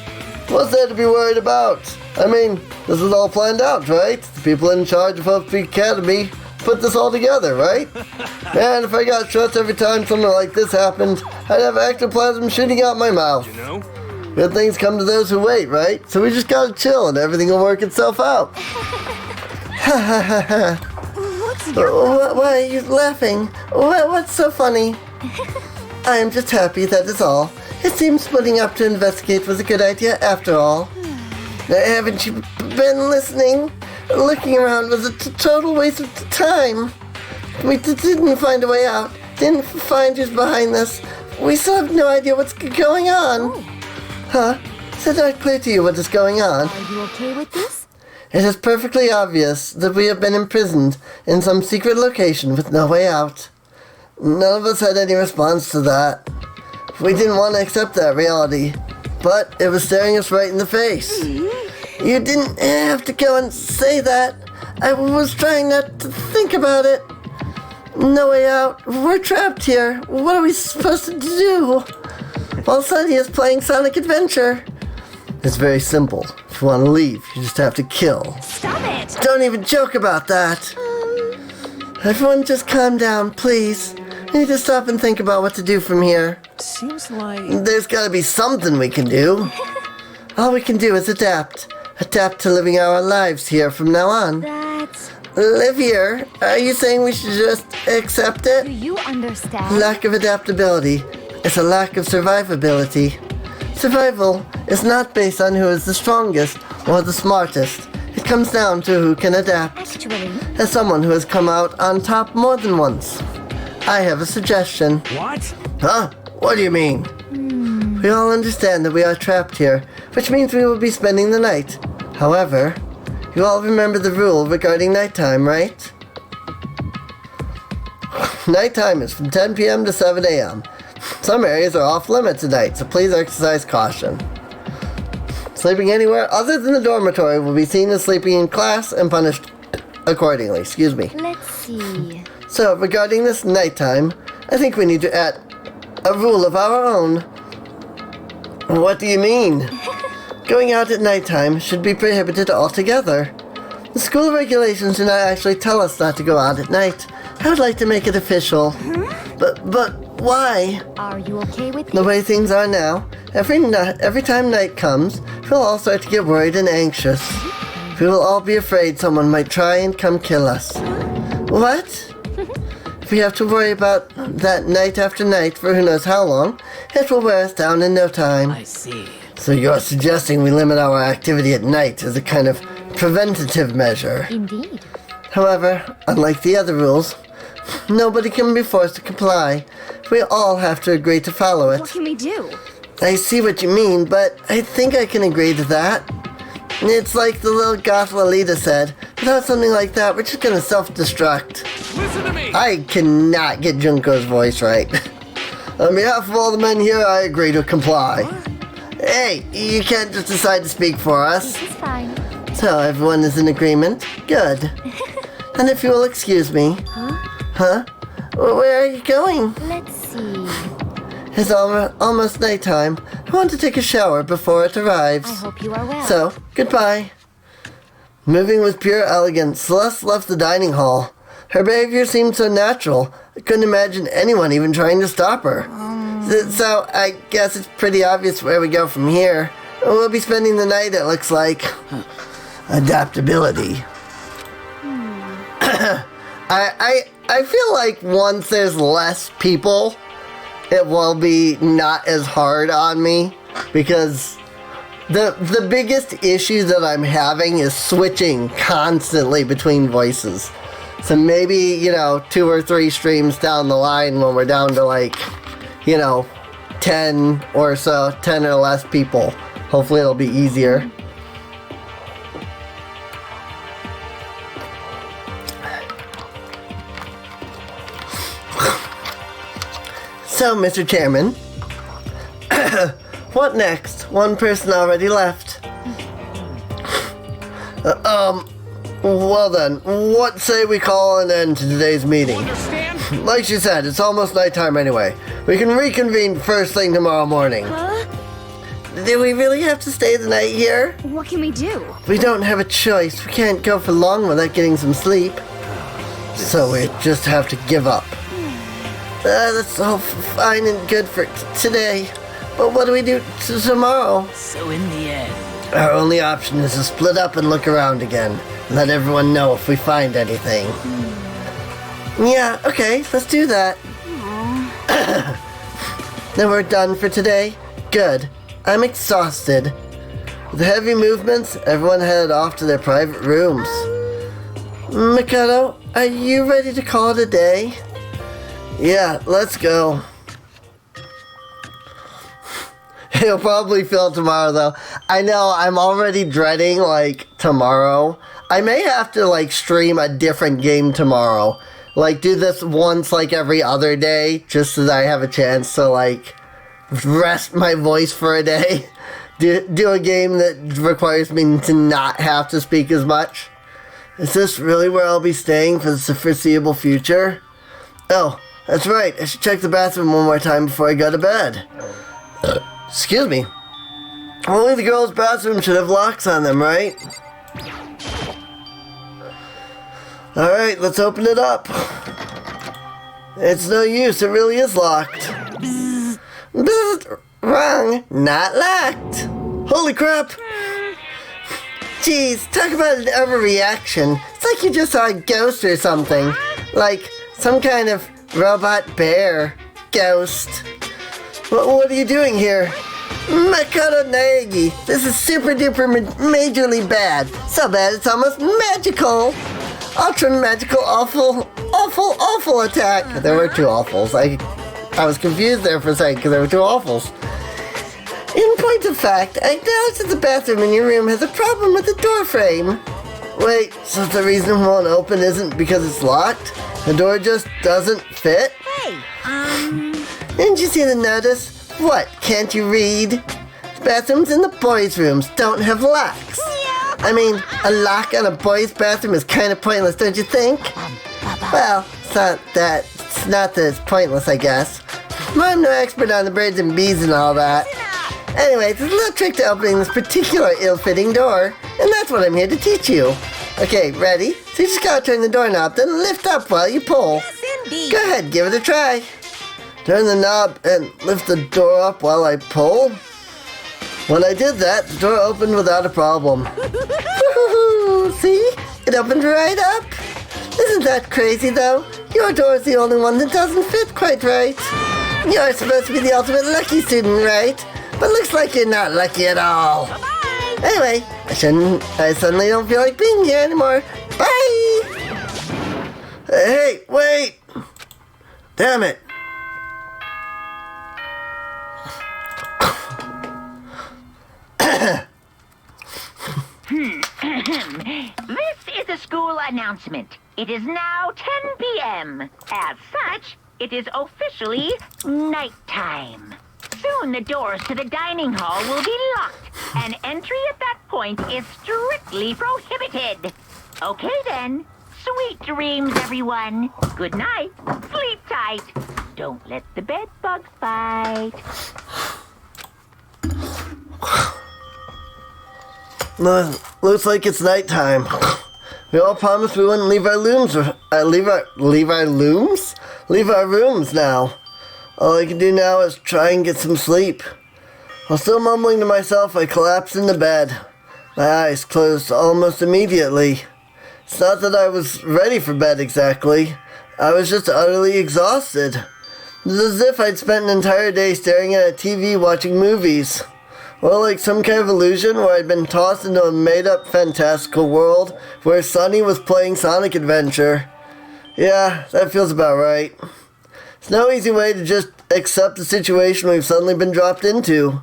Speaker 1: What's there to be worried about? I mean, this was all planned out, right? The people in charge of Hope's Peak Academy put this all together, right? And if I got stressed every time something like this happened, I'd have ectoplasm shooting out my mouth.
Speaker 8: You know?
Speaker 1: Good things come to those who wait, right? So we just gotta chill and everything will work itself out.
Speaker 7: What's your...
Speaker 1: Why are you laughing? What's so funny? I am just happy, that is all. It seems splitting up to investigate was a good idea after all. Haven't you been listening? Looking around was a total waste of time. We didn't find a way out. Didn't find who's behind this. We still have no idea what's going on. Huh? Is it not clear to you what is going on?
Speaker 4: Are you okay with this?
Speaker 1: It is perfectly obvious that we have been imprisoned in some secret location with no way out. None of us had any response to that. We didn't want to accept that reality, but it was staring us right in the face. You didn't have to go and say that. I was trying not to think about it. No way out. We're trapped here. What are we supposed to do? While Sunny is playing Sonic Adventure. It's very simple. If you want to leave, you just have to kill.
Speaker 7: Stop it!
Speaker 1: Don't even joke about that. Everyone just calm down, please. We need to stop and think about what to do from here.
Speaker 2: Seems like...
Speaker 1: There's gotta be something we can do. All we can do is adapt. Adapt to living our lives here from now on.
Speaker 7: That's...
Speaker 1: Live here? Are you saying we should just accept
Speaker 7: Do
Speaker 1: it?
Speaker 7: you understand?
Speaker 1: Lack of adaptability is a lack of survivability. Survival is not based on who is the strongest or the smartest. It comes down to who can adapt.
Speaker 7: Actually,
Speaker 1: As someone who has come out on top more than once, I have a suggestion.
Speaker 3: What?
Speaker 1: Huh? What do you mean? We all understand that we are trapped here, which means we will be spending the night. However, you all remember the rule regarding nighttime, right? Nighttime is from 10 p.m. to 7 a.m. Some areas are off limits at night, so please exercise caution. Sleeping anywhere other than the dormitory will be seen as sleeping in class and punished accordingly. Excuse me.
Speaker 7: let's see.
Speaker 1: So, regarding this nighttime, I think we need to add a rule of our own. What do you mean? Going out at nighttime should be prohibited altogether. The school regulations do not actually tell us not to go out at night. I would like to make it official. But why?
Speaker 7: Are you okay with
Speaker 1: The
Speaker 7: it?
Speaker 1: way things are now, every time night comes, we'll all start to get worried and anxious. We will all be afraid someone might try and come kill us. What? If we have to worry about that night after night for who knows how long, it will wear us down in no time.
Speaker 9: I see.
Speaker 1: So you're suggesting we limit our activity at night as a kind of preventative measure.
Speaker 7: Indeed.
Speaker 1: However, unlike the other rules, nobody can be forced to comply. We all have to agree to follow
Speaker 7: What
Speaker 1: it.
Speaker 7: can we do?
Speaker 1: I see what you mean, but I think I can agree to that. It's like the little goth Lolita said, without something like that, we're just gonna self-destruct.
Speaker 6: Listen to me!
Speaker 1: I cannot get Junko's voice right. On behalf of all the men here, I agree to comply. Hey, you can't just decide to speak for us.
Speaker 7: It's fine.
Speaker 1: So everyone is in agreement? Good. And if you will excuse me. Huh? Where are you going?
Speaker 7: Let's see.
Speaker 1: It's almost nighttime. I want to take a shower before it arrives.
Speaker 7: I hope you are well.
Speaker 1: So, goodbye. Moving with pure elegance, Celeste left the dining hall. Her behavior seemed so natural, I couldn't imagine anyone even trying to stop her. So, I guess it's pretty obvious where we go from here. We'll be spending the night, it looks like. Adaptability. I feel like once there's less people, it will be not as hard on me, because the biggest issue that I'm having is switching constantly between voices. So maybe, 2 or 3 streams down the line when we're down to 10 or so, 10 or less people. Hopefully it'll be easier. So, Mr. Chairman, what next? One person already left. Well then, what say we call an end to today's meeting?
Speaker 6: Understand?
Speaker 1: Like she said, it's almost nighttime anyway. We can reconvene first thing tomorrow morning.
Speaker 7: Huh?
Speaker 1: Do we really have to stay the night here?
Speaker 7: What can we do?
Speaker 1: We don't have a choice. We can't go for long without getting some sleep. So we just have to give up. That's all fine and good for today. But what do we do tomorrow?
Speaker 9: So in the end,
Speaker 1: Our only option is to split up and look around again. Let everyone know if we find anything. Yeah, okay, let's do that. Then we're done for today? Good. I'm exhausted. With heavy movements, everyone headed off to their private rooms. Mikado, are you ready to call it a day? It'll probably fill tomorrow, though. I know, I'm already dreading, like, tomorrow. I may have to, like, stream a different game tomorrow. Like, do this once, like, every other day, just so that I have a chance to, like, rest my voice for a day. Do a game that requires me to not have to speak as much. Is this really where I'll be staying for the foreseeable future? Oh, that's right. I should check the bathroom one more time before I go to bed. Excuse me. Only the girls' bathroom should have locks on them, right? Alright, let's open it up. It's no use, it really is locked. Bzz. Bzz. Wrong, not locked. Holy crap! Jeez, talk about an overreaction. It's like you just saw a ghost or something. Like, some kind of robot bear. Ghost. What are you doing here? Makoto Naegi, this is super duper majorly bad. So bad it's almost magical. Ultra magical, awful attack. There were two awfuls. I was confused there for a second because there were two awfuls. In point of fact, I acknowledge that the bathroom in your room has a problem with the door frame. Wait, so the reason it won't open isn't because it's locked? The door just doesn't fit?
Speaker 5: Hey,
Speaker 1: Didn't you see the notice? What, can't you read? The bathrooms in the boys' rooms don't have locks. I mean, a lock on a boys' bathroom is kind of pointless, don't you think? Well, it's not that it's pointless, I guess. I'm no expert on the birds and bees and all that. Anyway, there's a little trick to opening this particular ill-fitting door, and that's what I'm here to teach you. Okay, ready? So you just gotta turn the doorknob, then lift up while you pull.
Speaker 5: yes, indeed.
Speaker 1: Go ahead, give it a try. Turn the knob and lift the door up while I pull. When I did that, the door opened without a problem. Woo-hoo-hoo, see? It opened right up. Isn't that crazy, though? Your door's the only one that doesn't fit quite right. You're supposed to be the ultimate lucky student, right? But looks like you're not lucky at all.
Speaker 5: Bye-bye.
Speaker 1: Anyway, I suddenly don't feel like being here anymore. Bye! Hey, wait! Damn it.
Speaker 10: This is a school announcement. It is now 10 p.m. As such, it is officially nighttime. Soon the doors to the dining hall will be locked, and entry at that point is strictly prohibited. Okay then. Sweet dreams, everyone. Good night. Sleep tight. Don't let the bed bugs bite.
Speaker 1: Looks like it's nighttime. We all promised we wouldn't leave our rooms now. All I can do now is try and get some sleep. While still mumbling to myself, I collapsed into bed. My eyes closed almost immediately. It's not that I was ready for bed exactly. I was just utterly exhausted. It was as if I'd spent an entire day staring at a TV watching movies. Or like some kind of illusion where I'd been tossed into a made-up fantastical world where Sonny was playing Sonic Adventure. Yeah, that feels about right. It's no easy way to just accept the situation we've suddenly been dropped into.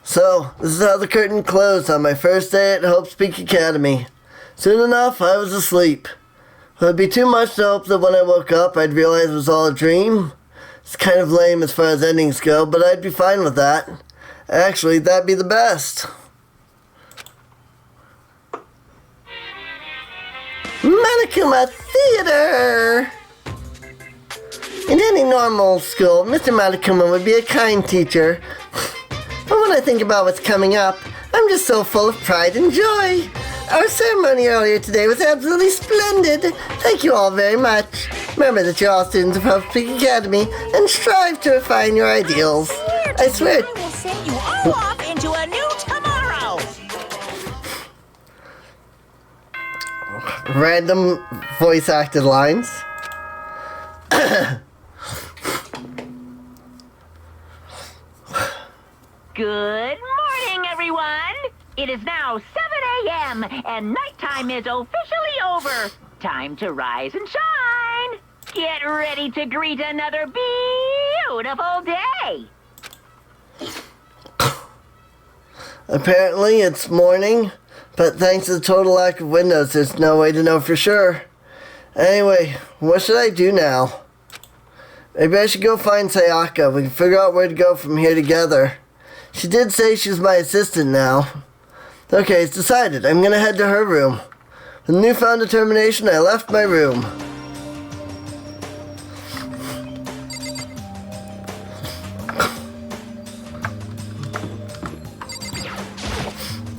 Speaker 1: So, this is how the curtain closed on my first day at Hope's Peak Academy. Soon enough, I was asleep. It would be too much to hope that when I woke up, I'd realize it was all a dream. It's kind of lame as far as endings go, but I'd be fine with that. Actually, that'd be the best. Monokuma Theater! In any normal school, Mr. Monokuma would be a kind teacher. But when I think about what's coming up, I'm just so full of pride and joy. Our ceremony earlier today was absolutely splendid. Thank you all very much. Remember that you're all students of Hope's Peak Academy and strive to refine your ideals. I swear.
Speaker 5: I will send you all off into a new tomorrow.
Speaker 1: Random voice acted lines.
Speaker 10: Good morning, everyone. It is now 7 a.m. and nighttime is officially over. Time to rise and shine. Get ready to greet another beautiful day.
Speaker 1: Apparently it's morning, but thanks to the total lack of windows, there's no way to know for sure. Anyway, what should I do now? Maybe I should go find Sayaka. We can figure out where to go from here together. She did say she's my assistant now. Okay, it's decided. I'm gonna head to her room. With newfound determination, I left my room.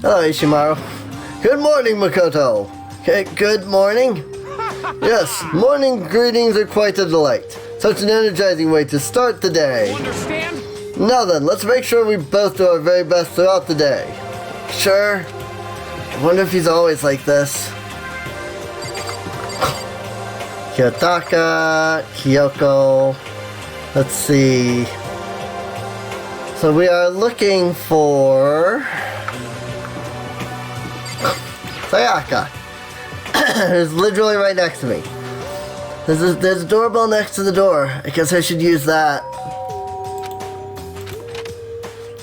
Speaker 1: Hello, Ishimaru. Good morning, Makoto. Okay, good morning. Yes, morning greetings are quite a delight. Such an energizing way to start the day.
Speaker 6: You understand?
Speaker 1: Now then, let's make sure we both do our very best throughout the day. Sure. I wonder if he's always like this. Kiyotaka, Kyoko. Let's see. So we are looking for Sayaka. Who's literally right next to me. There's a doorbell next to the door. I guess I should use that.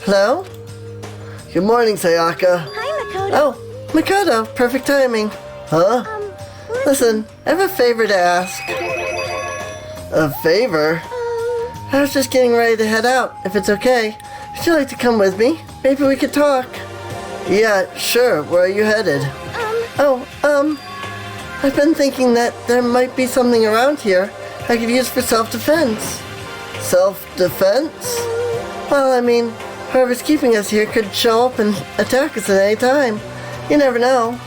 Speaker 1: Hello? Good morning, Sayaka.
Speaker 4: Hi, Makoto.
Speaker 1: Oh, Makoto. Perfect timing. Huh? Listen, I have a favor to ask. A favor? I was just getting ready to head out, if it's okay. Would you like to come with me? Maybe we could talk. Yeah, sure. Where are you headed? I've been thinking that there might be something around here I could use for self-defense. Self-defense? Well, I mean, whoever's keeping us here could show up and attack us at any time. You never know.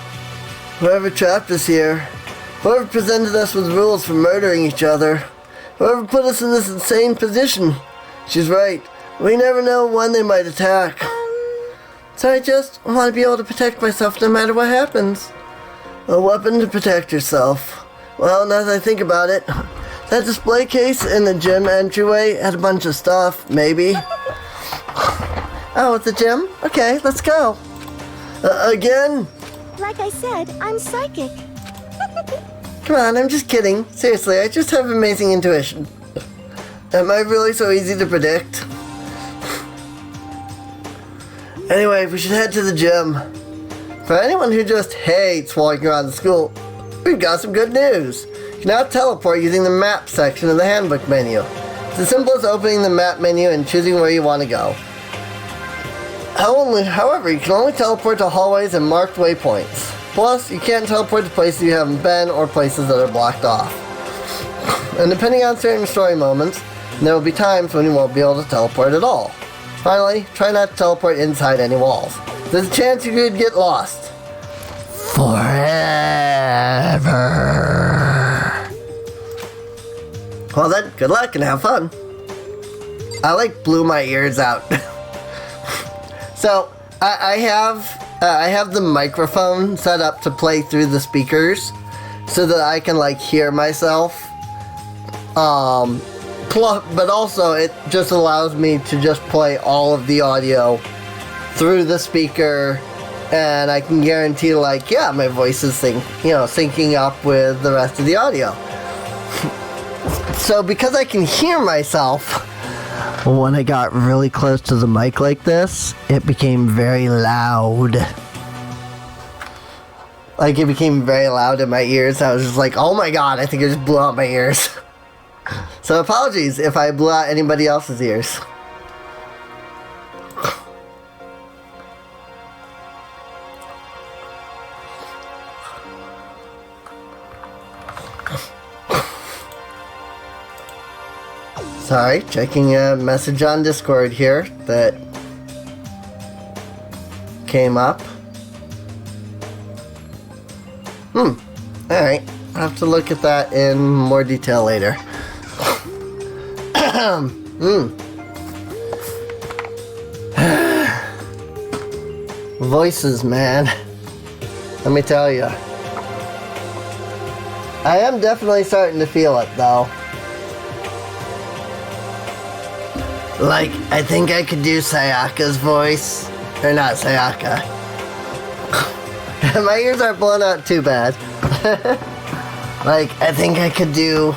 Speaker 1: Whoever trapped us here, whoever presented us with rules for murdering each other, whoever put us in this insane position, she's right. We never know when they might attack. So I just want to be able to protect myself no matter what happens. A weapon to protect yourself. Well, now that I think about it, that display case in the gym entryway had a bunch of stuff, maybe. Oh, at the gym? Okay, let's go. Again?
Speaker 4: Like I said, I'm psychic.
Speaker 1: Come on, I'm just kidding. Seriously, I just have amazing intuition. Am I really so easy to predict? Anyway, we should head to the gym. For anyone who just hates walking around the school, we've got some good news. You can now teleport using the map section of the handbook menu. It's as simple as opening the map menu and choosing where you want to go. However, you can only teleport to hallways and marked waypoints. Plus, you can't teleport to places you haven't been or places that are blocked off. And depending on certain story moments, there will be times when you won't be able to teleport at all. Finally, try not to teleport inside any walls. There's a chance you could get lost. Forever. Well then, good luck and have fun. I blew my ears out. So, I have the microphone set up to play through the speakers so that I can hear myself. But also it just allows me to just play all of the audio through the speaker, and I can guarantee yeah, my voice is syncing up with the rest of the audio. So because I can hear myself, when I got really close to the mic like this, it became very loud. It became very loud in my ears. I was just like, oh my god, I think I just blew out my ears. So apologies if I blew out anybody else's ears. Sorry, checking a message on Discord here that came up. Alright, I'll have to look at that in more detail later. Voices, man. Let me tell you. I am definitely starting to feel it, though. I think I could do Sayaka's voice. Or not Sayaka. My ears aren't blown out too bad. I think I could do...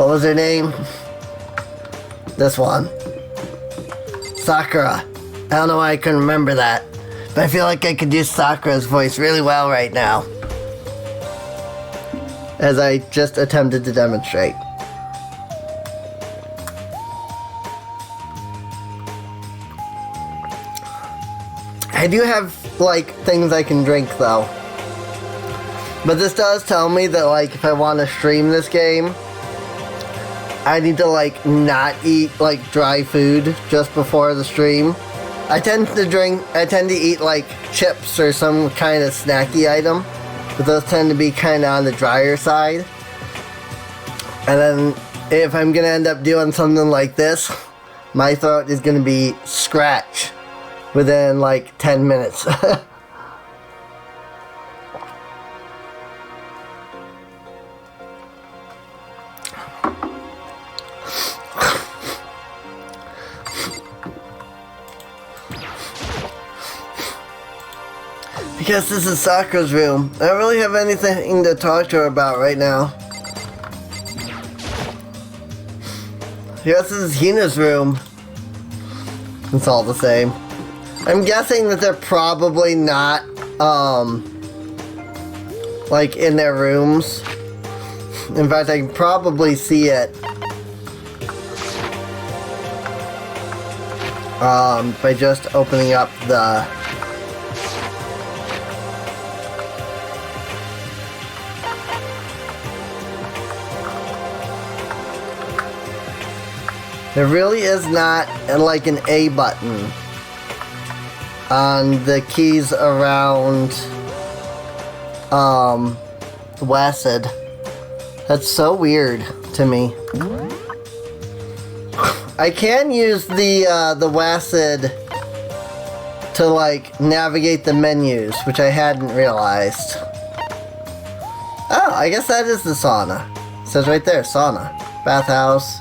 Speaker 1: What was her name? This one. Sakura. I don't know why I couldn't remember that. But I feel like I could do Sakura's voice really well right now. As I just attempted to demonstrate. I do have, like, things I can drink, though. But this does tell me that, like, if I want to stream this game, I need to, like, not eat, like, dry food just before the stream. I tend to eat, like, chips or some kind of snacky item. But those tend to be kind of on the drier side. And then, if I'm going to end up doing something like this, my throat is going to be scratch within, like, 10 minutes. Because this is Sakura's room. I don't really have anything to talk to her about right now. Yes, this is Hina's room. It's all the same. I'm guessing that they're probably not, like, in their rooms. In fact, I can probably see it. By just opening up the... There really is not, like, an A button on the keys around, WASD. That's so weird to me. I can use the WASD to, like, navigate the menus, which I hadn't realized. Oh, I guess that is the sauna. It says right there, sauna. Bathhouse.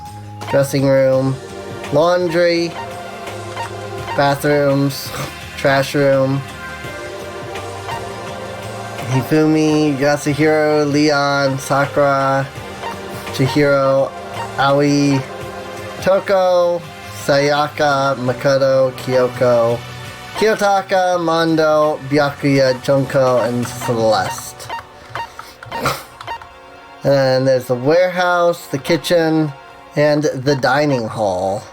Speaker 1: Dressing room, laundry, bathrooms, trash room. Hifumi, Yasuhiro, Leon, Sakura, Chihiro, Aoi, Toko, Sayaka, Makoto, Kyoko, Kiyotaka, Mondo, Byakuya, Junko, and Celeste. And there's the warehouse, the kitchen, and the dining hall.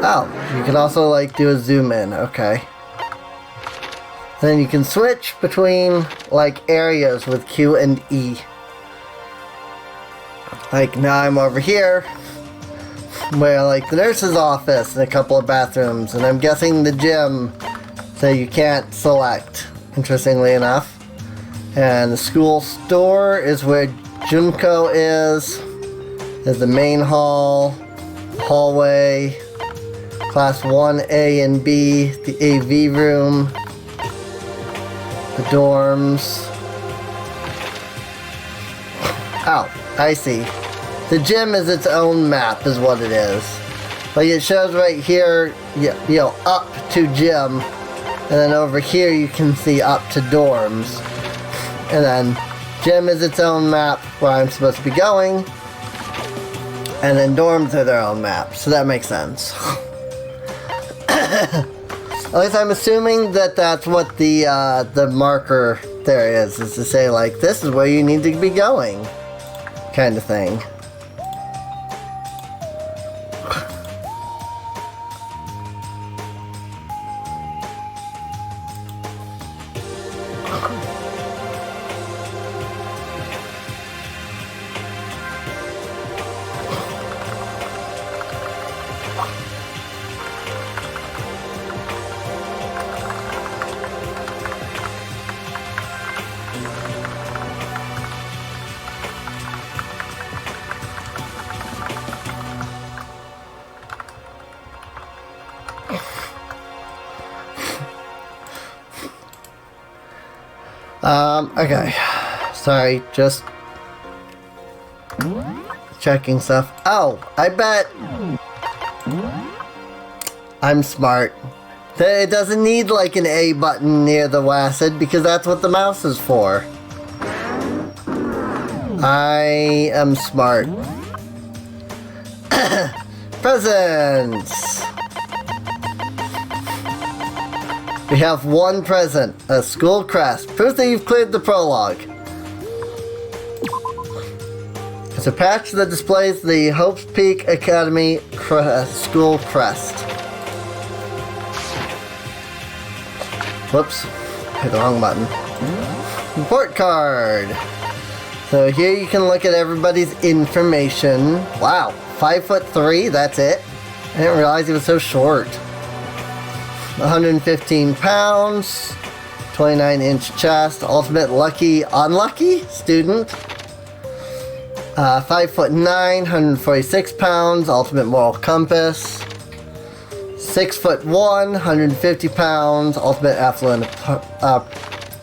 Speaker 1: Oh, you can also, like, do a zoom in, okay. And then you can switch between, like, areas with Q and E. Like, now I'm over here, where, like, the nurse's office and a couple of bathrooms, and I'm guessing the gym, so you can't select, interestingly enough. And the school store is where Junko is. There's the main hall, hallway, class 1A and B, the AV room, the dorms. Oh, I see. The gym is its own map is what it is. Like, it shows right here, you know, up to gym, and then over here you can see up to dorms. And then gym is its own map where I'm supposed to be going. And then dorms are their own map. So that makes sense. At least I'm assuming that that's what the marker there is to say, like, this is where you need to be going. Kind of thing. Okay. Sorry, just checking stuff. Oh, I bet I'm smart. It doesn't need like an A button near the WASD because that's what the mouse is for. I am smart. Presents! We have one present, a school crest. Proof that you've cleared the prologue. It's a patch that displays the Hope's Peak Academy school crest. Whoops, hit the wrong button. Report card. So here you can look at everybody's information. Wow, 5'3", that's it. I didn't realize he was so short. 115 pounds, 29-inch chest, ultimate lucky, unlucky student. 5'9", 146 pounds, ultimate moral compass. 6'1", 150 pounds, ultimate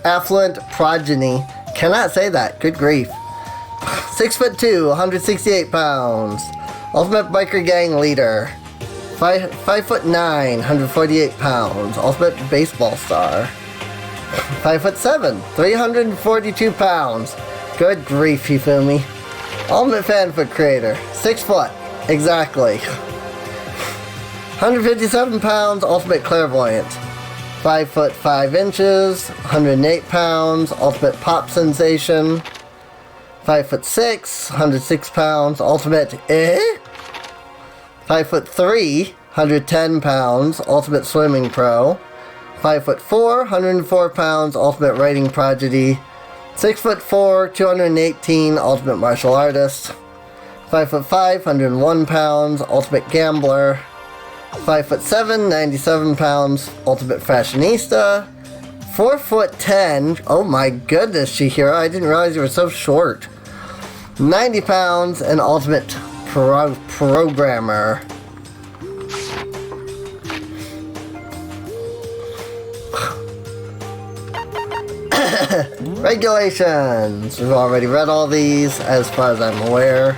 Speaker 1: affluent progeny. Cannot say that, good grief. 6'2", 168 pounds, ultimate biker gang leader. 5'9", 148 pounds, ultimate baseball star. 5'7", 342 pounds. Good grief, Hifumi. Ultimate fanfic creator. 6 foot, exactly. 157 pounds, ultimate clairvoyant. 5'5" 108 pounds, ultimate pop sensation. 5'6", 106 pounds, ultimate 5'3", 110 pounds, ultimate swimming pro. 5'4", 104 pounds, ultimate writing prodigy. 6'4", 218, ultimate martial artist. 5'5", 101 pounds, ultimate gambler. 5'7", 97 pounds, ultimate fashionista. 4'10", oh my goodness, Chihiro, I didn't realize you were so short. 90 pounds, and ultimate programmer. Regulations! We've already read all these, as far as I'm aware.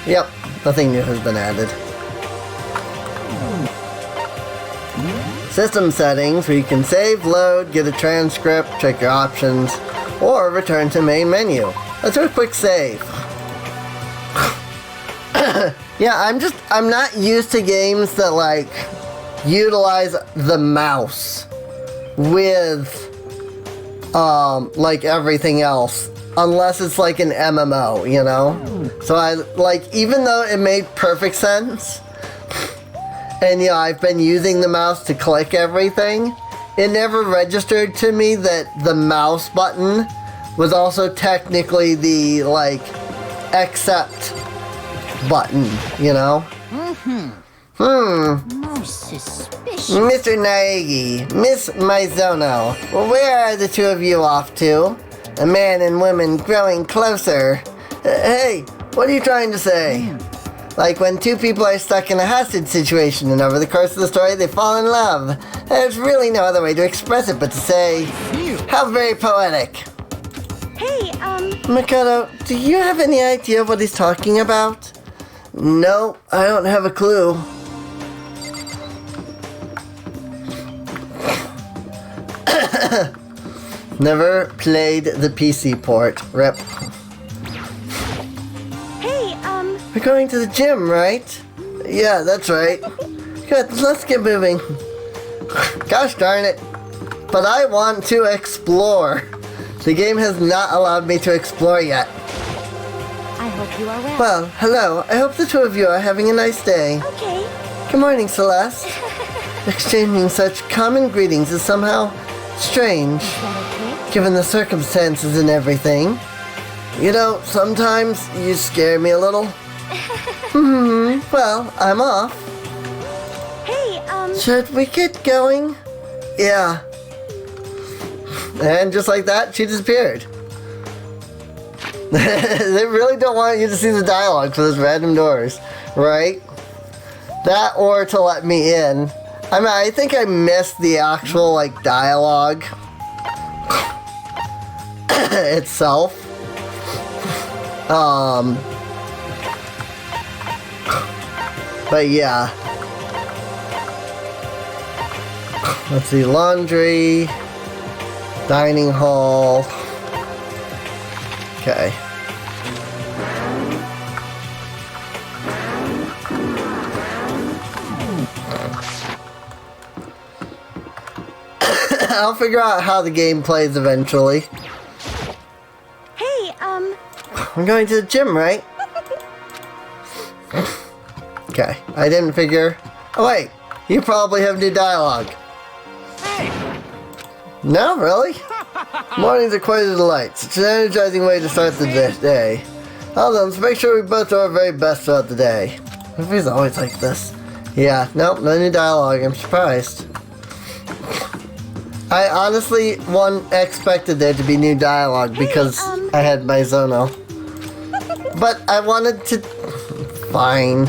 Speaker 1: Yep, nothing new has been added. System settings, where you can save, load, get a transcript, check your options, or return to main menu. Let's do a quick save. Yeah, I'm not used to games that, like, utilize the mouse with, like everything else. Unless it's like an MMO, you know? So even though it made perfect sense, and yeah, I've been using the mouse to click everything, it never registered to me that the mouse button was also technically the, like, accept button, you know?
Speaker 5: Most suspicious.
Speaker 1: Mr. Naegi, Miss Mizono, well, where are the two of you off to? A man and woman growing closer. Hey, what are you trying to say? Like when two people are stuck in a hostage situation and over the course of the story they fall in love. There's really no other way to express it but to say, how very poetic.
Speaker 4: Hey,
Speaker 1: Makoto, do you have any idea what he's talking about? No, I don't have a clue. Never played the PC port. Rip.
Speaker 4: Hey,
Speaker 1: We're going to the gym, right? Yeah, that's right. Good, let's get moving. Gosh darn it. But I want to explore. The game has not allowed me to explore yet.
Speaker 4: I hope you are well.
Speaker 1: Well, hello. I hope the two of you are having a nice day.
Speaker 4: Okay.
Speaker 1: Good morning, Celeste. Exchanging such common greetings is somehow strange,
Speaker 4: Is that okay?
Speaker 1: given the circumstances and everything. You know, sometimes you scare me a little. Well, I'm off.
Speaker 4: Hey,
Speaker 1: Should we get going? Yeah. And just like that, she disappeared. They really don't want you to see the dialogue for those random doors, right? That or to let me in. I mean, I think I missed the actual, like, dialogue itself. But yeah. Let's see, laundry, dining hall. Okay. I'll figure out how the game plays eventually.
Speaker 4: Hey,
Speaker 1: We're going to the gym, right? Okay, I didn't figure... Oh wait, you probably have new dialogue.
Speaker 3: Hey!
Speaker 1: No, really? Mornings are quite a delight. Such an energizing way to start the day. Well, let's make sure we both do our very best throughout the day. Everybody's always like this. Yeah, nope, no new dialogue. I'm surprised. I honestly expected there to be new dialogue because I had my Zono. But I wanted to... Fine.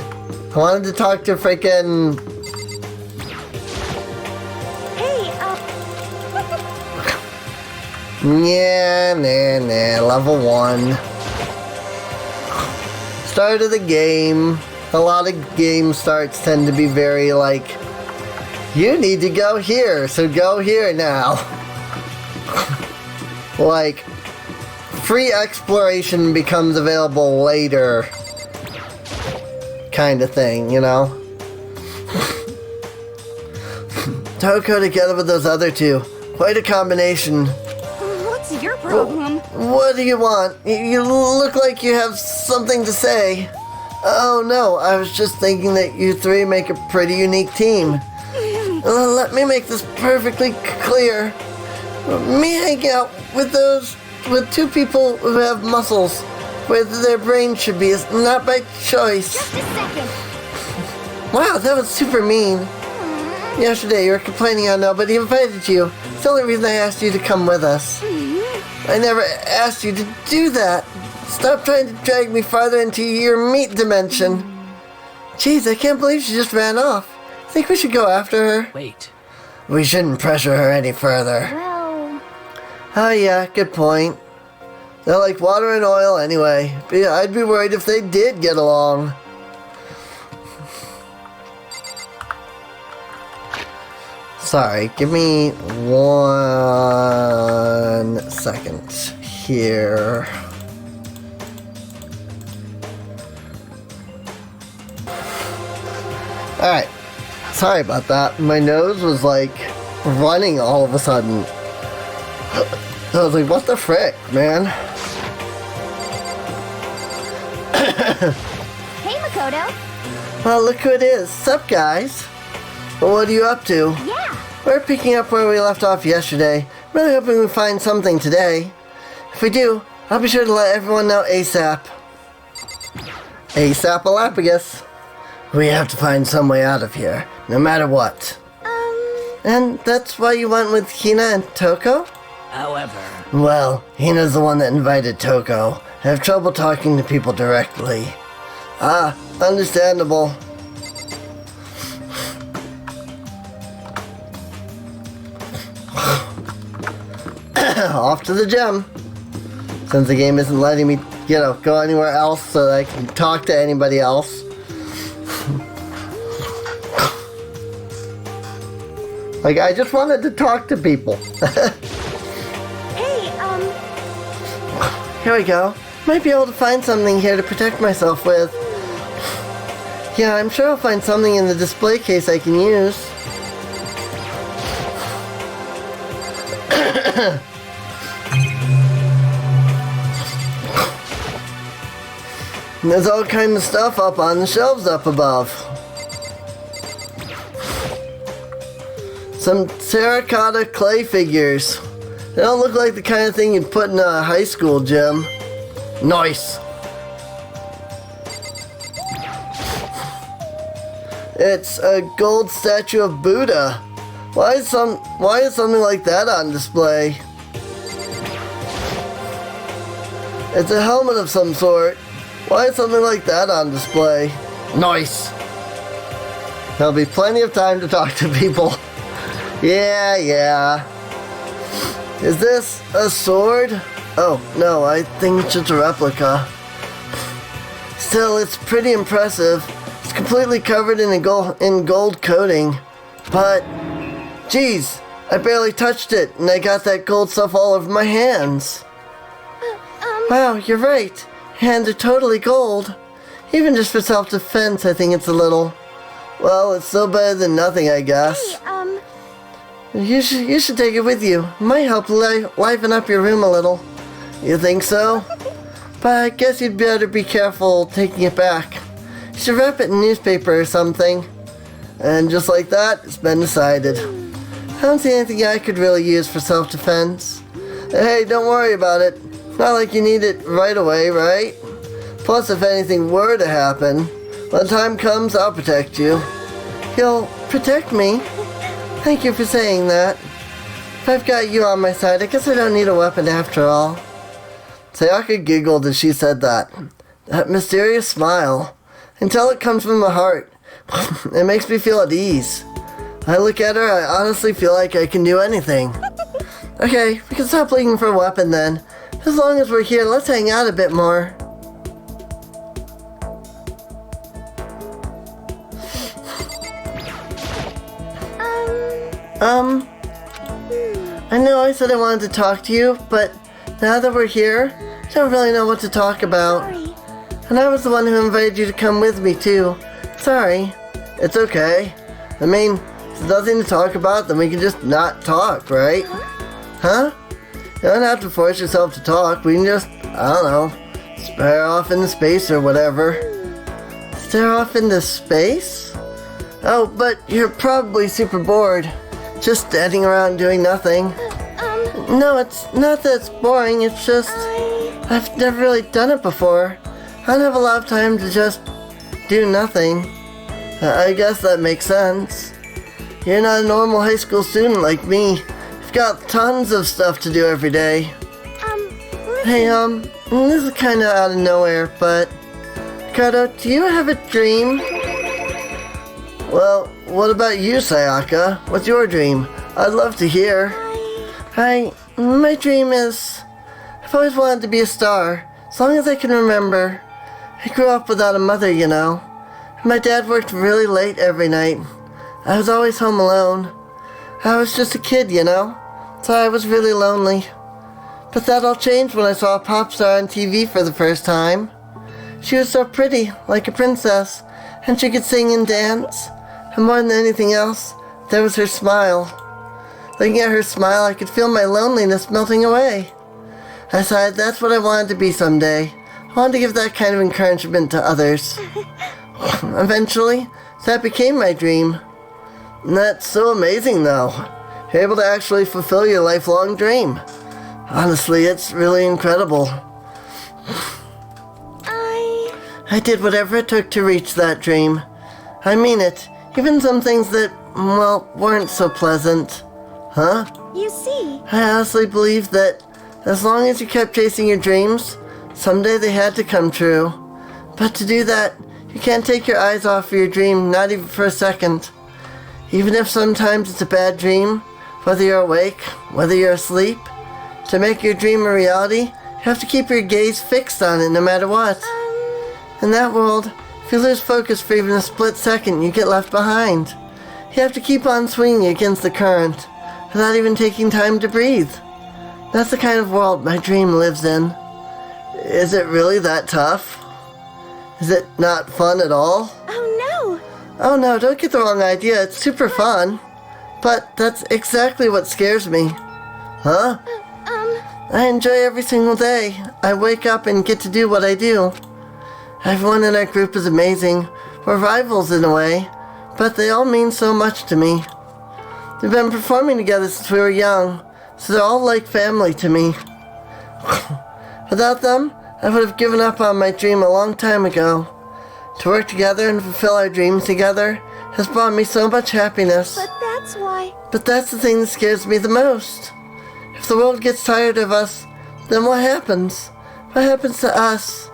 Speaker 1: I wanted to talk to freaking...
Speaker 4: hey,
Speaker 1: Yeah, level 1. Start of the game. A lot of game starts tend to be very like, you need to go here, so go here now. Like, free exploration becomes available later. Kind of thing, you know? Toko together with those other two. Quite a combination.
Speaker 7: What's your problem?
Speaker 1: What do you want? You look like you have something to say. Oh no, I was just thinking that you three make a pretty unique team. Let me make this perfectly clear. Me hanging out with two people who have muscles where their brain should be is not by choice.
Speaker 4: just a second.
Speaker 1: Wow, that was super mean. Yesterday you were complaining how nobody invited you. It's the only reason I asked you to come with us. I never asked you to do that. Stop trying to drag me farther into your meat dimension. Jeez, I can't believe she just ran off. Think we should go after her?
Speaker 9: Wait.
Speaker 1: We shouldn't pressure her any further.
Speaker 4: Well,
Speaker 1: Oh yeah, good point. They're like water and oil anyway. But yeah, I'd be worried if they did get along. Sorry, give me 1 second here. Alright, sorry about that. My nose was like running all of a sudden. I was like, what the frick, man?
Speaker 4: hey, Makoto.
Speaker 1: Well, look who it is. Sup, guys? Well, what are you up to?
Speaker 4: Yeah.
Speaker 1: We're picking up where we left off yesterday. Really hoping we find something today. If we do, I'll be sure to let everyone know ASAP. ASAP-alapagus. We have to find some way out of here, no matter what. And that's why you went with Hina and Toko?
Speaker 9: However,
Speaker 1: Well, Hina's the one that invited Toko. I have trouble talking to people directly. Ah, understandable. Off to the gym. Since the game isn't letting me, go anywhere else so that I can talk to anybody else. Like, I just wanted to talk to people.
Speaker 4: Hey,
Speaker 1: Here we go. Might be able to find something here to protect myself with. Yeah, I'm sure I'll find something in the display case I can use. And there's all kinds of stuff up on the shelves up above. Some terracotta clay figures. They don't look like the kind of thing you'd put in a high school gym. Nice. It's a gold statue of Buddha. Why is something like that on display? It's a helmet of some sort. Why is something like that on display? Nice. There'll be plenty of time to talk to people. Yeah. Is this a sword? Oh, no, I think it's just a replica. Still, it's pretty impressive. It's completely covered in gold coating. But, geez, I barely touched it, and I got that gold stuff all over my hands. Wow, you're right. Hands are totally gold. Even just for self-defense, I think it's a little... Well, it's still better than nothing, I guess.
Speaker 4: hey,
Speaker 1: You should take it with you. It might help liven up your room a little. You think so? But I guess you'd better be careful taking it back. You should wrap it in newspaper or something. And just like that, it's been decided. I don't see anything I could really use for self-defense. Hey, don't worry about it. Not like you need it right away, right? Plus, if anything were to happen, when the time comes, I'll protect you. You'll protect me? Thank you for saying that. If I've got you on my side, I guess I don't need a weapon after all. Sayaka giggled as she said that. That mysterious smile. Until it comes from the heart. It makes me feel at ease. I look at her, I honestly feel like I can do anything. Okay, we can stop looking for a weapon then. As long as we're here, let's hang out a bit more. I know I said I wanted to talk to you, but now that we're here, I don't really know what to talk about.
Speaker 4: Sorry.
Speaker 1: And I was the one who invited you to come with me too. Sorry. It's okay. I mean, if there's nothing to talk about, then we can just not talk, right? Huh? You don't have to force yourself to talk. We can just, I don't know, stare off into space or whatever. Stare off into space? Oh, but you're probably super bored. Just standing around doing nothing. No, it's not that it's boring, it's just I've never really done it before. I don't have a lot of time to just do nothing. I guess that makes sense. You're not a normal high school student like me. You've got tons of stuff to do every day. Hey, this is kinda out of nowhere, but Ricardo, do you have a dream? Well, what about you, Sayaka? What's your dream? I'd love to hear. My dream is, I've always wanted to be a star, as long as I can remember. I grew up without a mother, you know. My dad worked really late every night. I was always home alone. I was just a kid, you know, so I was really lonely. But that all changed when I saw a pop star on TV for the first time. She was so pretty, like a princess, and she could sing and dance. And more than anything else, there was her smile. Looking at her smile, I could feel my loneliness melting away. I decided that's what I wanted to be someday. I wanted to give that kind of encouragement to others. Eventually, that became my dream. And that's so amazing, though. You're able to actually fulfill your lifelong dream. Honestly, it's really incredible. I did whatever it took to reach that dream. I mean it. Even some things that, well, weren't so pleasant. Huh?
Speaker 4: You see.
Speaker 1: I honestly believe that as long as you kept chasing your dreams, someday they had to come true. But to do that, you can't take your eyes off of your dream, not even for a second. Even if sometimes it's a bad dream, whether you're awake, whether you're asleep, to make your dream a reality, you have to keep your gaze fixed on it no matter what. In that world, if you lose focus for even a split second, you get left behind. You have to keep on swinging against the current, without even taking time to breathe. That's the kind of world my dream lives in. Is it really that tough? Is it not fun at all?
Speaker 4: Oh
Speaker 1: Oh no, don't get the wrong idea, it's super fun. But that's exactly what scares me. Huh? I enjoy every single day. I wake up and get to do what I do. Everyone in our group is amazing. We're rivals in a way, but they all mean so much to me. We've been performing together since we were young, so they're all like family to me. Without them, I would have given up on my dream a long time ago. To work together and fulfill our dreams together has brought me so much happiness.
Speaker 4: But that's why.
Speaker 1: But that's the thing that scares me the most. If the world gets tired of us, then what happens? What happens to us?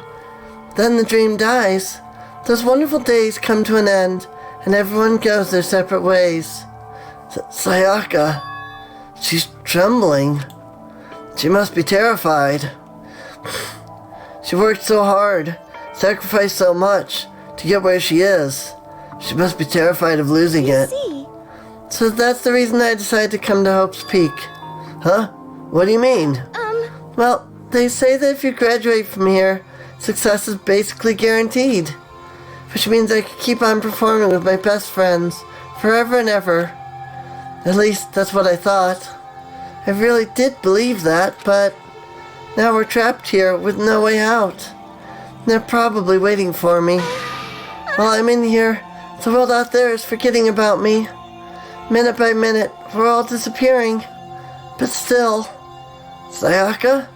Speaker 1: Then the dream dies. Those wonderful days come to an end, and everyone goes their separate ways. Sayaka, she's trembling. She must be terrified. She worked so hard, sacrificed so much to get where she is. She must be terrified of losing it.
Speaker 4: See.
Speaker 1: So that's the reason I decided to come to Hope's Peak. Huh? What do you mean? Well, they say that if you graduate from here, success is basically guaranteed. Which means I could keep on performing with my best friends, forever and ever. At least, that's what I thought. I really did believe that, but now we're trapped here with no way out. They're probably waiting for me. While I'm in here, the world out there is forgetting about me. Minute by minute, we're all disappearing. But still, Sayaka?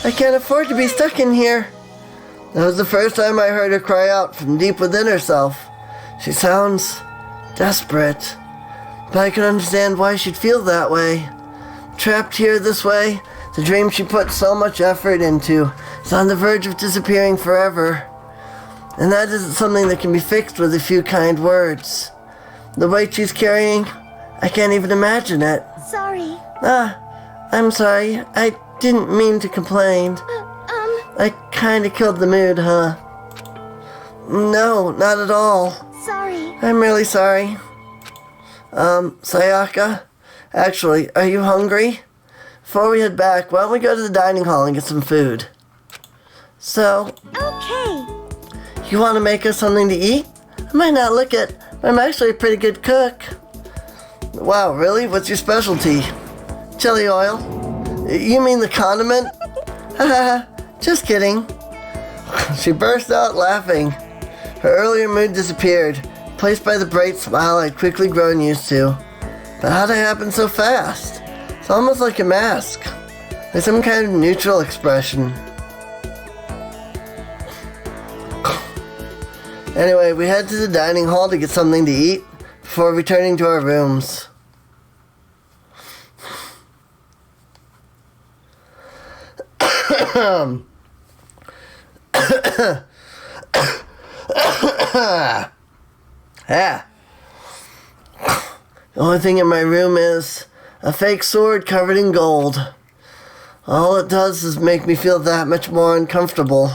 Speaker 1: I can't afford to be stuck in here. That was the first time I heard her cry out from deep within herself. She sounds desperate, but I can understand why she'd feel that way. Trapped here this way, the dream she put so much effort into is on the verge of disappearing forever. And that isn't something that can be fixed with a few kind words. The weight she's carrying, I can't even imagine it.
Speaker 4: Sorry.
Speaker 1: I'm sorry. I didn't mean to complain. I kinda killed the mood, huh? No, not at all.
Speaker 4: Sorry.
Speaker 1: I'm really sorry. Sayaka? Actually, are you hungry? Before we head back, why don't we go to the dining hall and get some food? So...
Speaker 4: Okay.
Speaker 1: You want to make us something to eat? I might not look it, but I'm actually a pretty good cook. Wow, really? What's your specialty? Chili oil? You mean the condiment? Haha, just kidding. She burst out laughing. Her earlier mood disappeared, replaced by the bright smile I'd quickly grown used to. But how'd it happen so fast? It's almost like a mask. Like some kind of neutral expression. Anyway, we head to the dining hall to get something to eat before returning to our rooms. The only thing in my room is a fake sword covered in gold. All it does is make me feel that much more uncomfortable.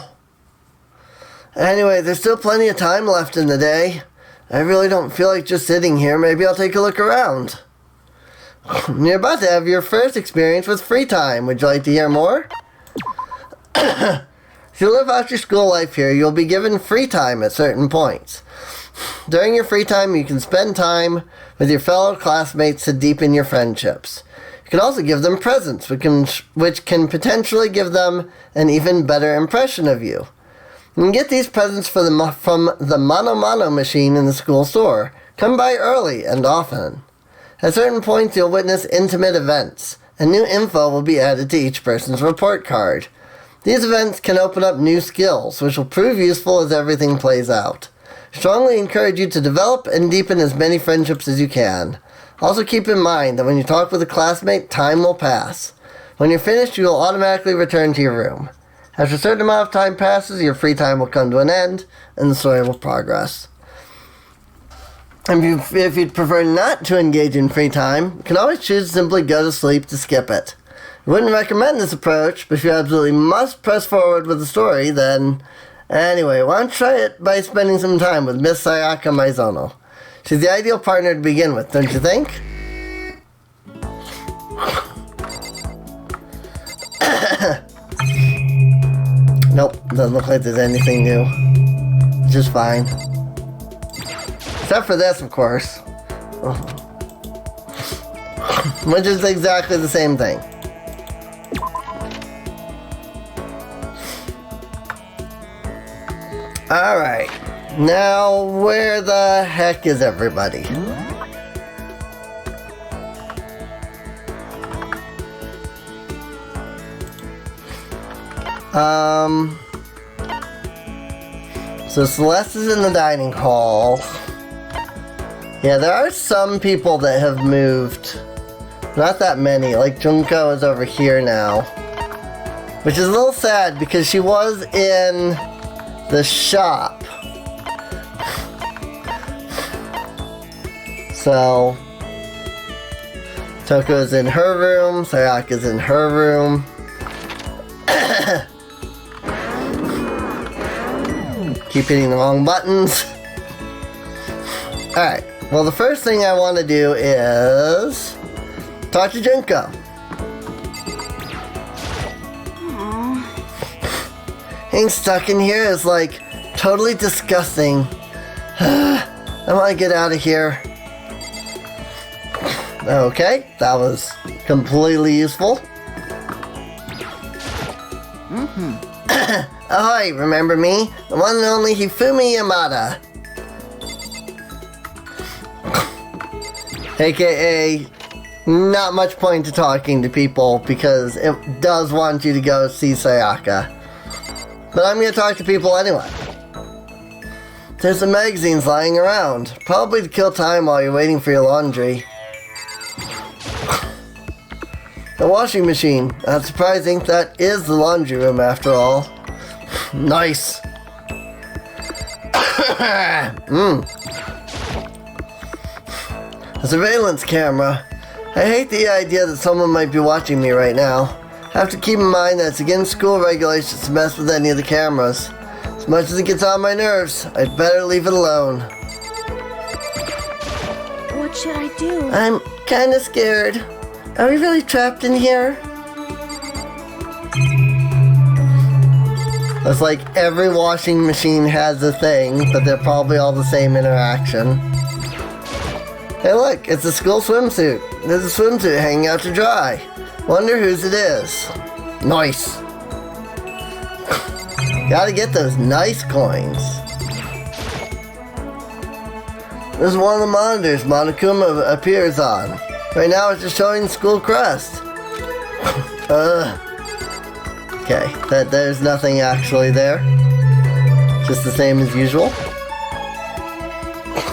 Speaker 1: Anyway, there's still plenty of time left in the day. I really don't feel like just sitting here. Maybe I'll take a look around. You're about to have your first experience with free time. Would you like to hear more? If you live out your school life here, you'll be given free time at certain points. During your free time, you can spend time with your fellow classmates to deepen your friendships. You can also give them presents, which can potentially give them an even better impression of you. You can get these presents from the Mano Mano machine in the school store. Come by early and often. At certain points, you'll witness intimate events, and new info will be added to each person's report card. These events can open up new skills, which will prove useful as everything plays out. Strongly encourage you to develop and deepen as many friendships as you can. Also keep in mind that when you talk with a classmate, time will pass. When you're finished, you will automatically return to your room. After a certain amount of time passes, your free time will come to an end, and the story will progress. And if you'd prefer not to engage in free time, you can always choose to simply go to sleep to skip it. I wouldn't recommend this approach, but if you absolutely must press forward with the story, then... Anyway, why don't you try it by spending some time with Miss Sayaka Maizono. She's the ideal partner to begin with, don't you think? Nope, doesn't look like there's anything new. Just fine. Except for this, of course. Which is exactly the same thing. Alright, now where the heck is everybody? So Celeste is in the dining hall. Yeah, there are some people that have moved. Not that many, like Junko is over here now. Which is a little sad because she was in the shop. So Toko's in her room, Sayaka's in her room. Keep hitting the wrong buttons. Alright, well the first thing I want to do is talk to Junko. Being stuck in here is like totally disgusting. I want to get out of here. Okay, that was completely useful. Ahoy, remember me? The one and only Hifumi Yamada. AKA, not much point to talking to people because it does want you to go see Sayaka. But I'm going to talk to people anyway. There's some magazines lying around, probably to kill time while you're waiting for your laundry. A washing machine. Not surprising, that is the laundry room after all. Nice. A surveillance camera. I hate the idea that someone might be watching me right now. I have to keep in mind that it's against school regulations to mess with any of the cameras. As much as it gets on my nerves, I'd better leave it alone.
Speaker 4: What should I do?
Speaker 1: I'm kinda scared. Are we really trapped in here? Looks like every washing machine has a thing, but they're probably all the same interaction. Hey look, it's a school swimsuit. There's a swimsuit hanging out to dry. Wonder whose it is. Nice. Gotta get those nice coins. This is one of the monitors Monokuma appears on. Right now it's just showing the school crest. Okay, there's nothing actually there. Just the same as usual.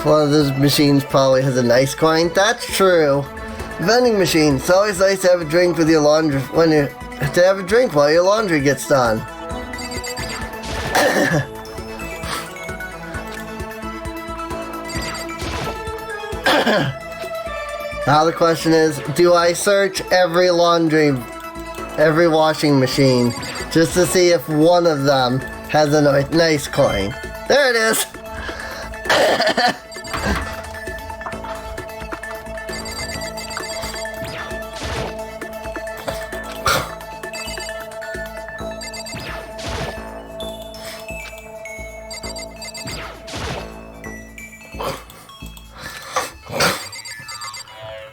Speaker 1: One of those machines probably has a nice coin. That's true. Vending machine. It's always nice to have a drink with your laundry to have a drink while your laundry gets done. Now the question is, do I search every washing machine just to see if one of them has a nice coin? There it is.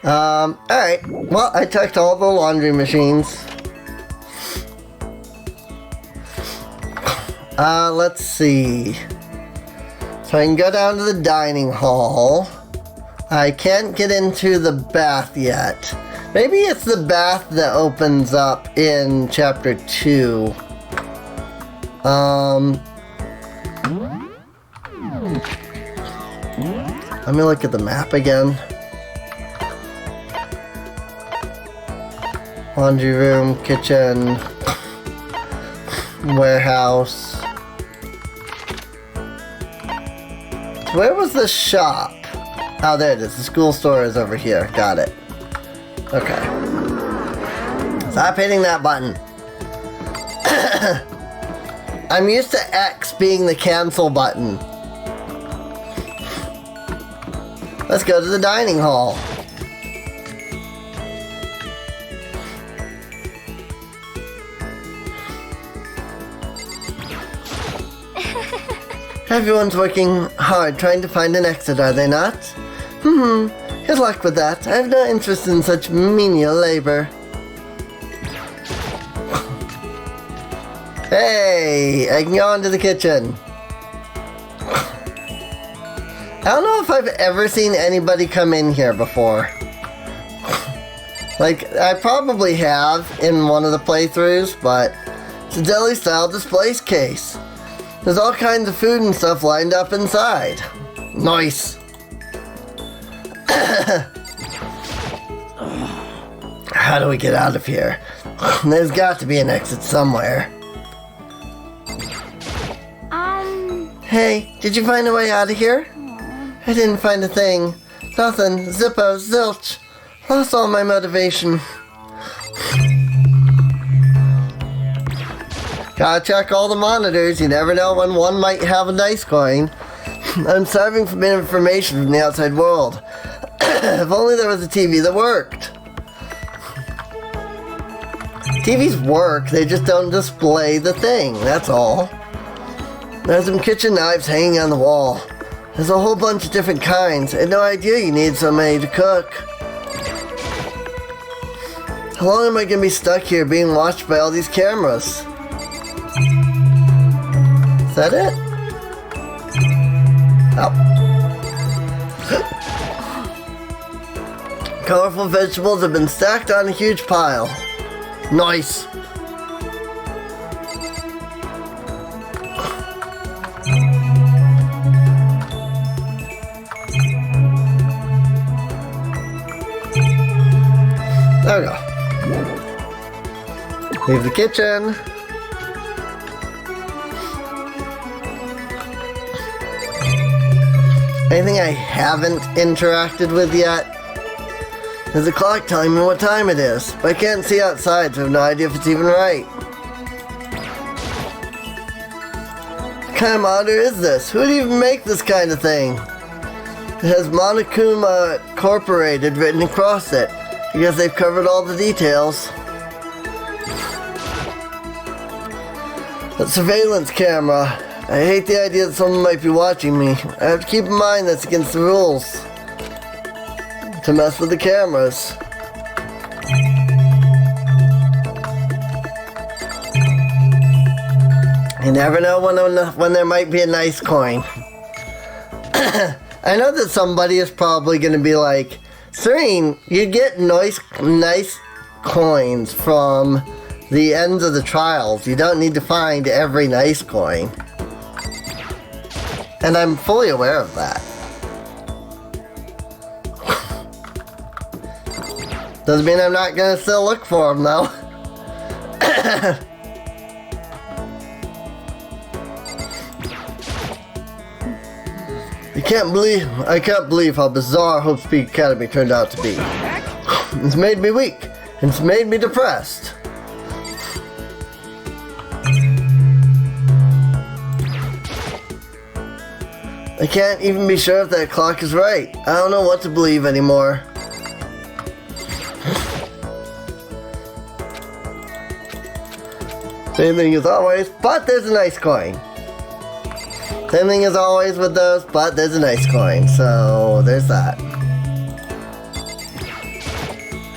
Speaker 1: Alright. Well, I checked all the laundry machines. Let's see. So I can go down to the dining hall. I can't get into the bath yet. Maybe it's the bath that opens up in chapter 2. Let me look at the map again. Laundry room, kitchen, warehouse. Where was the shop? Oh, there it is. The school store is over here. Got it. Okay. Stop hitting that button. I'm used to X being the cancel button. Let's go to the dining hall. Everyone's working hard trying to find an exit, are they not? Good luck with that. I have no interest in such menial labor. Hey, I can go into the kitchen. I don't know if I've ever seen anybody come in here before. Like, I probably have in one of the playthroughs, but it's a deli-style display case. There's all kinds of food and stuff lined up inside. Nice. How do we get out of here? There's got to be an exit somewhere. Hey, did you find a way out of here? I didn't find a thing. Nothing. Zippo, zilch. Lost all my motivation. Gotta check all the monitors. You never know when one might have a nice coin. I'm starving for information from the outside world. If only there was a TV that worked. TVs work, they just don't display the thing, that's all. There's some kitchen knives hanging on the wall. There's a whole bunch of different kinds. I had no idea you needed so many to cook. How long am I gonna be stuck here being watched by all these cameras? Is that it? Oh. Colorful vegetables have been stacked on a huge pile. Nice. There we go. Leave the kitchen. Anything I haven't interacted with yet? There's a clock telling me what time it is, but I can't see outside, so I have no idea if it's even right. What kind of monitor is this? Who would even make this kind of thing? It has Monokuma Incorporated written across it. I guess they've covered all the details. A surveillance camera. I hate the idea that someone might be watching me. I have to keep in mind that's against the rules to mess with the cameras. You never know when there might be a nice coin. I know that somebody is probably going to be like, Serene, you get nice coins from the ends of the trials. You don't need to find every nice coin. And I'm fully aware of that. Doesn't mean I'm not gonna still look for them though. I can't believe how bizarre Hope Speed Academy turned out to be. It's made me weak. It's made me depressed. I can't even be sure if that clock is right. I don't know what to believe anymore. Same thing as always, but there's a nice coin. Same thing as always with those, but there's a nice coin, so there's that.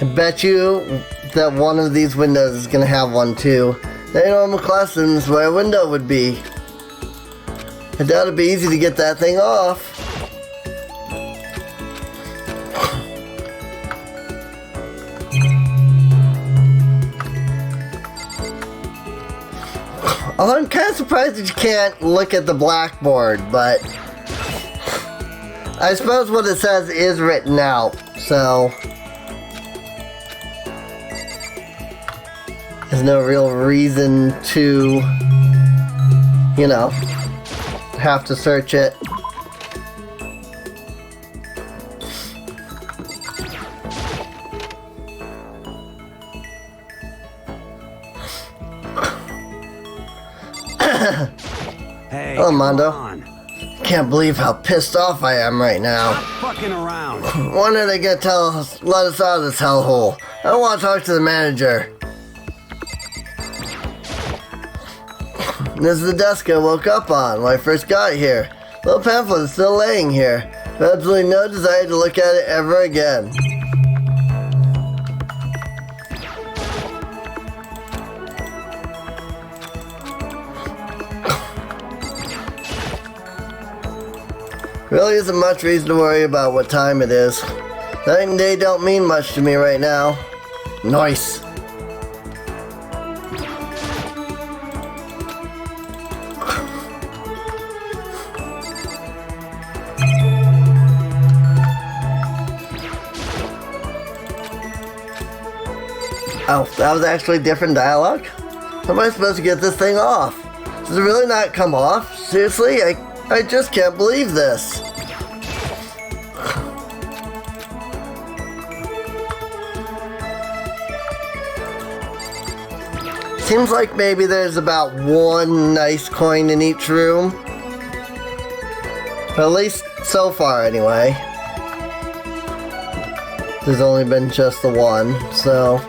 Speaker 1: I bet you that one of these windows is gonna have one too. Any normal classroom is where a window would be. I doubt it'd be easy to get that thing off. Although I'm kind of surprised that you can't look at the blackboard, but I suppose what it says is written out, so there's no real reason to, you know, have to search it.
Speaker 3: Hey,
Speaker 1: hello, Mondo.
Speaker 3: come on.
Speaker 1: Can't believe how pissed off I am right now.
Speaker 3: Fucking around.
Speaker 1: When are they gonna let us out of this hellhole? I don't want to talk to the manager. This is the desk I woke up on when I first got here. The little pamphlet is still laying here. I have absolutely no desire to look at it ever again. Really isn't much reason to worry about what time it is. Night and day don't mean much to me right now. Nice. Oh, that was actually different dialogue? How am I supposed to get this thing off? Does it really not come off? Seriously? I just can't believe this. Seems like maybe there's about one nice coin in each room. At least so far anyway. There's only been just the one, so...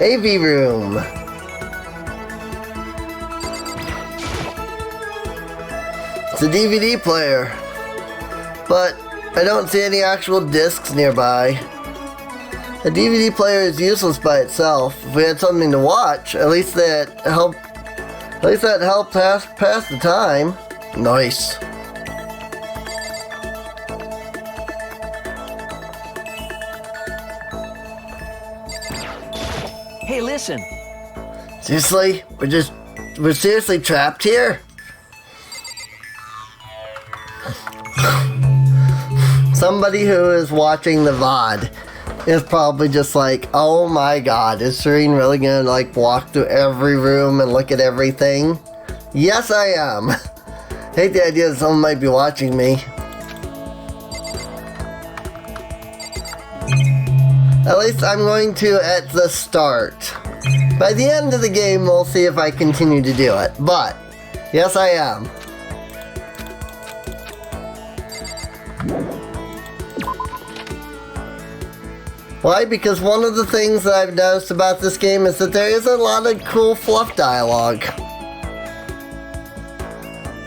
Speaker 1: AV room. It's a DVD player. but I don't see any actual discs nearby. A DVD player is useless by itself. If we had something to watch, at least that helped pass the time. Nice.
Speaker 2: Hey, listen.
Speaker 1: Seriously? We're seriously trapped here? Somebody who is watching the VOD is probably just like, oh my god, is Serene really gonna like walk through every room and look at everything? Yes, I am. Hate the idea that someone might be watching me. At least I'm going to at the start. By the end of the game, we'll see if I continue to do it. But, yes, I am. Why? Because one of the things that I've noticed about this game is that there is a lot of cool fluff dialogue.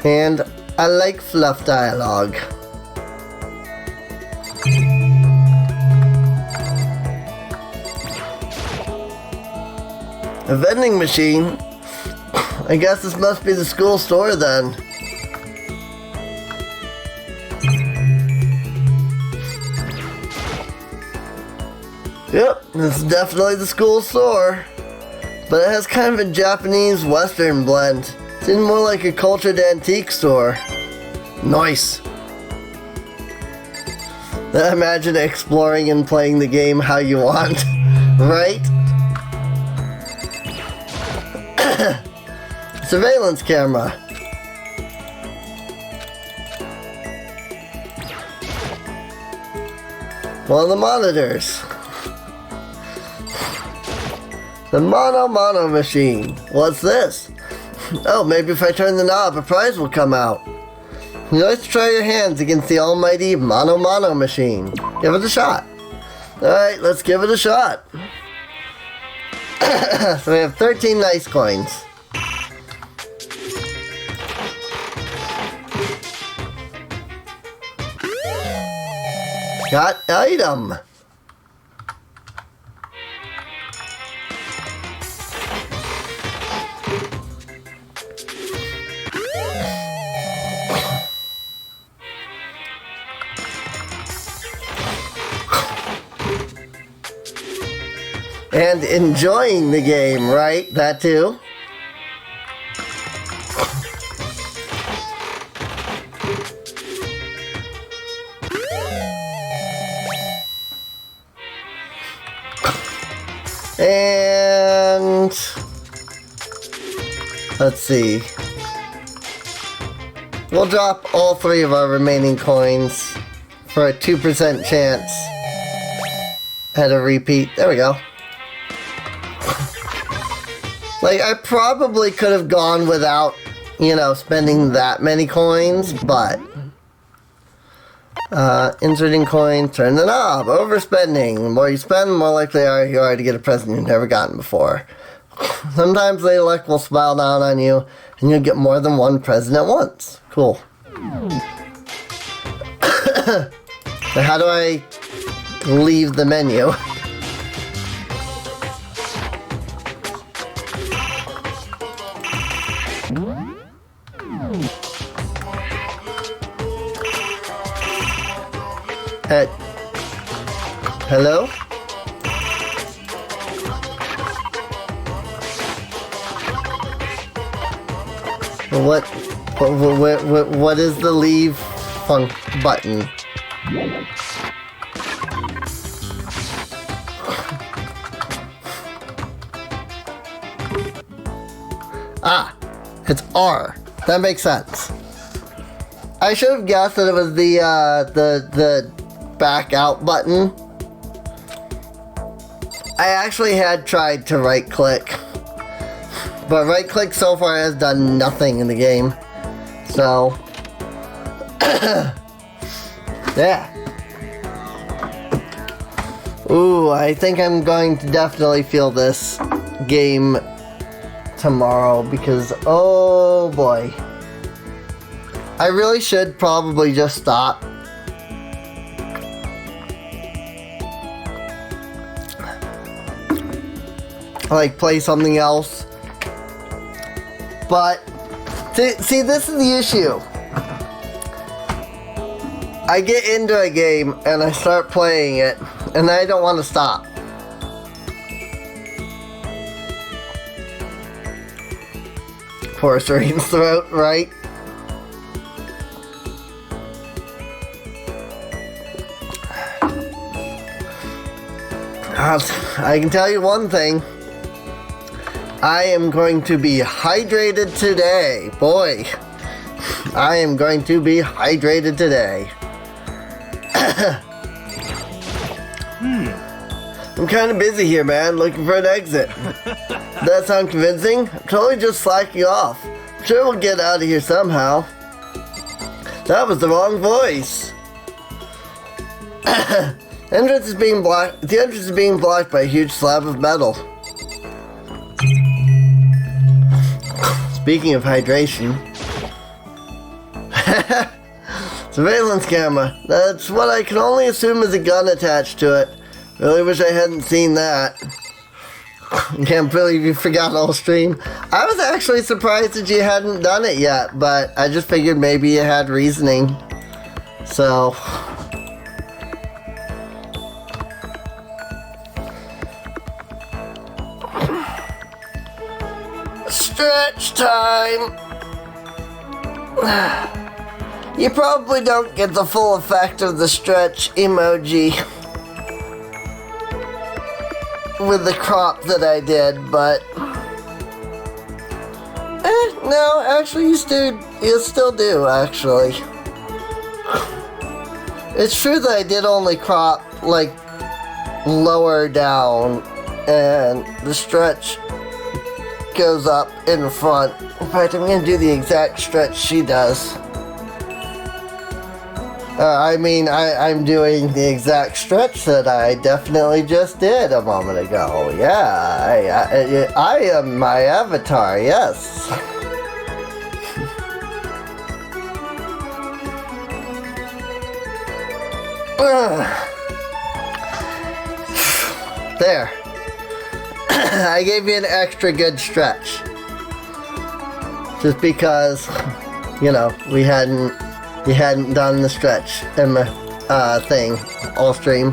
Speaker 1: And I like fluff dialogue. A vending machine? I guess this must be the school store then. Yep, this is definitely the school store. But it has kind of a Japanese Western blend. Seems more like a cultured antique store. Nice. Imagine exploring and playing the game how you want, right? Surveillance camera. One of the monitors. The mono machine. What's this? Oh, maybe if I turn the knob, a prize will come out. Let's try your hands against the almighty mono machine. Give it a shot. Alright, let's give it a shot. So we have 13 nice coins. Got item. And enjoying the game, right? That too. And let's see. We'll drop all 3 of our remaining coins for a 2% chance at a repeat. There we go. Like, I probably could have gone without, you know, spending that many coins, but inserting coin, turn the knob, overspending. The more you spend, the more likely you are to get a present you've never gotten before. Sometimes Lady Luck will smile down on you, and you'll get more than one present at once. Cool. So how do I leave the menu? Hello? What is the leave button? Ah, it's R. That makes sense. I should have guessed that it was the back out button. I actually had tried to right click, but right click so far has done nothing in the game. So, yeah. Ooh, I think I'm going to definitely feel this game tomorrow because, oh boy. I really should probably just stop like play something else. But see, this is the issue. I get into a game and I start playing it, and I don't want to stop. Poor Serene's throat, right? I can tell you one thing. I am going to be hydrated today. Boy, I am going to be hydrated today. I'm kind of busy here, man, looking for an exit. That sound convincing? I'm totally just slacking off. I'm sure we'll get out of here somehow. That was the wrong voice. The entrance is being blocked by a huge slab of metal. Speaking of hydration. Surveillance camera. That's what I can only assume is a gun attached to it. Really wish I hadn't seen that. Can't believe you forgot the whole stream. I was actually surprised that you hadn't done it yet, but I just figured maybe you had reasoning. So... stretch time! You probably don't get the full effect of the stretch emoji with the crop that I did, but no, actually you still do, actually. It's true that I did only crop like lower down, and the stretch goes up in front. In fact, I'm gonna do the exact stretch she does. I'm doing the exact stretch that I definitely just did a moment ago. Yeah, I am my avatar, yes. There. I gave you an extra good stretch. Just because, you know, we hadn't done the stretch in the thing all stream.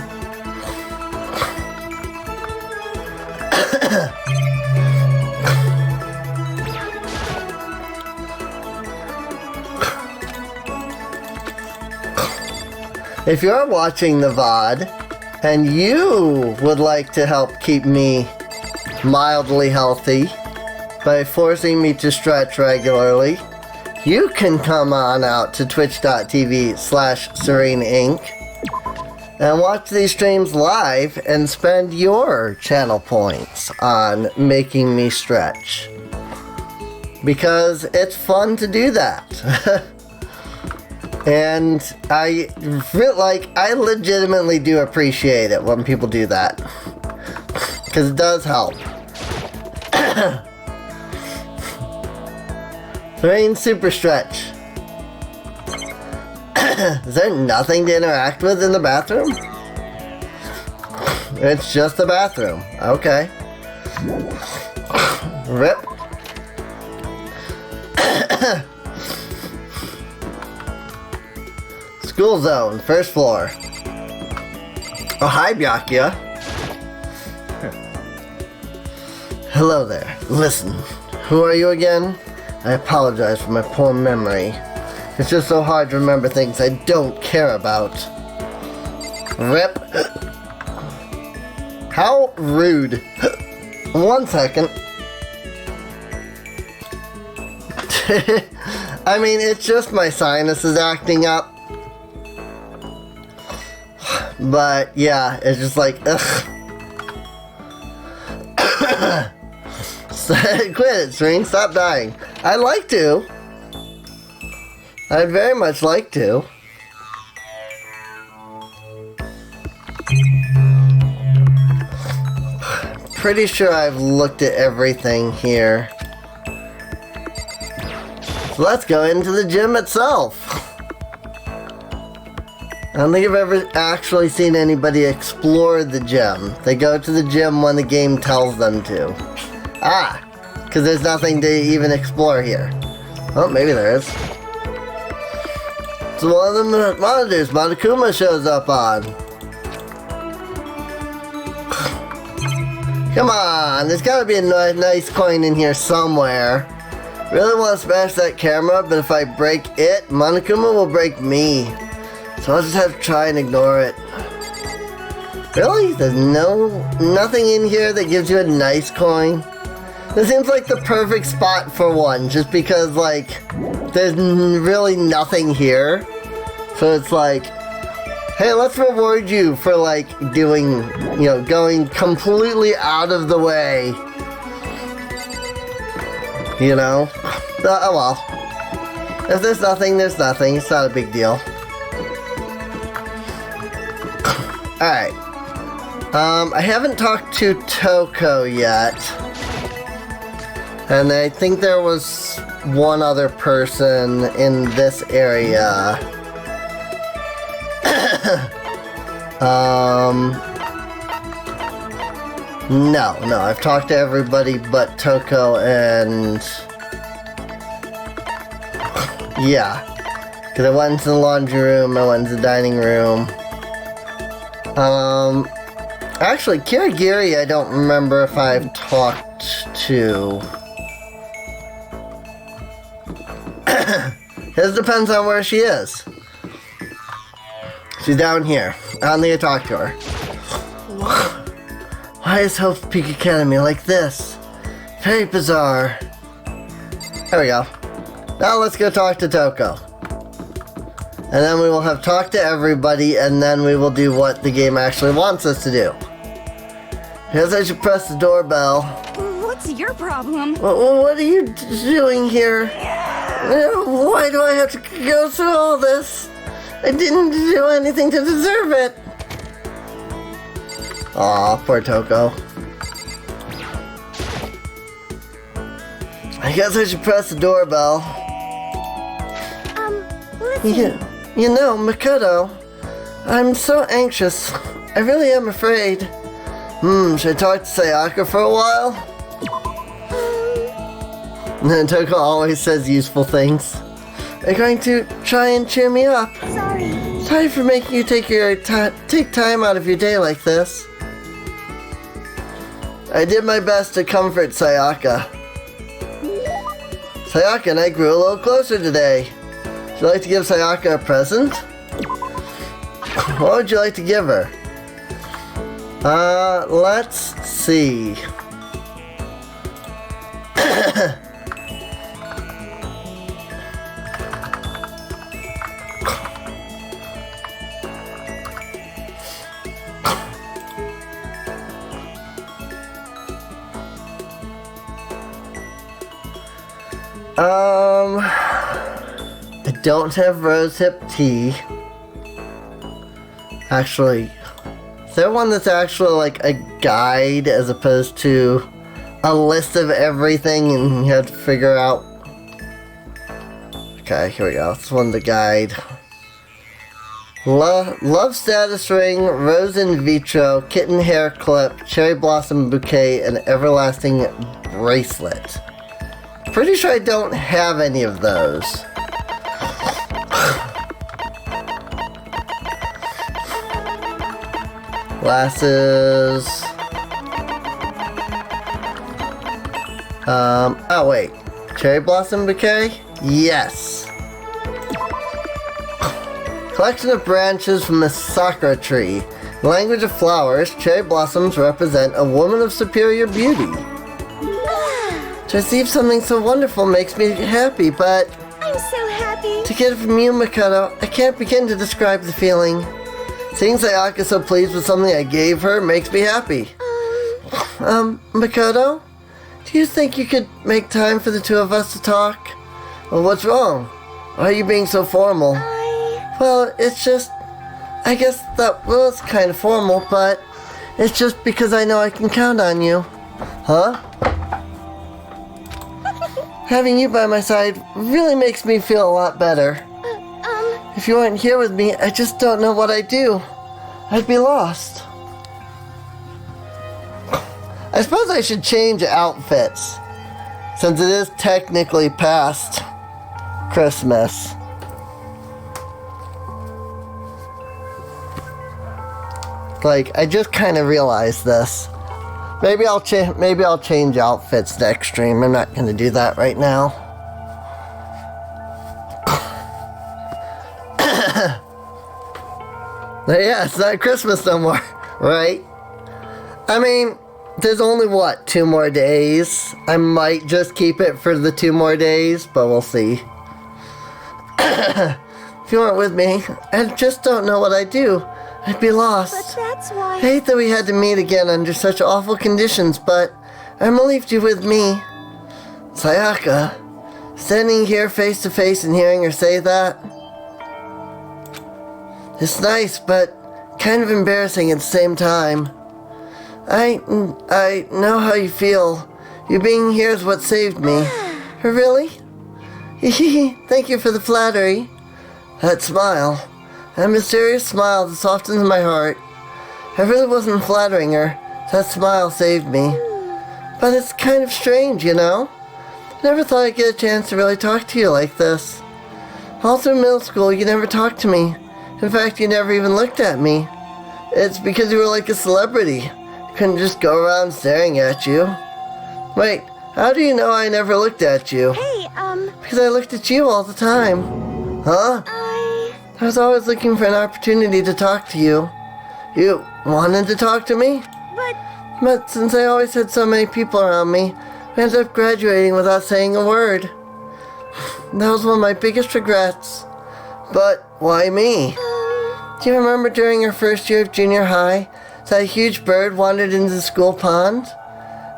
Speaker 1: If you're watching the VOD and you would like to help keep me mildly healthy by forcing me to stretch regularly, you can come on out to twitch.tv/SereneInc and watch these streams live and spend your channel points on making me stretch. Because it's fun to do that. And I legitimately do appreciate it when people do that. Because it does help. Serene Super Stretch. Is there nothing to interact with in the bathroom? It's just the bathroom. Okay. Rip. School zone, first floor. Oh, hi, Byakuya. Hello there. Listen, who are you again? I apologize for my poor memory. It's just so hard to remember things I don't care about. Rip. How rude. 1 second. I mean, it's just my sinuses acting up. But, yeah, it's just like, ugh. Quit it, Serene. Stop dying. I'd like to. I'd very much like to. Pretty sure I've looked at everything here. So let's go into the gym itself. I don't think I've ever actually seen anybody explore the gym. They go to the gym when the game tells them to. Ah, because there's nothing to even explore here. Oh, maybe there is. It's one of the monitors Monokuma shows up on. Come on, there's gotta be a nice coin in here somewhere. Really want to smash that camera, but if I break it, Monokuma will break me. So I'll just have to try and ignore it. Really? There's nothing in here that gives you a nice coin? This seems like the perfect spot for one, just because, like, there's really nothing here. So it's like, hey, let's reward you for, like, doing, you know, going completely out of the way. You know? Oh well. If there's nothing, there's nothing. It's not a big deal. Alright. I haven't talked to Toko yet. And I think there was one other person in this area. No, I've talked to everybody but Toko and... yeah. Because I went into the laundry room, I went into the dining room. Actually, Kirigiri I don't remember if I've talked to. This depends on where she is. She's down here. I don't think I talked to her. Why is Hope's Peak Academy like this? Very bizarre. There we go. Now let's go talk to Toko. And then we will have talked to everybody, and then we will do what the game actually wants us to do. I guess I should press the doorbell.
Speaker 7: What's your problem?
Speaker 1: What are you doing here? Why do I have to go through all this? I didn't do anything to deserve it. Aw, poor Toko. I guess I should press the doorbell.
Speaker 7: Listen.
Speaker 1: You know, Makoto, I'm so anxious. I really am afraid. Should I talk to Sayaka for a while? And Toko always says useful things. They're going to try and cheer me up. Sorry for making you take time out of your day like this. I did my best to comfort Sayaka. Sayaka and I grew a little closer today. Would you like to give Sayaka a present? What would you like to give her? Let's see. I don't have rosehip tea. Actually, is there one that's actually like a guide as opposed to a list of everything and you have to figure out? Okay, here we go. This one's the guide. Love status ring, rose in vitro, kitten hair clip, cherry blossom bouquet, and everlasting bracelet. Pretty sure I don't have any of those. Glasses. Oh wait. Cherry blossom bouquet? Yes. Collection of branches from the sakura tree. Language of flowers, cherry blossoms represent a woman of superior beauty. To receive something so wonderful makes me happy, but...
Speaker 7: I'm so happy.
Speaker 1: To get it from you, Makoto, I can't begin to describe the feeling. Seeing Sayaka so pleased with something I gave her makes me happy. Makoto? Do you think you could make time for the two of us to talk? Well, what's wrong? Why are you being so formal? Well, it's just... I guess that was kind of formal, but... It's just because I know I can count on you. Huh? Having you by my side really makes me feel a lot better. If you weren't here with me, I just don't know what I'd do. I'd be lost. I suppose I should change outfits, since it is technically past Christmas. Like, I just kind of realized this. Maybe I'll change outfits next stream. I'm not going to do that right now. But yeah, it's not Christmas no more, right? I mean, there's only, what, 2 more days? I might just keep it for the 2 more days, but we'll see. If you weren't with me, I just don't know what I'd do. I'd be lost.
Speaker 4: But that's why...
Speaker 1: I hate that we had to meet again under such awful conditions, but I'm relieved you're with me. Sayaka, standing here face to face and hearing her say that, it's nice, but kind of embarrassing at the same time. I know how you feel. You being here is what saved me. Really? Thank you for the flattery. That smile. That mysterious smile that softens my heart. I really wasn't flattering her. That smile saved me. But it's kind of strange, you know? I never thought I'd get a chance to really talk to you like this. All through middle school, you never talked to me. In fact, you never even looked at me. It's because you were like a celebrity. I couldn't just go around staring at you. Wait, how do you know I never looked at you?
Speaker 4: Hey,
Speaker 1: Because I looked at you all the time. Huh? I was always looking for an opportunity to talk to you. You wanted to talk to me? But since I always had so many people around me, I ended up graduating without saying a word. That was one of my biggest regrets. But why me? Do you remember during your first year of junior high, that huge bird wandered into the school pond?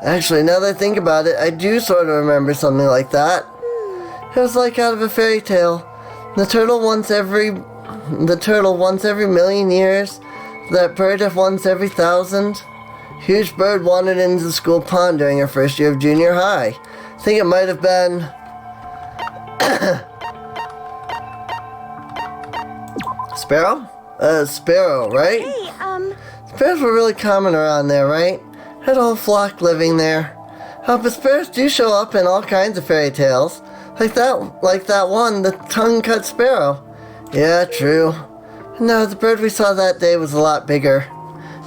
Speaker 1: Actually, now that I think about it, I do sort of remember something like that. It was like out of a fairy tale. The turtle once every million years. That bird once every 1,000. Huge bird wandered into the school pond during her first year of junior high. I think it might have been... Sparrow? Sparrow, right?
Speaker 4: Hey,
Speaker 1: Sparrows were really common around there, right? Had a whole flock living there. Oh, but sparrows do show up in all kinds of fairy tales. Like that one, the tongue-cut sparrow. Yeah, true. No, the bird we saw that day was a lot bigger.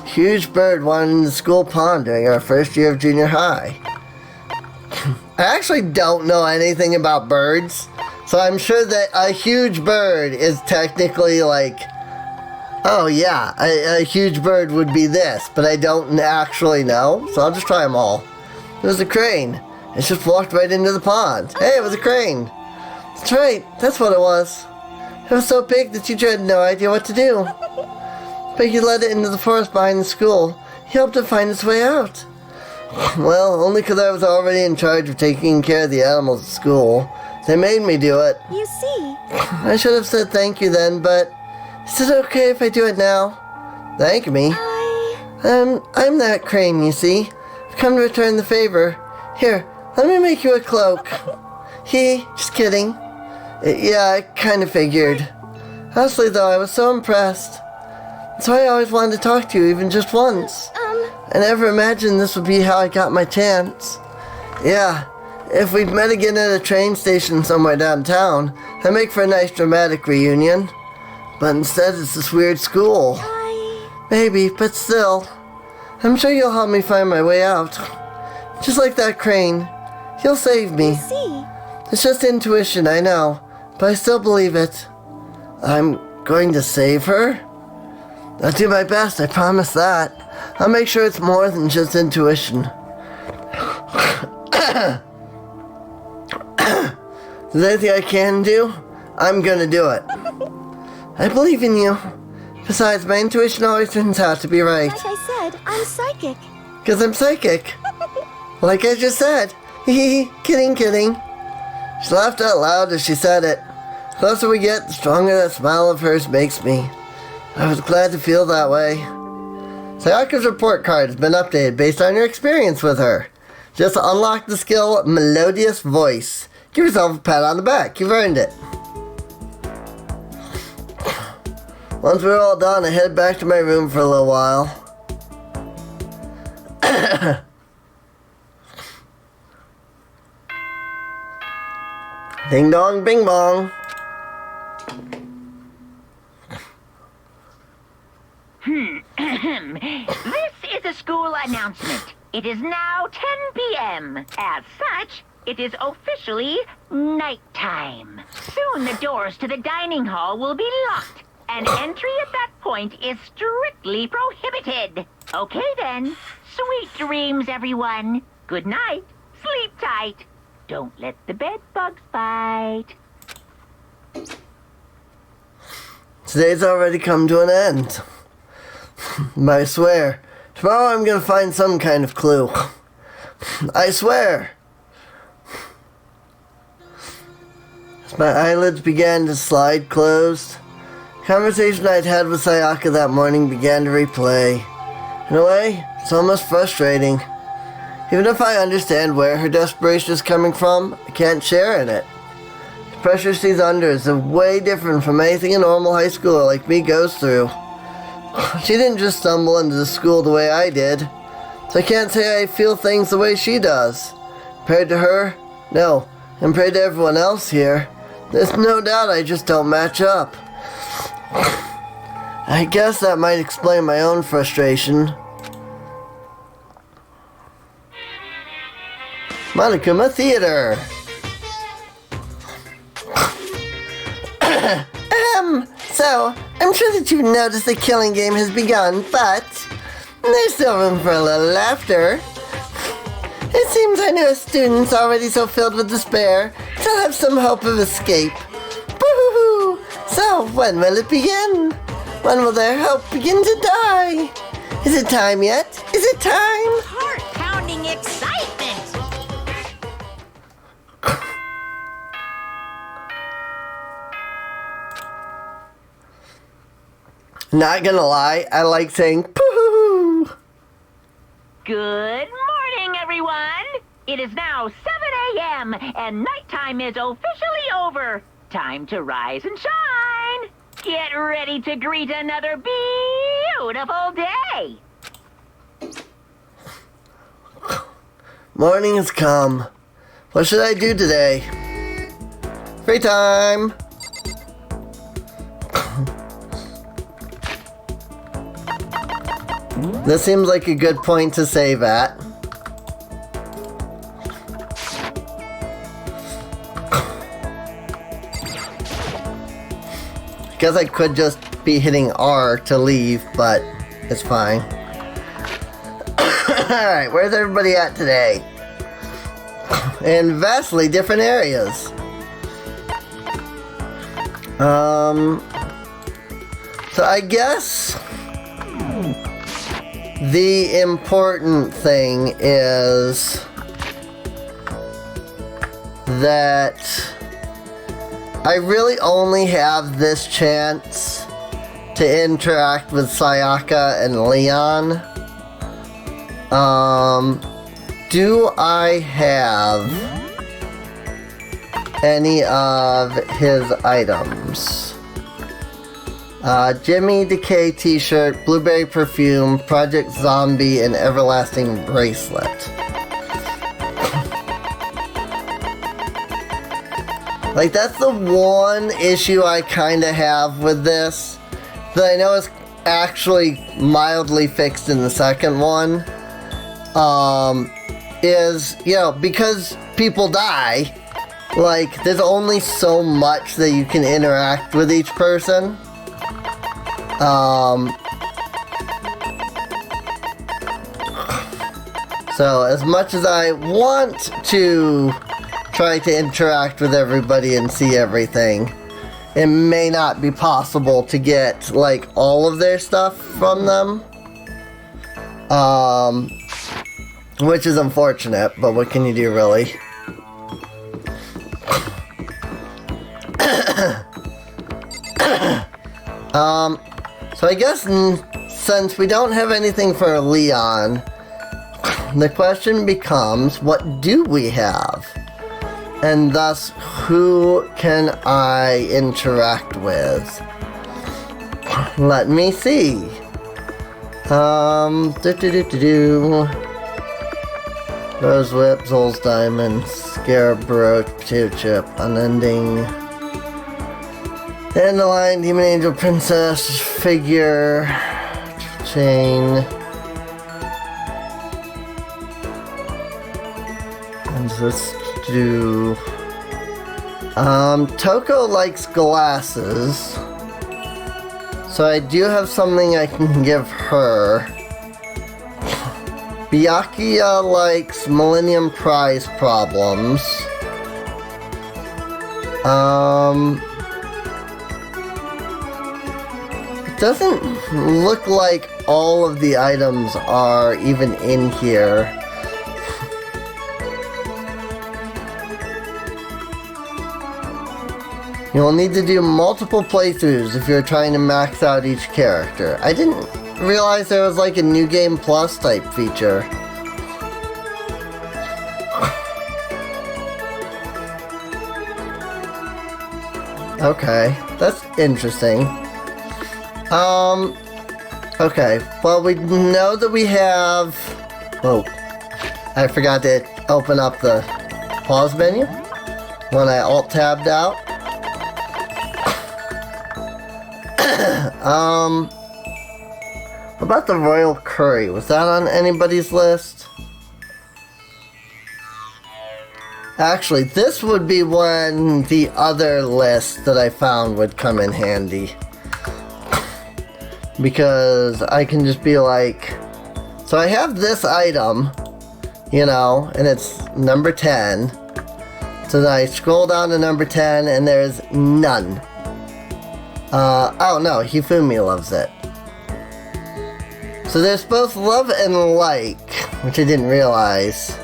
Speaker 1: Huge bird wandered in the school pond during our first year of junior high. I actually don't know anything about birds, so I'm sure that a huge bird is technically like, oh yeah, a huge bird would be this, but I don't actually know, so I'll just try them all. It was a crane. It just walked right into the pond. Hey, it was a crane. That's right, that's what it was. It was so big the teacher had no idea what to do. But he led it into the forest behind the school. He helped it find its way out. Well, only because I was already in charge of taking care of the animals at school. They made me do it.
Speaker 4: you see.
Speaker 1: I should have said thank you then, but is it okay if I do it now? Thank me? I'm that crane, you see. I've come to return the favor. Here, let me make you a cloak. Just kidding. Yeah, I kind of figured. Honestly, though, I was so impressed. That's why I always wanted to talk to you, even just once. I never imagined this would be how I got my chance. Yeah, if we'd met again at a train station somewhere downtown, that'd make for a nice dramatic reunion. But instead, it's this weird school. Maybe, but still. I'm sure you'll help me find my way out. Just like that crane. You'll save me.
Speaker 4: You see.
Speaker 1: It's just intuition, I know. But I still believe it. I'm going to save her? I'll do my best, I promise that. I'll make sure it's more than just intuition. If there's anything I can do, I'm gonna do it. I believe in you. Besides, my intuition always turns out to be right.
Speaker 4: Like I said, I'm psychic.
Speaker 1: Because I'm psychic. Like I just said. Kidding. She laughed out loud as she said it. The closer we get, the stronger that smile of hers makes me. I was glad to feel that way. Sayaka's report card has been updated based on your experience with her. Just unlock the skill Melodious Voice. Give yourself a pat on the back. You've earned it. Once we're all done, I head back to my room for a little while. Ding dong, bing bong.
Speaker 10: This is a school announcement. It is now 10 p.m. As such, it is officially nighttime. Soon the doors to the dining hall will be locked, and entry at that point is strictly prohibited. Okay then, sweet dreams, everyone. Good night. Sleep tight. Don't let the bed bugs bite.
Speaker 1: Today's already come to an end. But I swear, tomorrow I'm gonna find some kind of clue. I swear. As my eyelids began to slide closed, the conversation I'd had with Sayaka that morning began to replay. In a way, it's almost frustrating. Even if I understand where her desperation is coming from, I can't share in it. The pressure she's under is way different from anything a normal high schooler like me goes through. She didn't just stumble into the school the way I did, so I can't say I feel things the way she does. Compared to her, no. Compared to everyone else here, there's no doubt I just don't match up. I guess that might explain my own frustration. Monokuma Theater. So, I'm sure that you've noticed the killing game has begun, but there's still room for a little laughter. It seems our newest students, already so filled with despair, still have some hope of escape. Boo-hoo-hoo! So, when will it begin? When will their hope begin to die? Is it time yet? Is it time?
Speaker 5: Heart-pounding excitement!
Speaker 1: Not gonna lie, I like saying poo.
Speaker 10: Good morning, everyone. It is now 7 a.m. and nighttime is officially over. Time to rise and shine. Get ready to greet another beautiful day.
Speaker 1: Morning has come. What should I do today? Free time. This seems like a good point to save at. I guess I could just be hitting R to leave, but it's fine. Alright, where's everybody at today? In vastly different areas. So I guess the important thing is that I really only have this chance to interact with Sayaka and Leon. Do I have any of his items? Jimmy Decay t-shirt, blueberry perfume, Project Zombie, and everlasting bracelet. Like, that's the one issue I kinda have with this, that I know is actually mildly fixed in the second one. Is, you know, because people die, like, there's only so much that you can interact with each person. So as much as I want to try to interact with everybody and see everything, it may not be possible to get, like, all of their stuff from them. Which is unfortunate, but what can you do, really? So I guess since we don't have anything for Leon, the question becomes, what do we have? And thus, who can I interact with? Let me see. Rose Whip, Zol's Diamond, Scarecrow, Potato Chip, Unending, Dandelion, Demon Angel, Princess, Figure, Chain. And let's do... Toko likes glasses. So I do have something I can give her. Byakuya likes Millennium Prize problems. It doesn't look like all of the items are even in here. You'll need to do multiple playthroughs if you're trying to max out each character. I didn't realize there was like a New Game Plus type feature. Okay, that's interesting. Okay, well we know that we have... Whoa, I forgot to open up the pause menu when I alt-tabbed out. What about the Royal Curry? Was that on anybody's list? Actually, this would be when the other list that I found would come in handy. Because I can just be like, so I have this item, you know, and it's number 10. So then I scroll down to number 10 and there's none. Oh no, Hifumi loves it. So there's both love and like, which I didn't realize.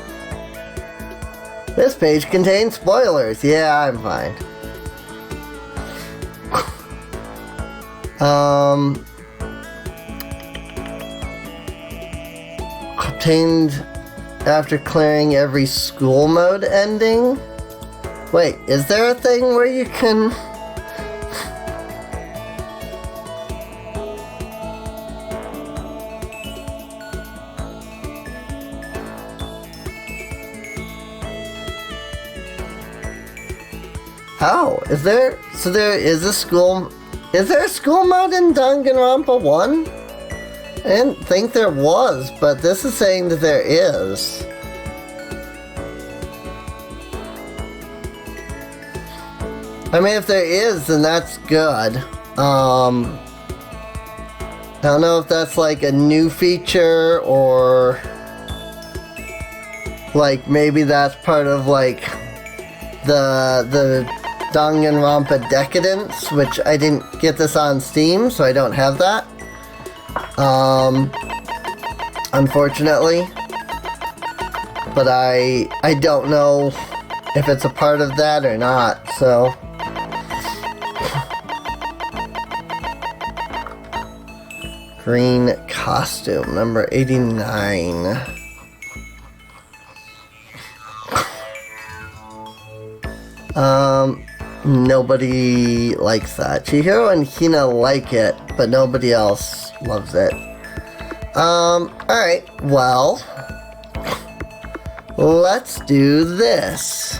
Speaker 1: This page contains spoilers. Yeah, I'm fine. Obtained after clearing every school mode ending? Wait, is there a thing where you can... Oh, is there... So there is a school... Is there a school mode in Danganronpa 1? I didn't think there was, but this is saying that there is. I mean, if there is, then that's good. I don't know if that's like a new feature or... Like, maybe that's part of like... The Danganronpa Decadence, which I didn't get this on Steam, so I don't have that. Unfortunately. But I don't know if it's a part of that or not, so... Green costume, number 89. Nobody likes that. Chihiro and Hina like it, but nobody else loves it. Alright, well, let's do this.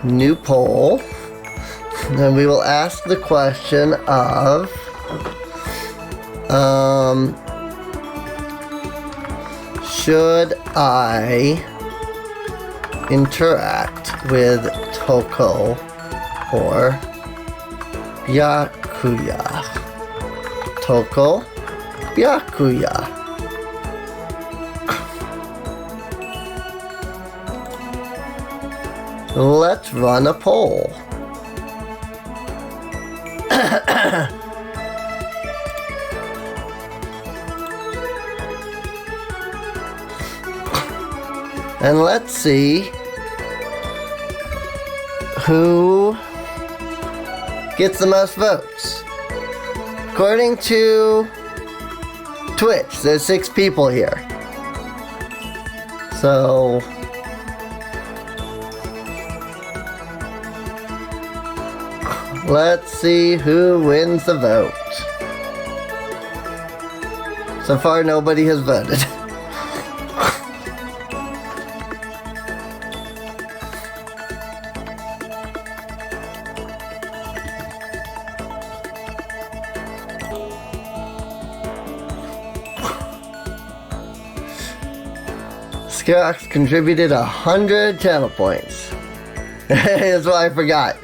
Speaker 1: New poll. Then we will ask the question of, should I interact with Toko or Byakuya? Toko, Byakuya. Let's run a poll. And let's see who gets the most votes. According to Twitch, there's 6 people here. So Let's see who wins the vote. So far, nobody has voted. Skrox contributed 100 channel points. That's why I forgot.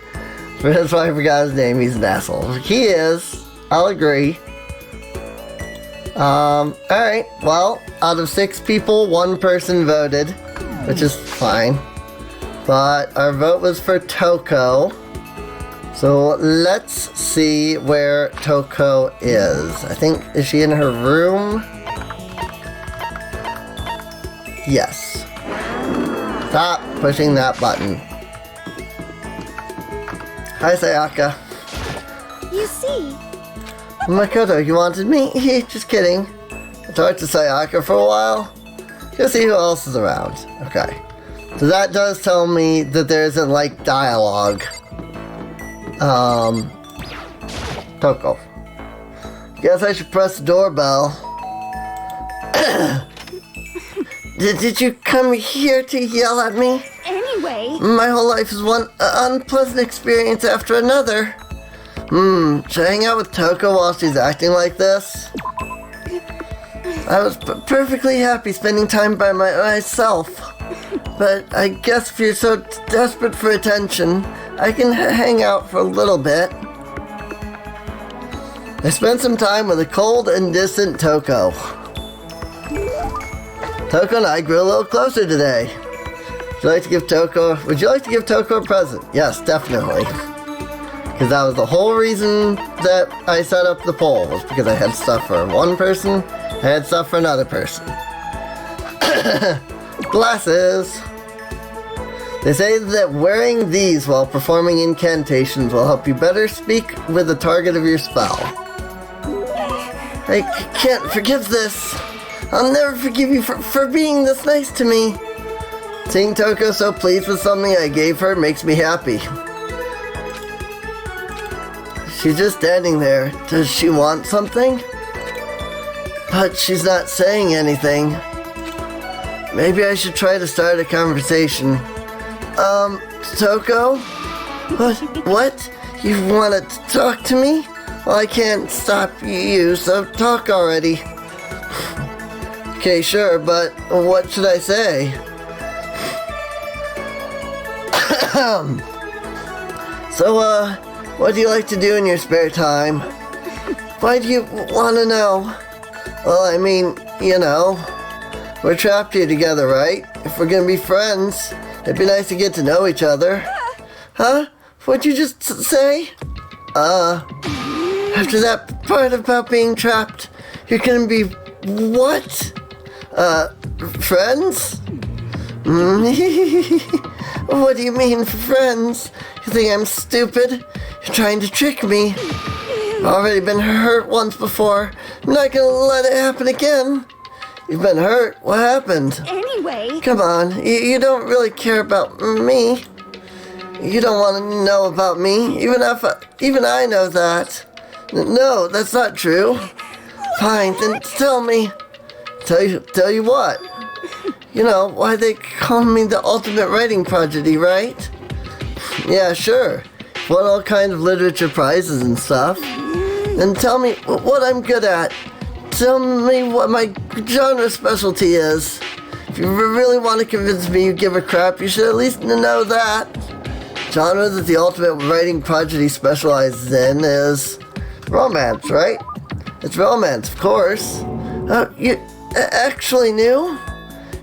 Speaker 1: That's why I forgot his name. He's an asshole. He is. I'll agree. Alright. Well, out of 6 people, 1 person voted, which is fine. But our vote was for Toko. So let's see where Toko is. I think, is she in her room? Yes. Stop pushing that button. Hi, Sayaka.
Speaker 4: You see,
Speaker 1: Makoto, you wanted me? Just kidding. I talked to Sayaka for a while. Go see who else is around. Okay. So that does tell me that there isn't, like, dialogue. Toko. Guess I should press the doorbell. Did you come here to yell at me?
Speaker 4: anyway.
Speaker 1: My whole life is one unpleasant experience after another. Should I hang out with Toko while she's acting like this? I was perfectly happy spending time by myself. But I guess if you're so desperate for attention, I can hang out for a little bit. I spent some time with a cold and distant Toko. Toko and I grew a little closer today. Would you like to give Toko a present? Yes, definitely. Because that was the whole reason that I set up the poll, was because I had stuff for one person, I had stuff for another person. Glasses! They say that wearing these while performing incantations will help you better speak with the target of your spell. I can't forgive this. I'll never forgive you for being this nice to me. Seeing Toko so pleased with something I gave her makes me happy. She's just standing there. Does she want something? But she's not saying anything. Maybe I should try to start a conversation. Toko? What? You want to talk to me? Well, I can't stop you, so talk already. Okay, sure, but what should I say? So, what do you like to do in your spare time? Why do you want to know? Well, I mean, you know, we're trapped here together, right? If we're gonna be friends, it'd be nice to get to know each other. Huh? What'd you just say? After that part about being trapped, you're gonna be what? Friends? What do you mean, friends? You think I'm stupid? You're trying to trick me. I've already been hurt once before. I'm not gonna let it happen again. You've been hurt? What happened?
Speaker 4: Anyway.
Speaker 1: Come on, you don't really care about me. You don't want to know about me, even I know that. No, that's not true. Fine, then tell me. Tell you what? You know, why they call me the ultimate writing prodigy, right? Yeah, sure. Won all kinds of literature prizes and stuff. Then tell me what I'm good at. Tell me what my genre specialty is. If you really want to convince me you give a crap, you should at least know that. Genre that the ultimate writing prodigy specializes in is romance, right? It's romance, of course. You actually knew?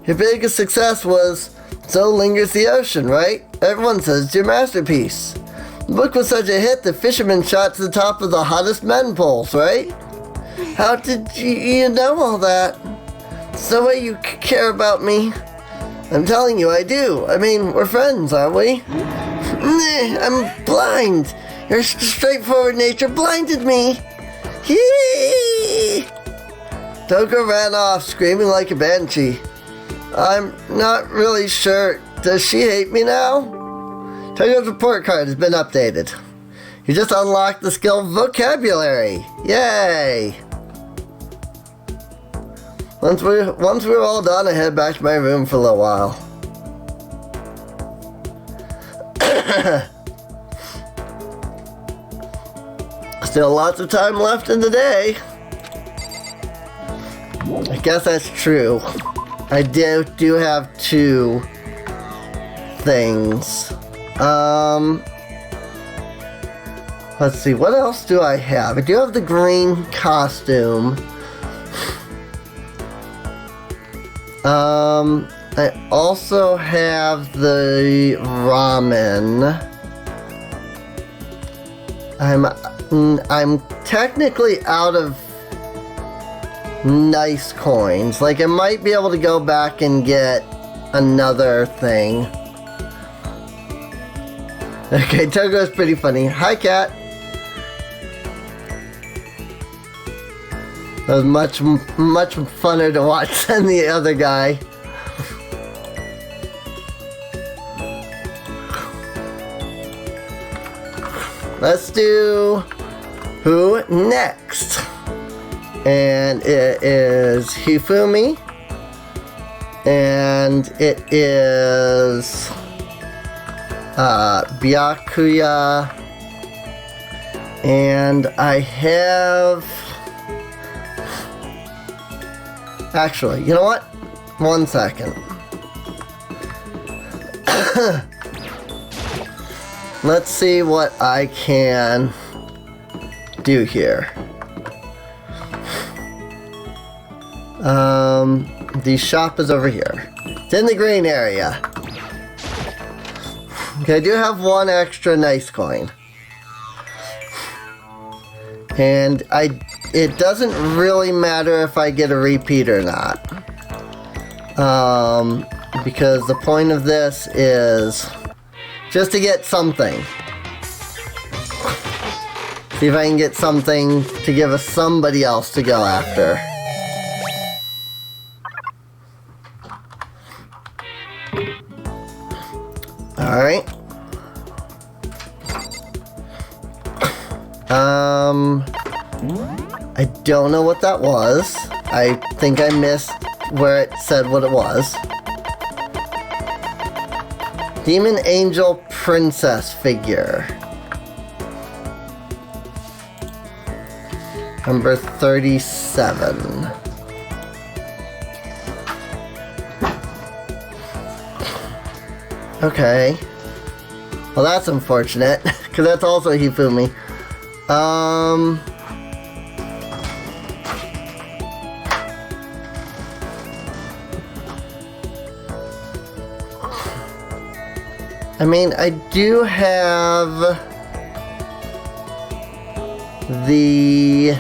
Speaker 1: Your biggest success was So Lingers the Ocean, right? Everyone says it's your masterpiece. The book was such a hit that fishermen shot to the top of the hottest men polls, right? How did you know all that? It's the way you care about me. I'm telling you, I do. I mean, we're friends, aren't we? I'm blind. Your straightforward nature blinded me. Hee! Toko ran off, screaming like a banshee. I'm not really sure. Does she hate me now? Toko's report card has been updated. You just unlocked the skill vocabulary. Yay! Once we're all done, I head back to my room for a little while. Still lots of time left in the day. I guess that's true. I do have 2 things. Let's see, what else do I have? I do have the green costume. I also have the ramen. I'm technically out of nice coins. Like, I might be able to go back and get another thing. Okay, Togo's pretty funny. Hi, cat. That was much funner to watch than the other guy. Let's do who next? And it is Hifumi. And it is Byakuya. And I have... Actually, you know what? 1 second. Let's see what I can do here. The shop is over here. It's in the green area. Okay, I do have 1 extra nice coin. And it doesn't really matter if I get a repeat or not. Because the point of this is just to get something. See if I can get something to give us somebody else to go after. Alright. I don't know what that was. I think I missed where it said what it was. Demon Angel Princess figure. Number 37. Okay. Well, that's unfortunate, because that's also Hifumi. I mean, I do have the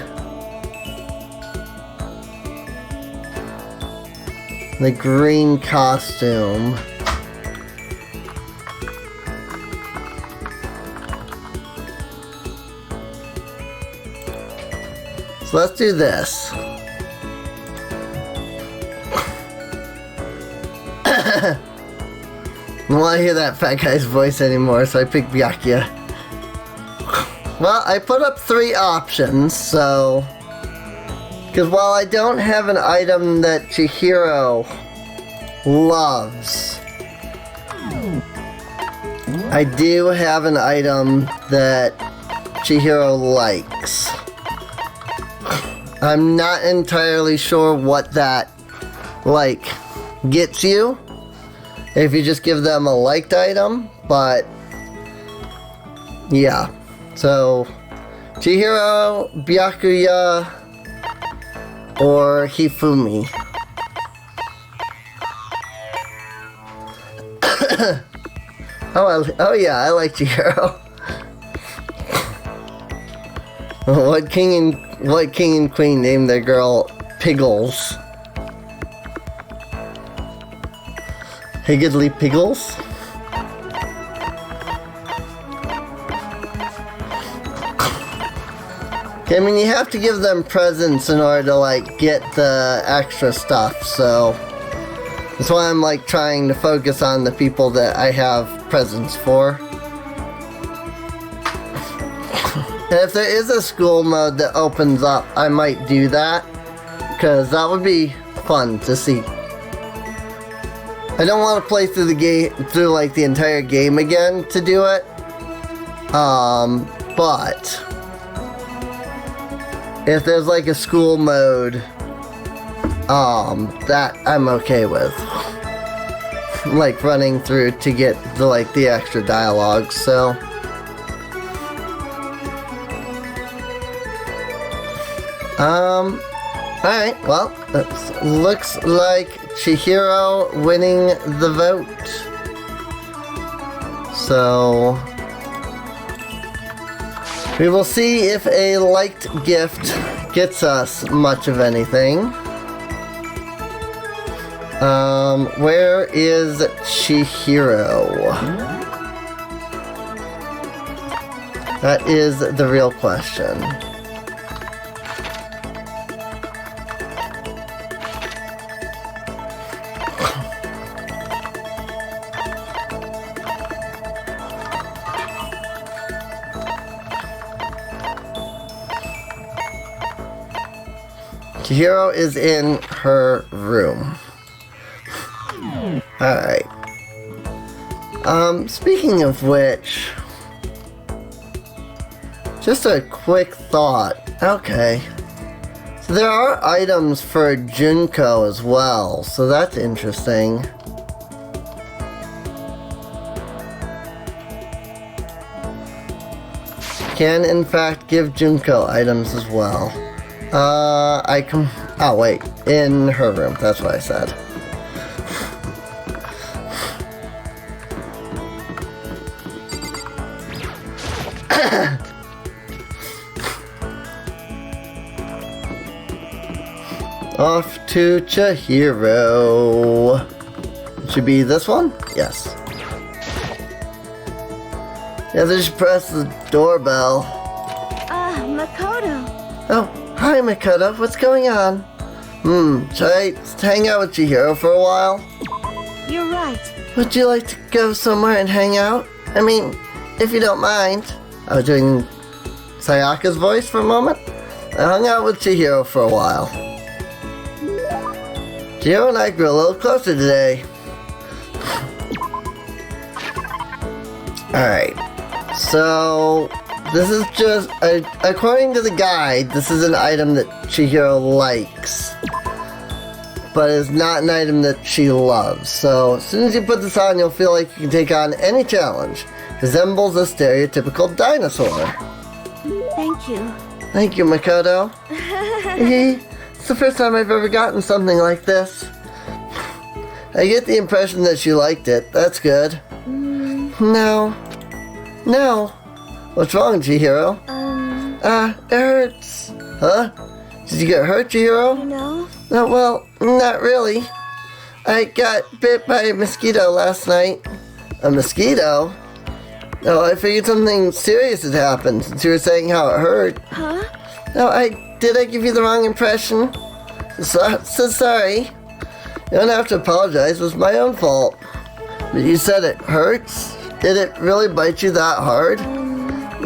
Speaker 1: green costume. So let's do this. I don't want to hear that fat guy's voice anymore, so I picked Byakuya. Well, I put up 3 options, so... Because while I don't have an item that Chihiro loves, I do have an item that Chihiro likes. I'm not entirely sure what that, like, gets you. If you just give them a liked item, but yeah. So Chihiro, Byakuya, or Hifumi. Oh yeah, I like Chihiro. What king and queen named their girl Piggles? Higgly Piggles? I mean, you have to give them presents in order to, like, get the extra stuff, so... That's why I'm, like, trying to focus on the people that I have presents for. And if there is a school mode that opens up, I might do that. Because that would be fun to see. I don't want to play through the game, through like the entire game again to do it. But if there's like a school mode, that I'm okay with. Like running through to get the extra dialogue, so. Alright, well, it looks like Chihiro winning the vote. So, we will see if a liked gift gets us much of anything. Where is Chihiro? That is the real question. Chihiro is in her room. Alright. Speaking of which, just a quick thought. Okay. So there are items for Junko as well, so that's interesting. Can in fact give Junko items as well. Oh wait, in her room, that's what I said. Off to Chihiro. Should be this one? Yes. Yeah, they should press the doorbell.
Speaker 4: Makoto.
Speaker 1: Oh, hi Makoto, what's going on? Should I hang out with Chihiro for a while?
Speaker 4: You're right.
Speaker 1: Would you like to go somewhere and hang out? I mean, if you don't mind. I was doing Sayaka's voice for a moment. I hung out with Chihiro for a while. Chihiro and I grew a little closer today. Alright, so this is just, according to the guide, this is an item that Chihiro likes, but it's not an item that she loves. So as soon as you put this on, you'll feel like you can take on any challenge. Resembles a stereotypical dinosaur.
Speaker 4: Thank you.
Speaker 1: Thank you, Makoto. It's the first time I've ever gotten something like this. I get the impression that she liked it. That's good. No. What's wrong, Chihiro? It hurts. Huh? Did you get hurt, Chihiro?
Speaker 4: No.
Speaker 1: No, well, not really. I got bit by a mosquito last night. A mosquito? No, I figured something serious had happened since you were saying how it hurt.
Speaker 4: Huh?
Speaker 1: No, did I give you the wrong impression? So sorry. You don't have to apologize, it was my own fault. But you said it hurts? Did it really bite you that hard?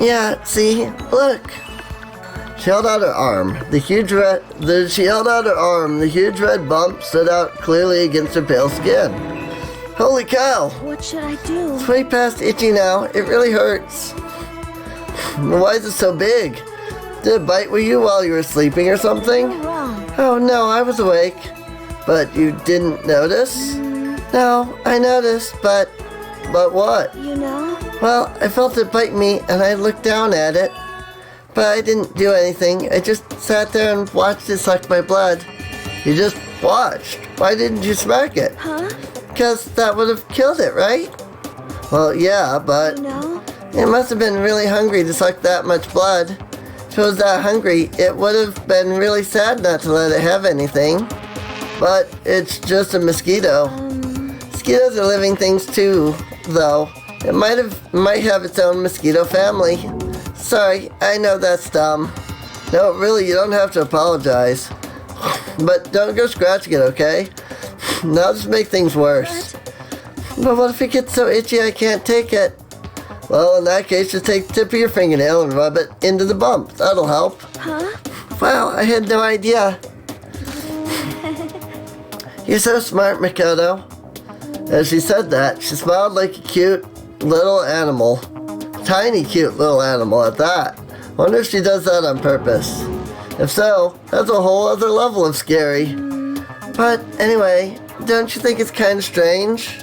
Speaker 1: Yeah, see, look. She held out her arm. The huge red bump stood out clearly against her pale skin. Holy cow!
Speaker 4: What should I do?
Speaker 1: It's way past itchy now. It really hurts. Why is it so big? Did it bite you while you were sleeping or something?
Speaker 4: What's wrong?
Speaker 1: Oh no, I was awake. But you didn't notice? No, I noticed, but what?
Speaker 4: You know?
Speaker 1: Well, I felt it bite me and I looked down at it. But I didn't do anything. I just sat there and watched it suck my blood. You just watched. Why didn't you smack it?
Speaker 4: Huh?
Speaker 1: Because that would have killed it, right? Well, yeah, but
Speaker 4: You know?
Speaker 1: it must have been really hungry to suck that much blood. If it was that hungry, it would have been really sad not to let it have anything. But it's just a mosquito. Mosquitoes are living things too, though. It might have its own mosquito family. Sorry, I know that's dumb. No, really, you don't have to apologize. But don't go scratching it, okay? That'll just make things worse. But what if it gets so itchy I can't take it? Well, in that case, just take the tip of your fingernail and rub it into the bump. That'll help.
Speaker 4: Huh?
Speaker 1: Wow, I had no idea. You're so smart, Makoto. As she said that, she smiled like a cute little animal. Tiny cute little animal at that. Wonder if she does that on purpose. If so, that's a whole other level of scary. But anyway, don't you think it's kind of strange?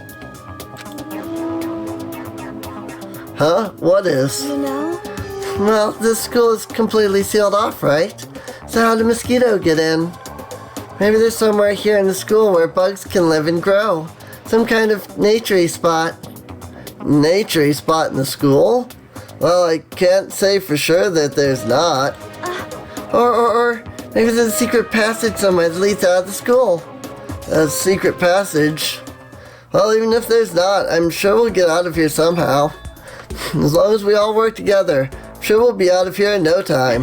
Speaker 1: Huh? What is?
Speaker 4: You know?
Speaker 1: Well, this school is completely sealed off, right? So how did mosquito get in? Maybe there's somewhere here in the school where bugs can live and grow. Some kind of naturey spot. Naturey spot in the school? Well, I can't say for sure that there's not. Or maybe there's a secret passage somewhere that leads out of the school. A secret passage? Well, even if there's not, I'm sure we'll get out of here somehow. As long as we all work together, I'm sure we'll be out of here in no time.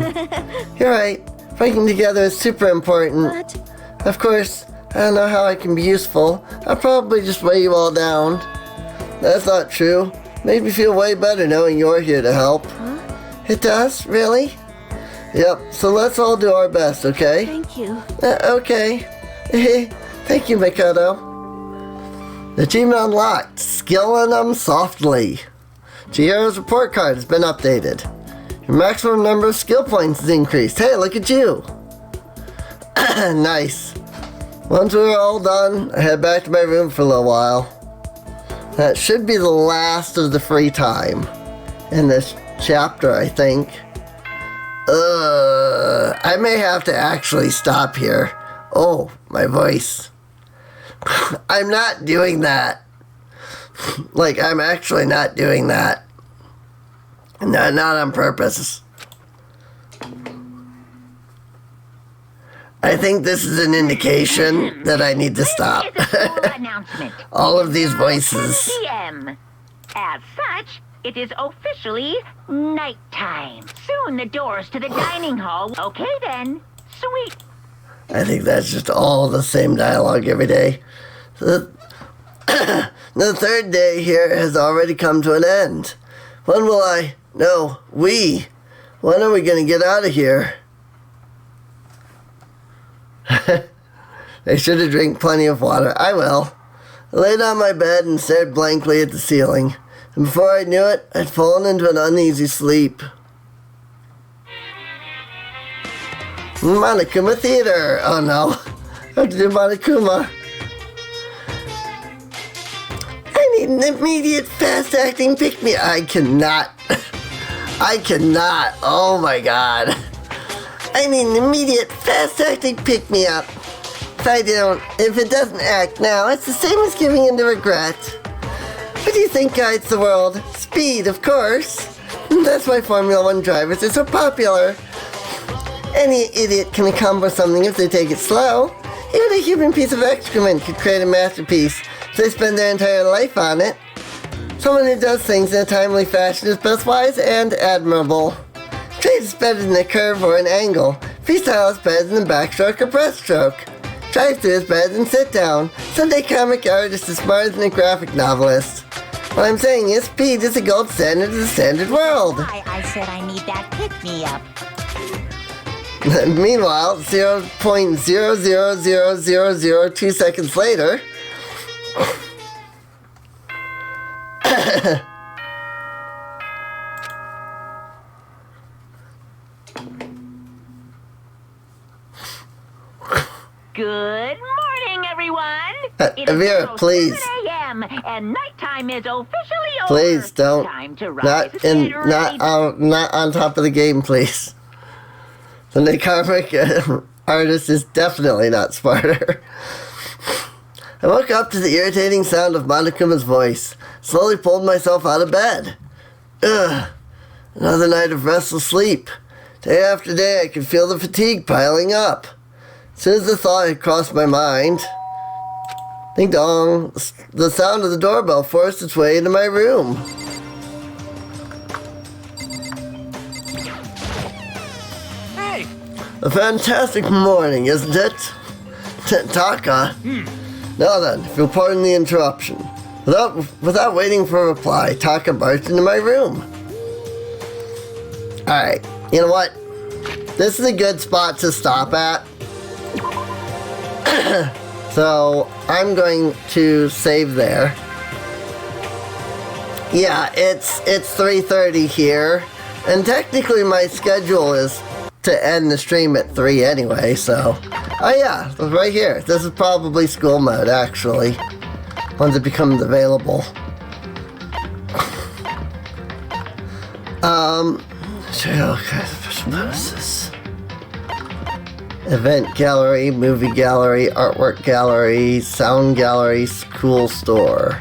Speaker 1: You're right. Working together is super important.
Speaker 4: What?
Speaker 1: Of course, I don't know how I can be useful. I'll probably just weigh you all down. That's not true. Made me feel way better knowing you're here to help.
Speaker 4: Huh?
Speaker 1: It does? Really? Yep, so let's all do our best, okay?
Speaker 4: Thank you.
Speaker 1: Okay. Thank you, Makoto. Achievement unlocked. Skilling them softly. Chihiro's report card has been updated. Your maximum number of skill points is increased. Hey, look at you. Nice. Once we're all done, I head back to my room for a little while. That should be the last of the free time in this chapter, I think. I may have to actually stop here. Oh, my voice. I'm not doing that. Like, I'm actually not doing that. No, not on purpose. I think this is an indication that I need to stop. All of these voices.
Speaker 10: PM. As such, it is officially nighttime. Soon the doors to the dining hall. Okay then. Sweet.
Speaker 1: I think that's just all the same dialogue every day. The third day here has already come to an end. When will I? No, we. When are we going to get out of here? I should have drank plenty of water. I will. I laid on my bed and stared blankly at the ceiling. And before I knew it, I'd fallen into an uneasy sleep. Monokuma Theater! Oh no. I have to do Monokuma. I need an immediate fast-acting pick-me. I cannot. I cannot. Oh my god. I need an immediate fast-acting pick-me-up. If it doesn't act now, it's the same as giving in to regret. What do you think guides the world? Speed, of course. That's why Formula One drivers are so popular. Any idiot can accomplish something if they take it slow. Even a human piece of excrement could create a masterpiece if they spend their entire life on it. Someone who does things in a timely fashion is both wise and admirable. Straight is better than a curve or an angle. Freestyle is better than backstroke or breaststroke. Drive-thru is better than sit-down. Sunday comic artist is smarter than a graphic novelist. What I'm saying is, speed is the gold standard of the standard world.
Speaker 10: I said I need that pick-me-up.
Speaker 1: Meanwhile, 0.000002 seconds later...
Speaker 10: Good morning, everyone.
Speaker 1: Vera, please.
Speaker 10: 7 a.m. and nighttime is officially over.
Speaker 1: Please don't.
Speaker 10: Time to rise and
Speaker 1: not on top of the game, please. The comic artist is definitely not smarter. I woke up to the irritating sound of Monokuma's voice. Slowly pulled myself out of bed. Ugh. Another night of restless sleep. Day after day, I could feel the fatigue piling up. As soon as the thought had crossed my mind, ding dong, the sound of the doorbell forced its way into my room.
Speaker 6: Hey!
Speaker 1: A fantastic morning, isn't it? Taka. Now then, if you'll pardon the interruption, Without waiting for a reply, Taka barged into my room. Alright, you know what? This is a good spot to stop at. So, I'm going to save there. Yeah, it's 3:30 here. And technically my schedule is to end the stream at 3 anyway, so... Oh yeah, right here. This is probably school mode, actually. Once it becomes available. Event gallery, movie gallery, artwork gallery, sound gallery, school store.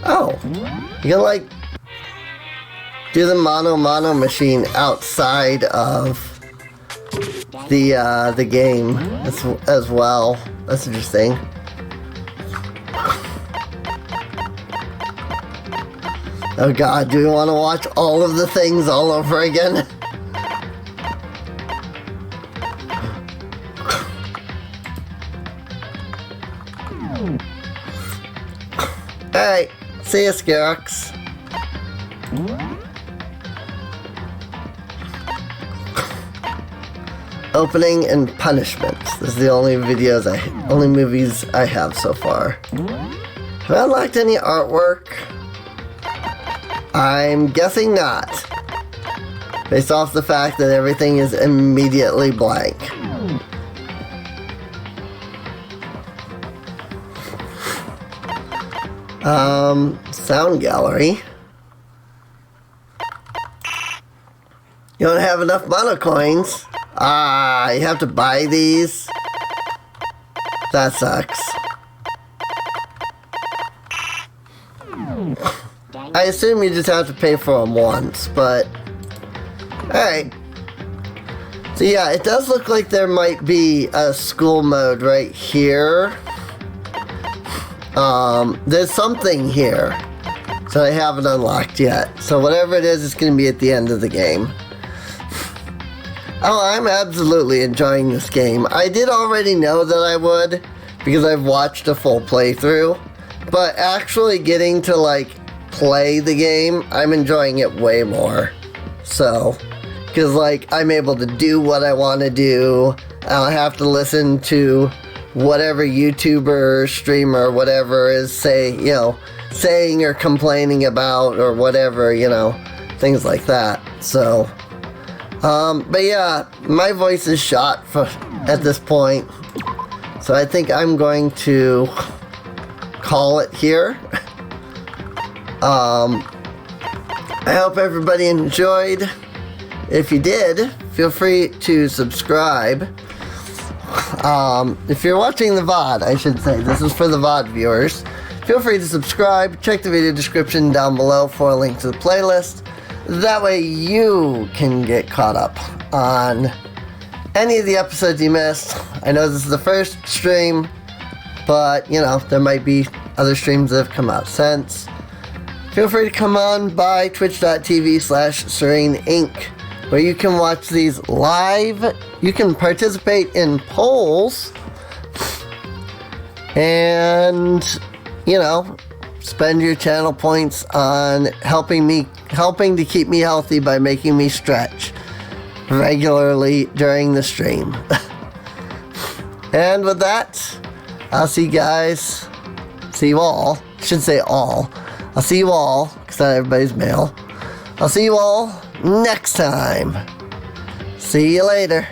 Speaker 1: Oh, you can like do the mono machine outside of the game as well. That's interesting. Oh god, do we want to watch all of the things all over again? Alright, see ya, Scarox. Opening and punishments. This is the only movies I have so far. Have I unlocked any artwork? I'm guessing not. Based off the fact that everything is immediately blank. Sound gallery. You don't have enough mono coins. Ah, you have to buy these. That sucks. I assume you just have to pay for them once, but... Alright. So yeah, it does look like there might be a school mode right here. There's something here that I haven't unlocked yet. So whatever it is, it's going to be at the end of the game. Oh, I'm absolutely enjoying this game. I did already know that I would, because I've watched a full playthrough. But actually getting to, like, play the game, I'm enjoying it way more. So, because, like, I'm able to do what I want to do. I don't have to listen to whatever YouTuber, streamer, whatever is saying or complaining about or whatever, things like that. So, but yeah, my voice is shot at this point. So I think I'm going to call it here. I hope everybody enjoyed. If you did, feel free to subscribe. If you're watching the VOD, I should say, this is for the VOD viewers. Feel free to subscribe. Check the video description down below for a link to the playlist. That way you can get caught up on any of the episodes you missed. I know this is the first stream, but, there might be other streams that have come out since. Feel free to come on by twitch.tv/SereneInc, where you can watch these live. You can participate in polls and, spend your channel points on helping to keep me healthy by making me stretch regularly during the stream. And with that, I'll see you guys. See you all. I should say all. I'll see you all, because not everybody's male. I'll see you all next time. See you later.